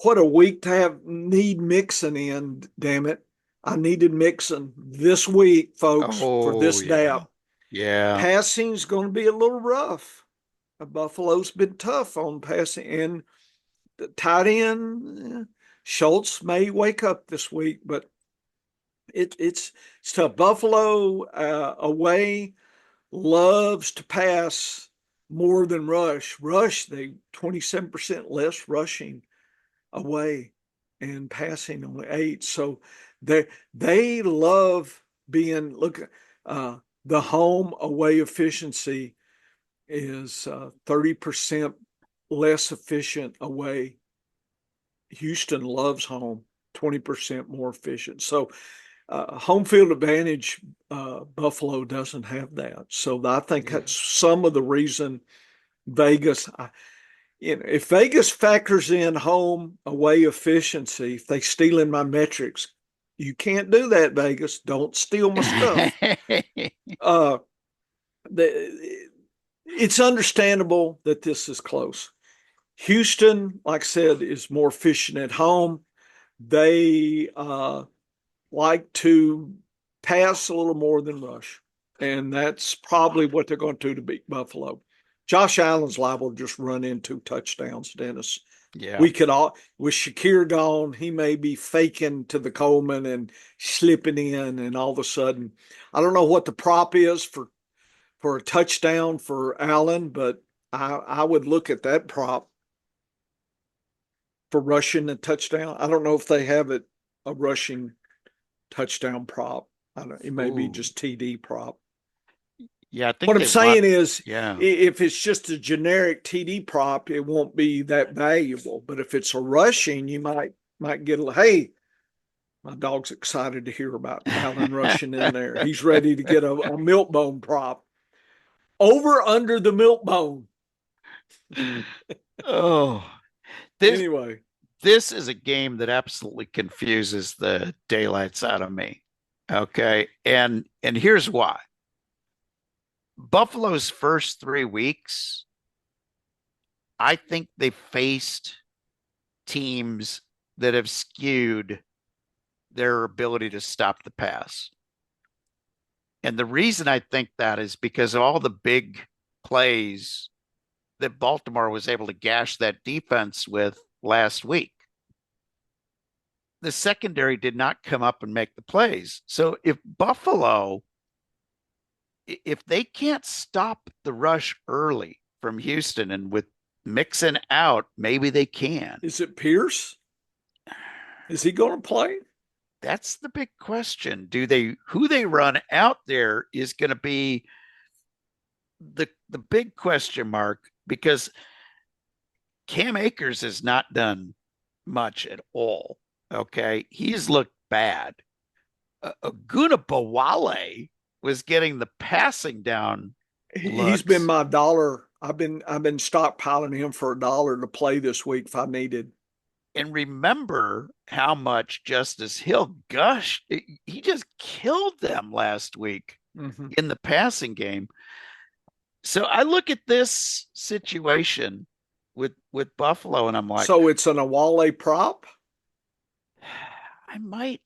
what a week to need Mixon in, damn it. I needed Mixon this week, folks, for
Oh
this
yeah.
DAP.
Yeah.
Passing's going to be a little rough. Buffalo's been tough on passing, and the tight end Schultz may wake up this week, but it's tough. Buffalo away loves to pass more than rush. Rush, they 27% less rushing away and passing only 8. So they love being the home away efficiency is 30% less efficient away. Houston loves home, 20% more efficient. So home field advantage, Buffalo doesn't have that. So I think that's some of the reason Vegas, if Vegas factors in home away efficiency, if they steal in my metrics, you can't do that, Vegas. Don't steal my stuff. It's understandable that this is close. Houston, like I said, is more efficient at home. They like to pass a little more than rush, and that's probably what they're going to do to beat Buffalo. Josh Allen's liable to just run in 2 touchdowns, Dennis.
Yeah.
We could all, with Shakir gone, he may be faking to the Coleman and slipping in, and all of a sudden, I don't know what the prop is for a touchdown for Allen, but I would look at that prop for rushing a touchdown. I don't know if they have a rushing touchdown prop. I don't. It may be just TD prop.
Yeah, I think
what I'm saying is,
yeah,
if it's just a generic TD prop, it won't be that valuable. But if it's a rushing, you might get a hey. My dog's excited to hear about Allen rushing in there. He's ready to get a milk bone prop. Over under the milk bone.
Oh,
Anyway,
this is a game that absolutely confuses the daylights out of me. Okay, and here's why. Buffalo's first 3 weeks, I think they faced teams that have skewed their ability to stop the pass. And the reason I think that is because of all the big plays that Baltimore was able to gash that defense with last week. The secondary did not come up and make the plays. So if Buffalo, if they can't stop the rush early from Houston and with Mixon out, maybe they can.
Is it Pierce? Is he going to play?
That's the big question. Who they run out there is going to be the big question mark, because Cam Akers has not done much at all. Okay. He's looked bad. Aguna Bawale was getting the passing down.
He's been my dollar. I've been stockpiling him for $1 to play this week if I needed.
And remember how much Justice Hill gushed. He just killed them last week in the passing game. So I look at this situation with Buffalo and I'm like,
so it's an Awale prop?
I might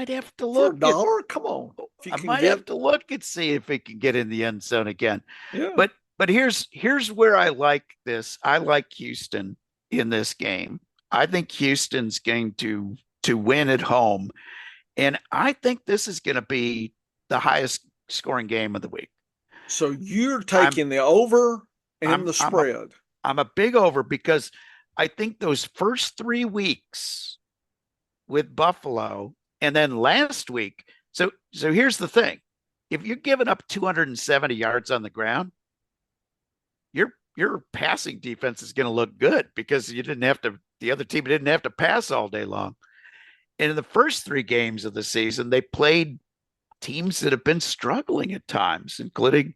have to look
for $1. Come on,
I might have to look and see if he can get in the end zone again. Yeah. But here's where I like this. I like Houston in this game. I think Houston's going to win at home, and I think this is going to be the highest scoring game of the week.
So you're taking the over and the spread.
I'm a big over because I think those first 3 weeks with Buffalo and then last week. So here's the thing. If you're giving up 270 yards on the ground, your passing defense is going to look good because the other team didn't have to pass all day long. And in the first 3 games of the season, they played teams that have been struggling at times, including,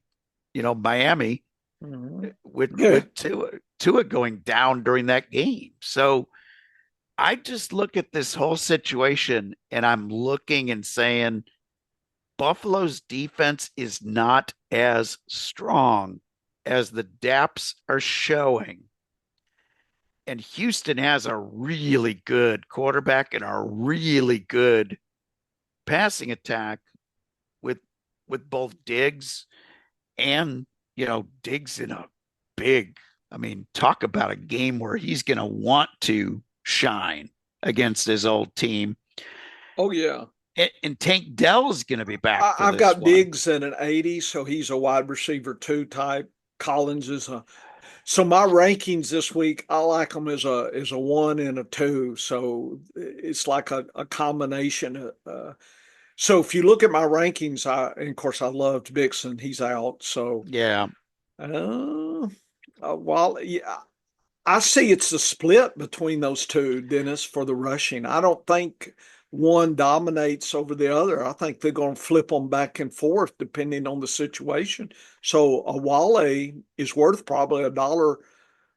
Miami with Tua going down during that game. So I just look at this whole situation and I'm looking and saying Buffalo's defense is not as strong as the DAPs are showing. And Houston has a really good quarterback and a really good passing attack with both Diggs and Diggs in a big, I mean, talk about a game where he's going to want to shine against his old team.
Oh yeah.
And Tank Dell's going to be back for
I've
this
got
one.
Diggs in an 80, so he's a wide receiver 2 type. Collins is a so my rankings this week, I like them as a 1 and a 2. So it's like a combination. So if you look at my rankings, and of course I loved Bixon. He's out. So
Yeah.
while yeah, I see it's a split between those two, Dennis, for the rushing. I don't think one dominates over the other. I think they're going to flip them back and forth depending on the situation. So a Wale is worth probably $1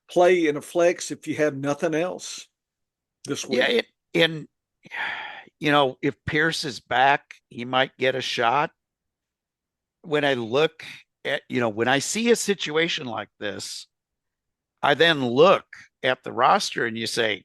play in a flex if you have nothing else this week.
Yeah. And, if Pierce is back, he might get a shot. When I look at, when I see a situation like this, I then look at the roster and you say,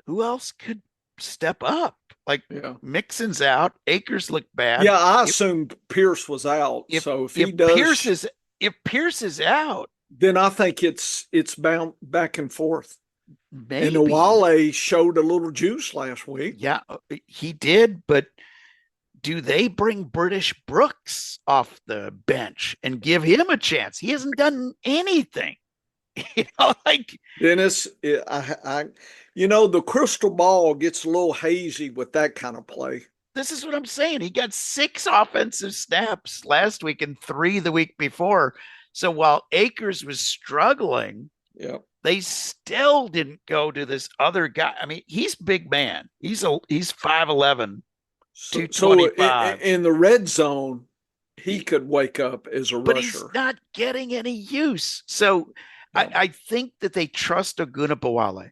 who else could step up? Like Mixon's out, Akers looked bad.
Yeah, I assumed Pierce was out. So if he does,
if Pierce is out,
then I think it's bound back and forth.
Maybe.
And Wale showed a little juice last week.
Yeah, he did. But do they bring British Brooks off the bench and give him a chance? He hasn't done anything. Like
Dennis, the crystal ball gets a little hazy with that kind of play.
This is what I'm saying. He got 6 offensive snaps last week and 3 the week before. So while Akers was struggling, they still didn't go to this other guy. I mean, he's big man. He's 5'11", 225.
So in the red zone, he could wake up as a rusher.
But he's not getting any use. So I think that they trust Ogunabowale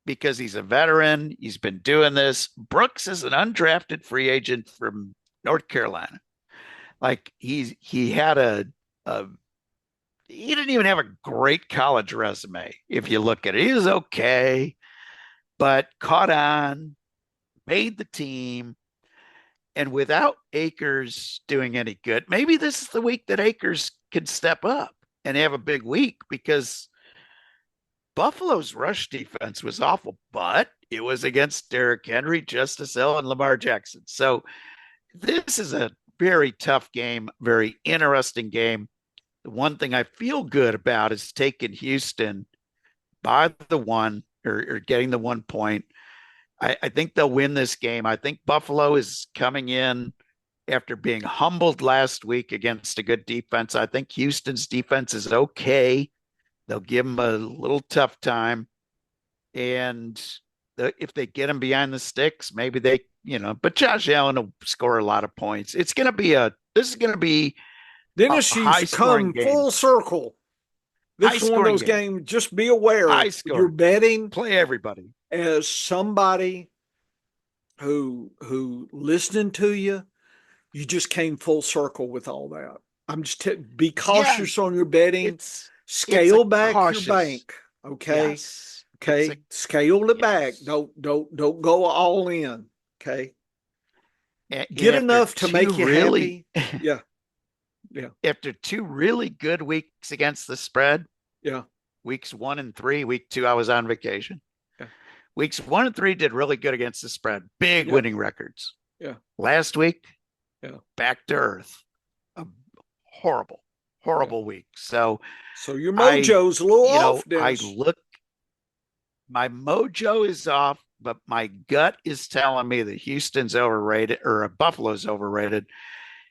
because he's a veteran. He's been doing this. Brooks is an undrafted free agent from North Carolina. Like he didn't even have a great college resume. If you look at it, he was okay, but caught on, made the team. And without Akers doing any good, maybe this is the week that Akers can step up and have a big week because Buffalo's rush defense was awful, but it was against Derrick Henry, Justice Hill, and Lamar Jackson. So this is a very tough game, very interesting game. The one thing I feel good about is taking Houston by the 1 or getting the 1 point. I think they'll win this game. I think Buffalo is coming in after being humbled last week against a good defense. I think Houston's defense is okay. They'll give them a little tough time. And if they get them behind the sticks, maybe they, but Josh Allen will score a lot of points. This is going to be
Dennis, you've come full circle. This is one of those games. Just be aware. You're betting.
Play everybody.
As somebody who listening to you, you just came full circle with all that. I'm just be cautious on your betting. Scale back your bank. Okay.
Yes.
Okay. Scale it back. Don't go all in. Okay. Get enough to make you happy. Yeah. Yeah.
After 2 really good weeks against the spread.
Yeah.
Weeks 1 and 3. Week 2, I was on vacation.
Yeah.
Weeks 1 and 3 did really good against the spread. Big winning records.
Yeah.
Last week, back to earth. A horrible week. So
your mojo's a little off.
My mojo is off, but my gut is telling me that Houston's overrated or Buffalo's overrated.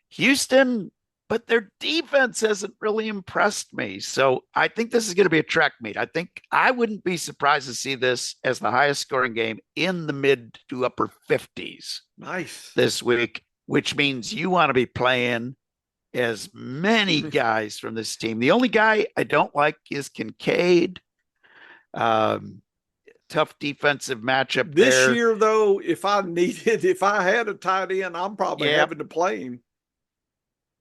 Houston, but their defense hasn't really impressed me. So I think this is going to be a track meet. I think I wouldn't be surprised to see this as the highest scoring game in the mid to upper 50s.
Nice.
This week, which means you want to be playing as many guys from this team. The only guy I don't like is Kincaid. Um, Tough defensive matchup
This
there.
year, though, if I had a tight end, I'm probably
Yeah,
having to play him.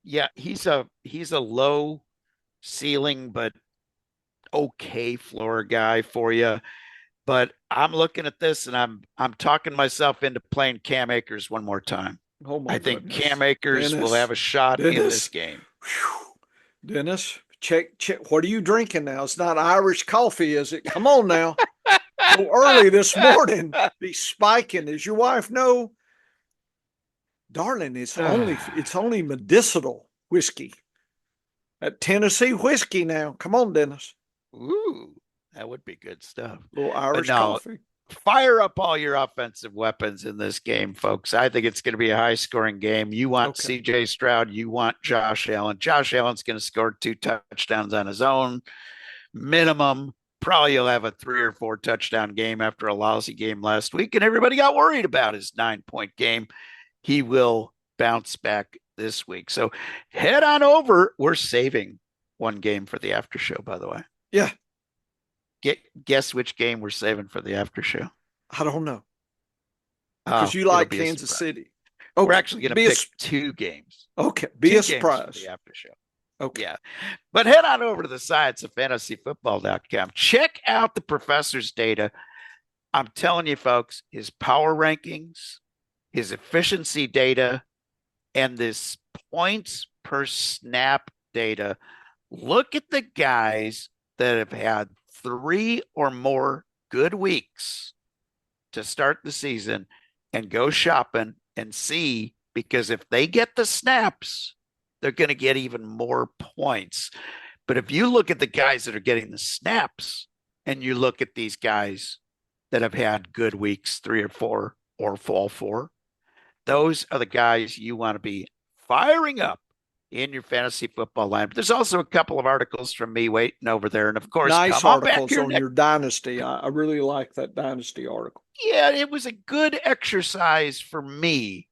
yeah, he's a low ceiling but okay floor guy for you. But I'm looking at this and I'm talking myself into playing Cam Akers one more time.
Oh my
I think
goodness,
Cam Akers will have
Dennis,
a shot in this
Dennis,
game.
whew. Dennis, check. What are you drinking now? It's not Irish coffee, is it? Come on now. So early this morning, be spiking. Does your wife know? Darling, it's only medicinal whiskey. That Tennessee whiskey now. Come on, Dennis.
Ooh, that would be good stuff.
A little
But
Irish
no,
coffee.
fire up all your offensive weapons in this game, folks. I think it's going to be a high scoring game. You want
Okay.
CJ Stroud, you want Josh Allen. Josh Allen's going to score 2 touchdowns on his own minimum. Probably you'll have a 3 or 4 touchdown game after a lousy game last week, and everybody got worried about his 9 point game. He will bounce back this week. So head on over. We're saving one game for the after show, by the way.
Yeah.
Guess which game we're saving for the after show.
I don't know. Because you like Kansas City.
Okay. We're actually going to pick 2 games.
Okay. Be a surprise.
For the after show.
Okay.
Yeah. But head on over to the sites of fantasyfootball.com. Check out the professor's data. I'm telling you, folks, his power rankings, his efficiency data, and this points per snap data. Look at the guys that have had 3 or more good weeks to start the season and go shopping and see, because if they get the snaps, they're going to get even more points. But if you look at the guys that are getting the snaps and you look at these guys that have had good weeks, 3 or 4 or all 4, those are the guys you want to be firing up in your fantasy football line. But there's also a couple of articles from me waiting over there. And of course,
nice articles on your dynasty. I really like that dynasty article.
Yeah, it was a good exercise for me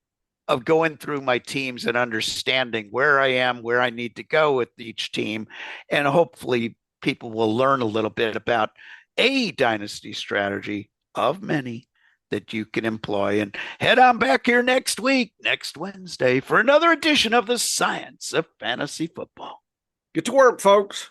of going through my teams and understanding where I am, where I need to go with each team. And hopefully people will learn a little bit about a dynasty strategy of many that you can employ. And head on back here next week, next Wednesday, for another edition of the Science of Fantasy Football.
Get to work, folks.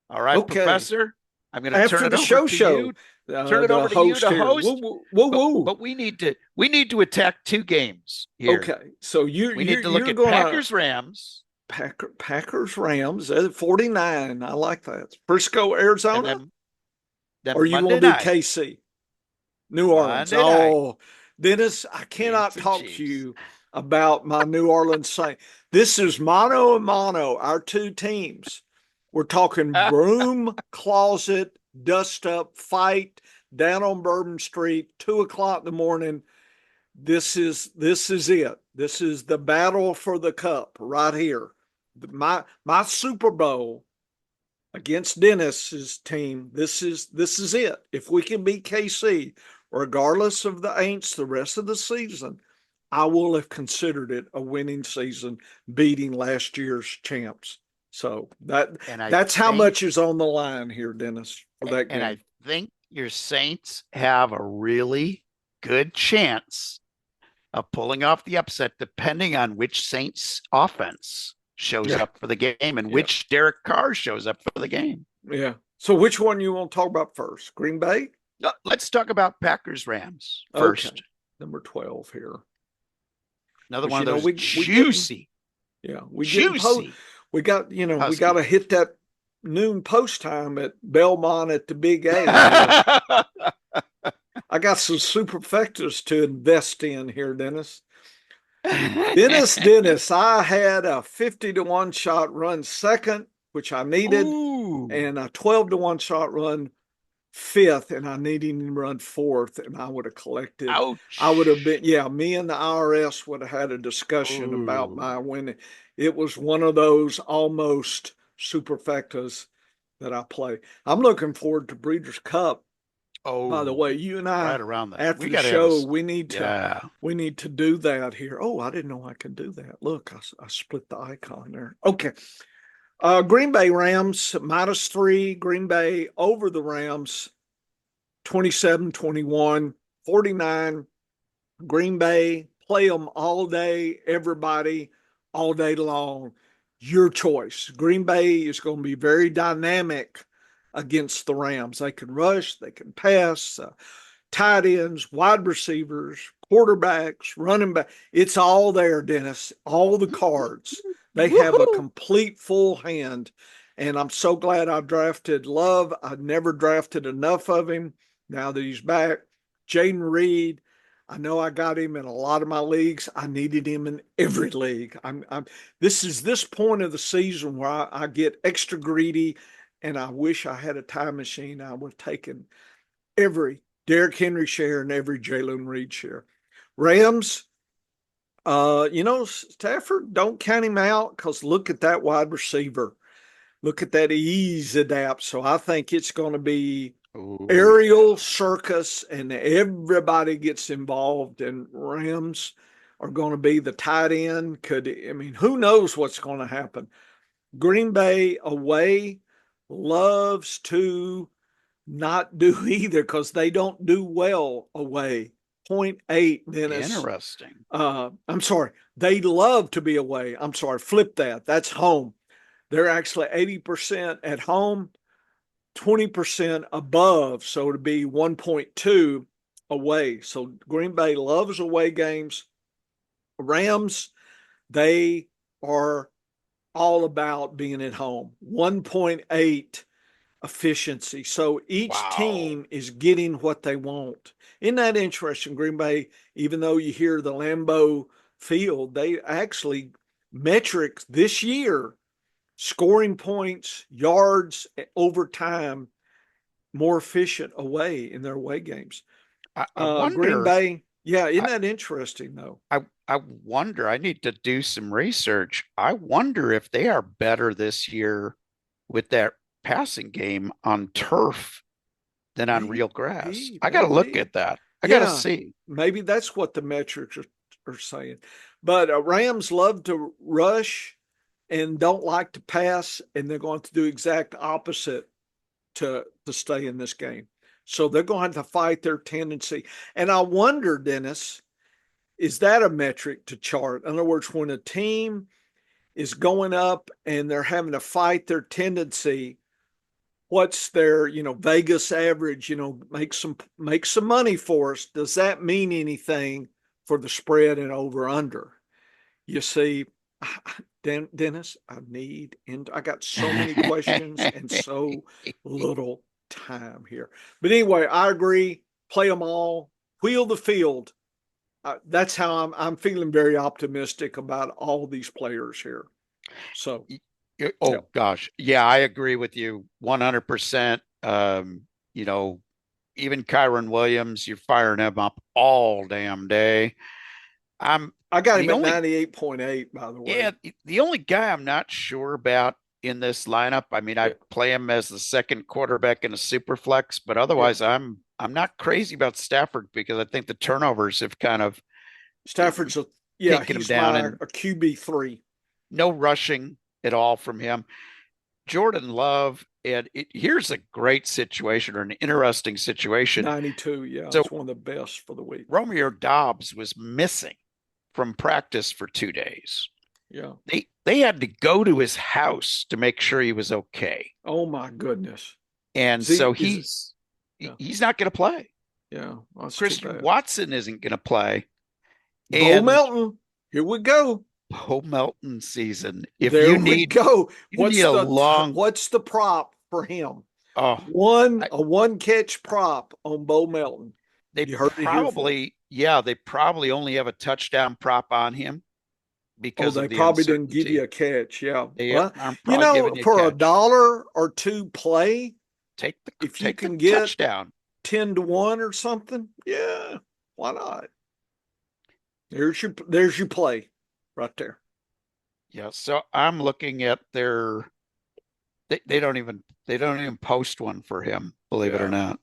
All right,
okay.
Professor. I'm going to turn it
over
to you. Turn it over to you to host.
Whoa.
But we need to attack 2 games here.
Okay, so we
need to look at Packers Rams.
Packers Rams at 49. I like that. Frisco, Arizona.
Then
or you want to do KC? New Orleans. Oh, Dennis, I cannot talk to you about my New Orleans Saints. This is mano a mano, our 2 teams. We're talking broom closet, dust up, fight down on Bourbon Street, 2:00 in the morning. This is it. This is the battle for the cup right here. My Super Bowl against Dennis's team. This is it. If we can beat KC, regardless of the Aints the rest of the season, I will have considered it a winning season, beating last year's champs. So that's how much is on the line here, Dennis, for that game.
And I think your Saints have a really good chance of pulling off the upset, depending on which Saints offense shows up for the game and which Derek Carr shows up for the game.
Yeah. So which one you want to talk about first? Green Bay?
Let's talk about Packers Rams first.
Okay. Number 12 here.
Another one of those juicy.
We got to hit that noon post time at Belmont at the Big A. I got some superfectas to invest in here, Dennis. Dennis, I had a 50-1 shot run second, which I needed, and a 12-1 shot run fifth, and I needed him to run fourth, and I would have collected.
Ouch.
I would have been, me and the IRS would have had a discussion about my winning. It was one of those almost superfectas that I play. I'm looking forward to Breeders' Cup. Oh, by the way, you and I,
right around that.
After the show, we need to do that here. Oh, I didn't know I could do that. Look, I split the icon there. Okay. Green Bay Rams -3. Green Bay over the Rams 27-21. 49. Green Bay, play them all day, everybody, all day long. Your choice. Green Bay is going to be very dynamic against the Rams. They can rush, they can pass, tight ends, wide receivers, quarterbacks, running back. It's all there, Dennis. All the cards. They have a
Woohoo!
complete full hand. And I'm so glad I drafted Love. I never drafted enough of him. Now that he's back, Jaden Reed. I know I got him in a lot of my leagues. I needed him in every league. This is this point of the season where I get extra greedy, and I wish I had a time machine. I would have taken every Derrick Henry share and every Jalen Reed share. Rams, Stafford, don't count him out because look at that wide receiver. Look at that ease adapt. So I think it's going to be
Oh,
aerial circus and everybody gets involved, and Rams are going to be the tight end. Who knows what's going to happen? Green Bay away loves to not do either because they don't do well away. 0.8 Dennis.
interesting.
I'm sorry. They love to be away. I'm sorry. Flip that. That's home. They're actually 80% at home, 20% above. So to be 1.2 away. So Green Bay loves away games. Rams, they are all about being at home. 1.8 efficiency. So each
Wow.
team is getting what they want. Isn't that interesting? Green Bay, even though you hear the Lambeau field, they actually metrics this year, scoring points, yards over time, more efficient away in their away games.
I
Green
wonder.
Bay, yeah, isn't
I,
that interesting though?
I wonder. I need to do some research. I wonder if they are better this year with that passing game on turf than on real grass. I got to look
Maybe.
at that. I got to
Yeah,
see.
maybe that's what the metrics are saying. But Rams love to rush and don't like to pass, and they're going to do exact opposite to stay in this game. So they're going to have to fight their tendency. And I wonder, Dennis, is that a metric to chart? In other words, when a team is going up and they're having to fight their tendency, what's their Vegas average, make some money for us? Does that mean anything for the spread and over under? You see, Dennis, I got so many questions and so little time here. But anyway, I agree. Play them all, wheel the field. That's how I'm feeling very optimistic about all these players here. So, yeah,
Oh gosh. Yeah, I agree with you 100%. You know, even Kyron Williams, you're firing him up all damn day. I'm
I got him
the
at
only
98.8, by the way.
Yeah, the only guy I'm not sure about in this lineup. I mean,
Yeah,
I'd play him as the second quarterback in a super flex, but
yeah.
otherwise I'm not crazy about Stafford because I think the turnovers have kind of
Stafford's yeah,
taken him
he's
down
my
and
a QB3.
no rushing at all from him. Jordan Love, and here's a great situation or an interesting situation.
92, yeah,
So
it's one of the best for the week.
Romeo Dobbs was missing from practice for 2 days.
Yeah.
They had to go to his house to make sure he was okay.
Oh my goodness.
And so
Z is yeah,
he's not going to play.
yeah, that's too
Christian
bad.
Watson isn't going to play.
Bo
And
Melton, here we go.
Poe Melton season. If
There we go.
you need a long,
What's the prop for him?
oh,
One
I,
a one catch prop on Bo Melton.
they
You heard it here for.
they probably only have a touchdown prop on him
Oh,
because
they
of the
probably didn't give you
uncertainty.
a catch. Yeah.
They
Well,
aren't probably giving you a
for a
catch.
dollar or two play, if you
Take the
can get
touchdown.
10-1 or something, yeah, why not? There's your play right there.
Yeah, so I'm looking at they don't even post one for him, believe it or
Yeah.
not.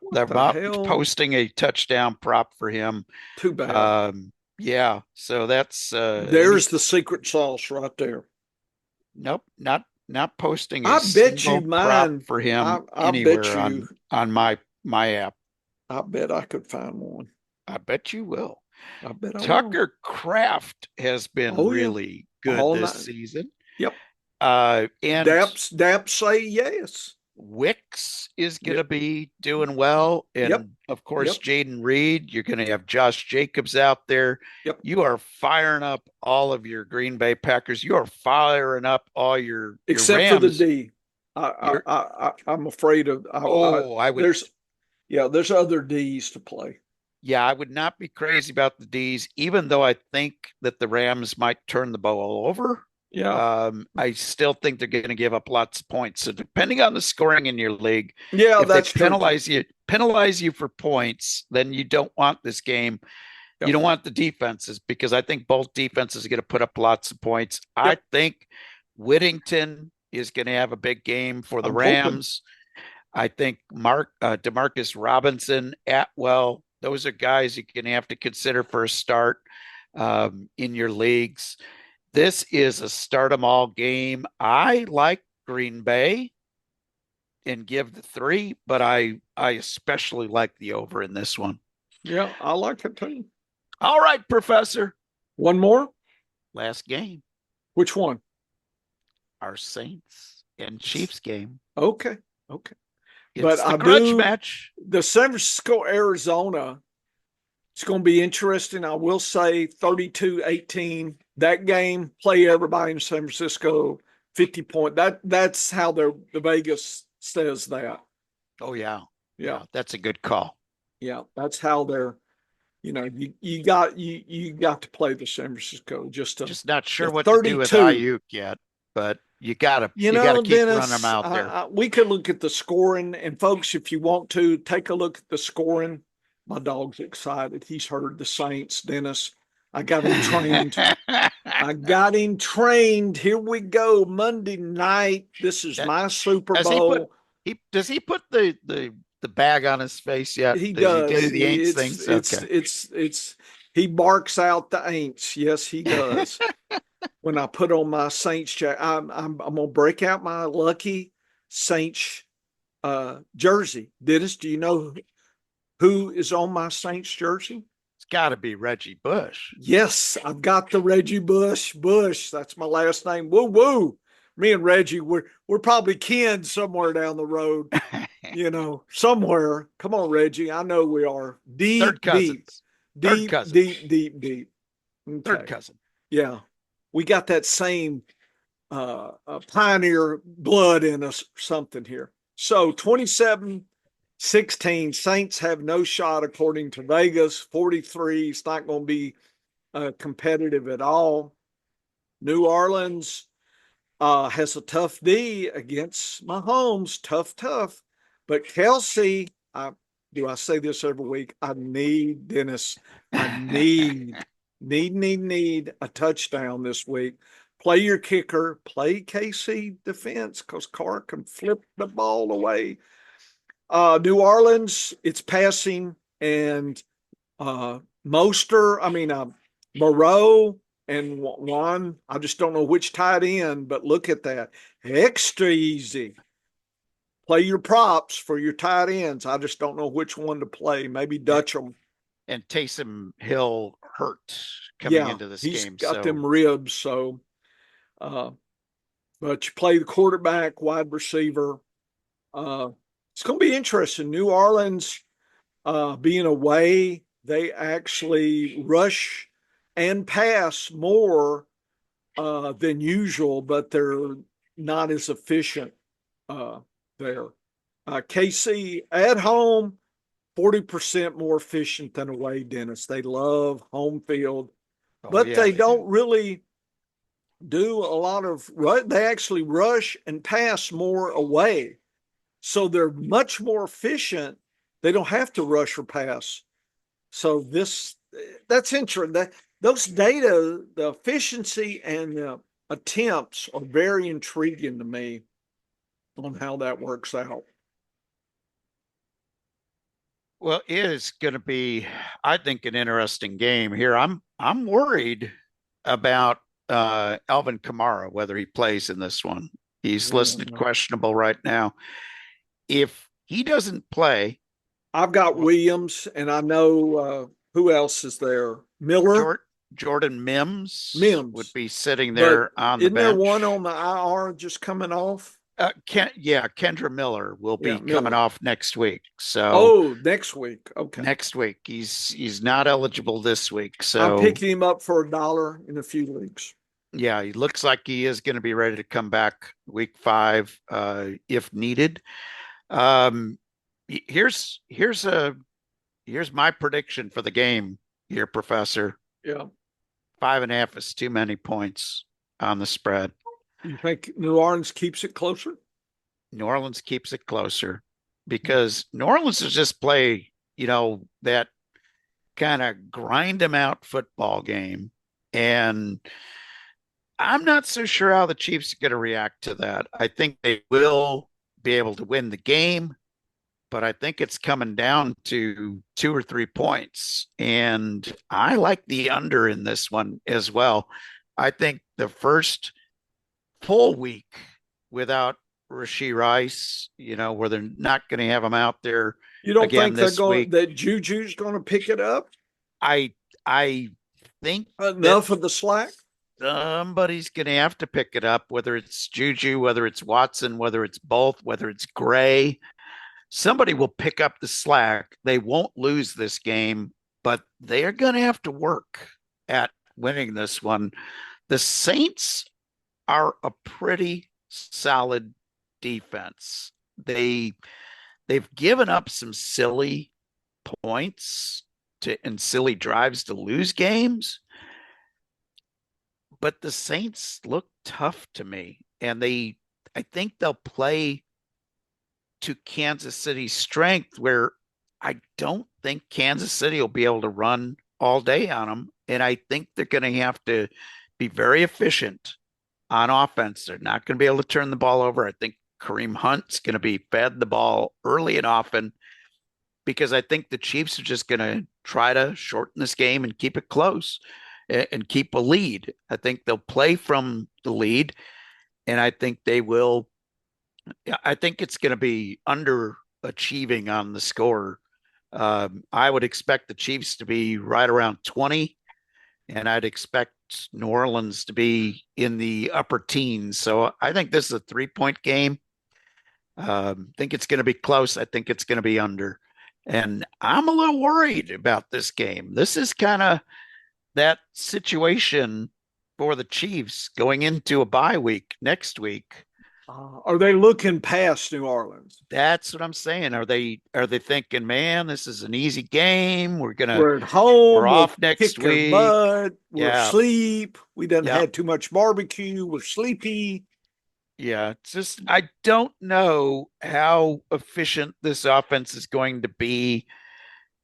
What
They're
the
not
hell?
posting a touchdown prop for him.
Too bad.
Yeah, so that's any
There's the secret sauce right there.
nope, not posting
I
a
bet you
single prop
mine.
for him
I bet
anywhere
you.
on my app.
I bet I could find one.
I bet you will.
I bet I will.
Tucker Craft has been
Oh yeah,
really good
all
this
night.
season.
Yep.
And
Daps say yes.
Wicks is going to
Yep.
be doing well.
Yep.
And of course,
Yep.
Jaden Reed, you're going to have Josh Jacobs out there.
Yep.
You are firing up all of your Green Bay Packers. You are firing up all your
Except for the
Rams.
D. I'm afraid of.
I would.
There's other D's to play.
Yeah, I would not be crazy about the D's, even though I think that the Rams might turn the ball over.
Yeah.
I still think they're going to give up lots of points. So depending on the scoring in your league,
Yeah,
if they
that's true too.
penalize you for points, then you don't want this game. You
Yep.
don't want the defenses because I think both defenses are going to put up lots of points. I
Yep.
think Whittington is going to have a big game for the
I'm hoping.
Rams. I think Demarcus Robinson, Atwell, those are guys you're going to have to consider for a start in your leagues. This is a start 'em all game. I like Green Bay and give the 3, but I especially like the over in this one.
Yeah, I like it too.
All right, Professor.
One more?
Last game.
Which one?
Our Saints and Chiefs game.
Okay. Okay.
It's the grudge match.
The San Francisco, Arizona, it's going to be interesting. I will say 32-18. That game, play everybody in San Francisco, 50 point. That's how the Vegas says that.
Oh, yeah.
Yeah.
That's a good call.
Yeah. That's how they're, you got to play the San Francisco.
Just not sure what
32.
to do with Ayuk yet, but you gotta keep
Dennis,
running them out there.
we could look at the scoring, and folks, if you want to take a look at the scoring, my dog's excited. He's heard the Saints, Dennis. I got him trained. I got him trained. Here we go. Monday night. This is my Super Bowl.
Does he put the bag on his face yet?
He does.
He do the ain'ts things?
It's he barks out the ain'ts. Yes, he does. When I put on my Saints jacket, I'm gonna break out my lucky Saints jersey. Dennis, do you know who is on my Saints jersey?
It's got to be Reggie Bush.
Yes, I've got the Reggie Bush. Bush, that's my last name. Woo woo. Me and Reggie, we're probably kin somewhere down the road. Somewhere. Come on, Reggie. I know we are.
Third cousins.
Deep. Okay.
Third cousin.
Yeah. We got that same pioneer blood in us, something here. So 27-16, Saints have no shot according to Vegas. 43, it's not going to be competitive at all. New Orleans has a tough D against Mahomes. Tough. But Kelsey, do I say this every week? I need Dennis. I need a touchdown this week. Play your kicker. Play KC defense because Carr can flip the ball away. New Orleans, it's passing, and Moreau and Juan, I just don't know which tight end, but look at that. Extra easy. Play your props for your tight ends. I just don't know which one to play. Maybe Dutcham.
And Taysom Hill hurt coming into this game.
He's got them ribs, so but you play the quarterback, wide receiver. It's going to be interesting. New Orleans being away, they actually rush and pass more than usual, but they're not as efficient there. KC at home, 40% more efficient than away, Dennis. They love home field, but they don't really do a lot of they actually rush and pass more away. So they're much more efficient. They don't have to rush or pass. So that's interesting. Those data, the efficiency and the attempts are very intriguing to me on how that works out.
Well, it is going to be, I think, an interesting game here. I'm worried about Alvin Kamara, whether he plays in this one. He's listed questionable right now. If he doesn't play,
I've got Williams, and I know who else is there. Miller,
Jordan Mims would
Mims,
be sitting
but
there on the
isn't there one
bench.
on the IR just coming off?
Kendra Miller will
Yeah,
be coming
Miller.
off next week. So
Oh, next week. Okay.
next week he's not eligible this week.
I'm
So
picking him up for $1 in a few weeks.
yeah, he looks like he is going to be ready to come back week 5 if needed. Um, here's my prediction for the game here, Professor.
Yeah.
5.5 is too many points on the spread.
You think New Orleans keeps it closer?
New Orleans keeps it closer because New Orleans has just play, that kind of grind them out football game. And I'm not so sure how the Chiefs are going to react to that. I think they will be able to win the game, but I think it's coming down to 2 or 3 points. And I like the under in this one as well. I think the first full week without Rashee Rice, where they're not going to have him out there.
You don't
again
think they're
this
going
week.
that Juju's going to pick it up?
I think
enough of the slack.
Somebody's going to have to pick it up, whether it's Juju, whether it's Watson, whether it's both, whether it's Gray. Somebody will pick up the slack. They won't lose this game, but they are going to have to work at winning this one. The Saints are a pretty solid defense. They've given up some silly points and silly drives to lose games, but the Saints look tough to me, and I think they'll play to Kansas City's strength, where I don't think Kansas City will be able to run all day on them, and I think they're going to have to be very efficient on offense. They're not going to be able to turn the ball over. I think Kareem Hunt's going to be fed the ball early and often, because I think the Chiefs are just going to try to shorten this game and keep it close and keep a lead. I think they'll play from the lead, and I think they will. I think it's going to be underachieving on the score. I would expect the Chiefs to be right around 20, and I'd expect New Orleans to be in the upper teens. So I think this is a 3-point game. I think it's going to be close. I think it's going to be under. And I'm a little worried about this game. This is kind of that situation for the Chiefs going into a bye week next week.
Are they looking past New Orleans?
That's what I'm saying. Are they thinking, man, this is an easy game. We're
at home.
We're off next week.
We're asleep. We done had too much barbecue. We're sleepy.
Yeah, it's just I don't know how efficient this offense is going to be.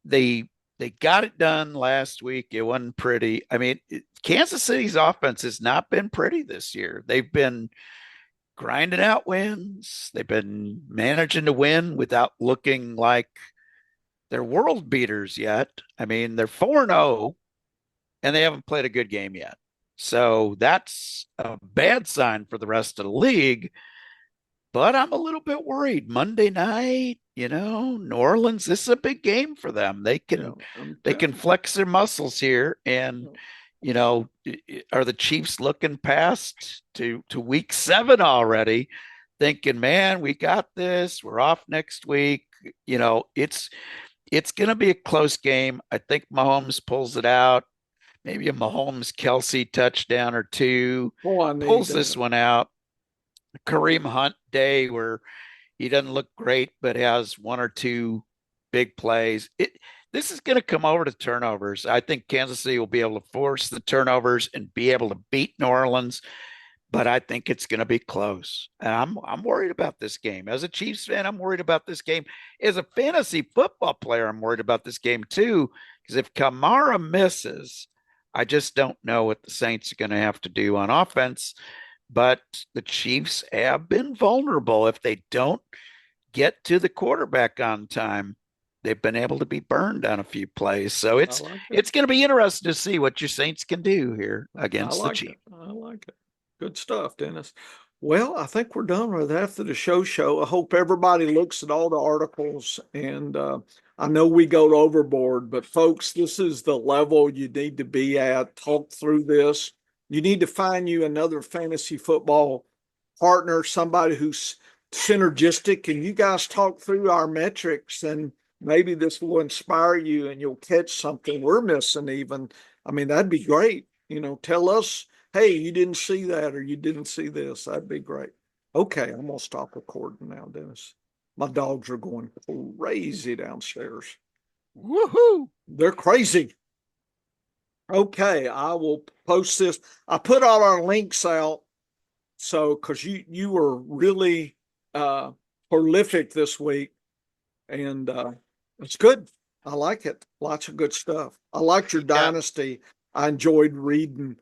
They got it done last week. It wasn't pretty. I mean, Kansas City's offense has not been pretty this year. They've been grinding out wins. They've been managing to win without looking like they're world beaters yet. I mean, they're 4-0 and they haven't played a good game yet. So that's a bad sign for the rest of the league. But I'm a little bit worried. Monday night, New Orleans, this is a big game for them. They can flex their muscles here. And, are the Chiefs looking past to week 7 already, thinking, man, we got this. We're off next week. It's going to be a close game. I think Mahomes pulls it out. Maybe a Mahomes Kelsey touchdown or 2. Pulls this one out. Kareem Hunt day where he doesn't look great, but has 1 or 2 big plays. This is going to come over to turnovers. I think Kansas City will be able to force the turnovers and be able to beat New Orleans, but I think it's going to be close. And I'm worried about this game. As a Chiefs fan, I'm worried about this game. As a fantasy football player, I'm worried about this game too, because if Kamara misses, I just don't know what the Saints are going to have to do on offense. But the Chiefs have been vulnerable. If they don't get to the quarterback on time, they've been able to be burned on a few plays. So it's going to be interesting to see what your Saints can do here against the Chiefs.
I like it. Good stuff, Dennis. Well, I think we're done with after the show. I hope everybody looks at all the articles, and I know we go overboard, but folks, this is the level you need to be at. Talk through this. You need to find you another fantasy football partner, somebody who's synergistic, and you guys talk through our metrics, and maybe this will inspire you and you'll catch something we're missing even. I mean, that'd be great. Tell us, hey, you didn't see that or you didn't see this. That'd be great. Okay, I'm gonna stop recording now, Dennis. My dogs are going crazy downstairs.
Woohoo!
They're crazy. Okay, I will post this. I put all our links out, so because you were really prolific this week, and it's good. I like it. Lots of good stuff. I liked your
Yeah.
dynasty. I enjoyed reading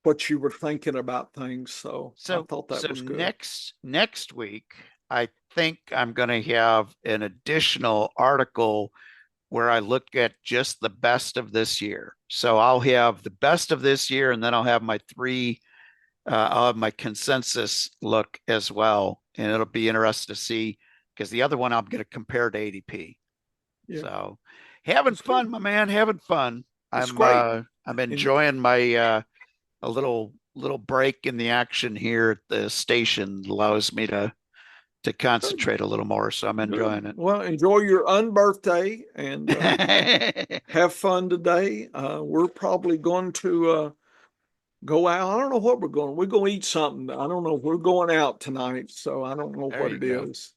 what you were thinking about things. So I
So
thought that
so
was good.
next week, I think I'm going to have an additional article where I look at just the best of this year. So I'll have the best of this year, and then I'll have my three. I'll have my consensus look as well, and it'll be interesting to see because the other one I'm going to compare to ADP.
Yeah,
So having
it's good.
fun, my man, having fun.
It's
I'm
great.
uh I'm
And
enjoying my a little break in the action here at the station allows me to
good,
concentrate a little more, so I'm
good.
enjoying it.
Well, enjoy your unbirthday and have fun today. We're probably going to go out. I don't know what we're going. We're going to eat something. I don't know. We're going out tonight, so I don't know
There
what
you
it
go.
is.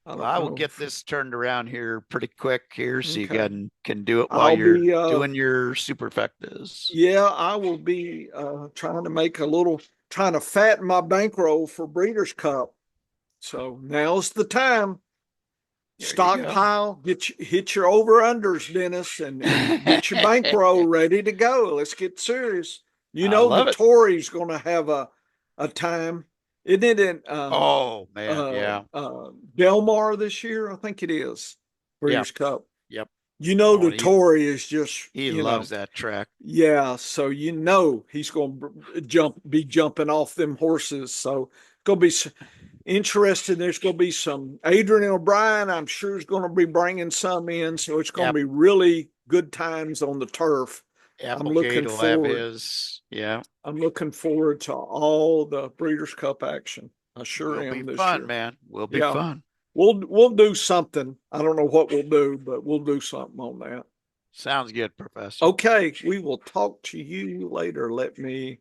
I
Well,
don't
I will
know.
get this turned around here pretty quick here so you
Okay.
can do it while
I'll
you're
be
doing your superfectas.
yeah, I will be trying to make a little trying to fatten my bankroll for Breeders' Cup. So now's the time.
There you go.
Stockpile, hit your over unders, Dennis, and get your bankroll ready to go. Let's get serious.
I
The
love it.
Tories going to have a time, isn't it? In
Oh man, yeah.
Delmar this year, I think it is
Yep.
Breeders' Cup.
Yep. Oh,
The
and
Tory is just
he loves that track.
yeah. So he's going to be jumping off them horses. So it's going to be interested. There's going to be some Adrian O'Brien, I'm sure, is going to be bringing some in. So it's going to
Yep.
be really good times on the turf. I'm
Applegate
looking
will have
forward.
his. Yeah.
I'm looking forward to all the Breeders' Cup action. I sure
Will be
am this
fun,
year.
man. Will be
Yeah,
fun.
we'll do something. I don't know what we'll do, but we'll do something on that.
Sounds good, Professor.
Okay, we will talk to you later. Let me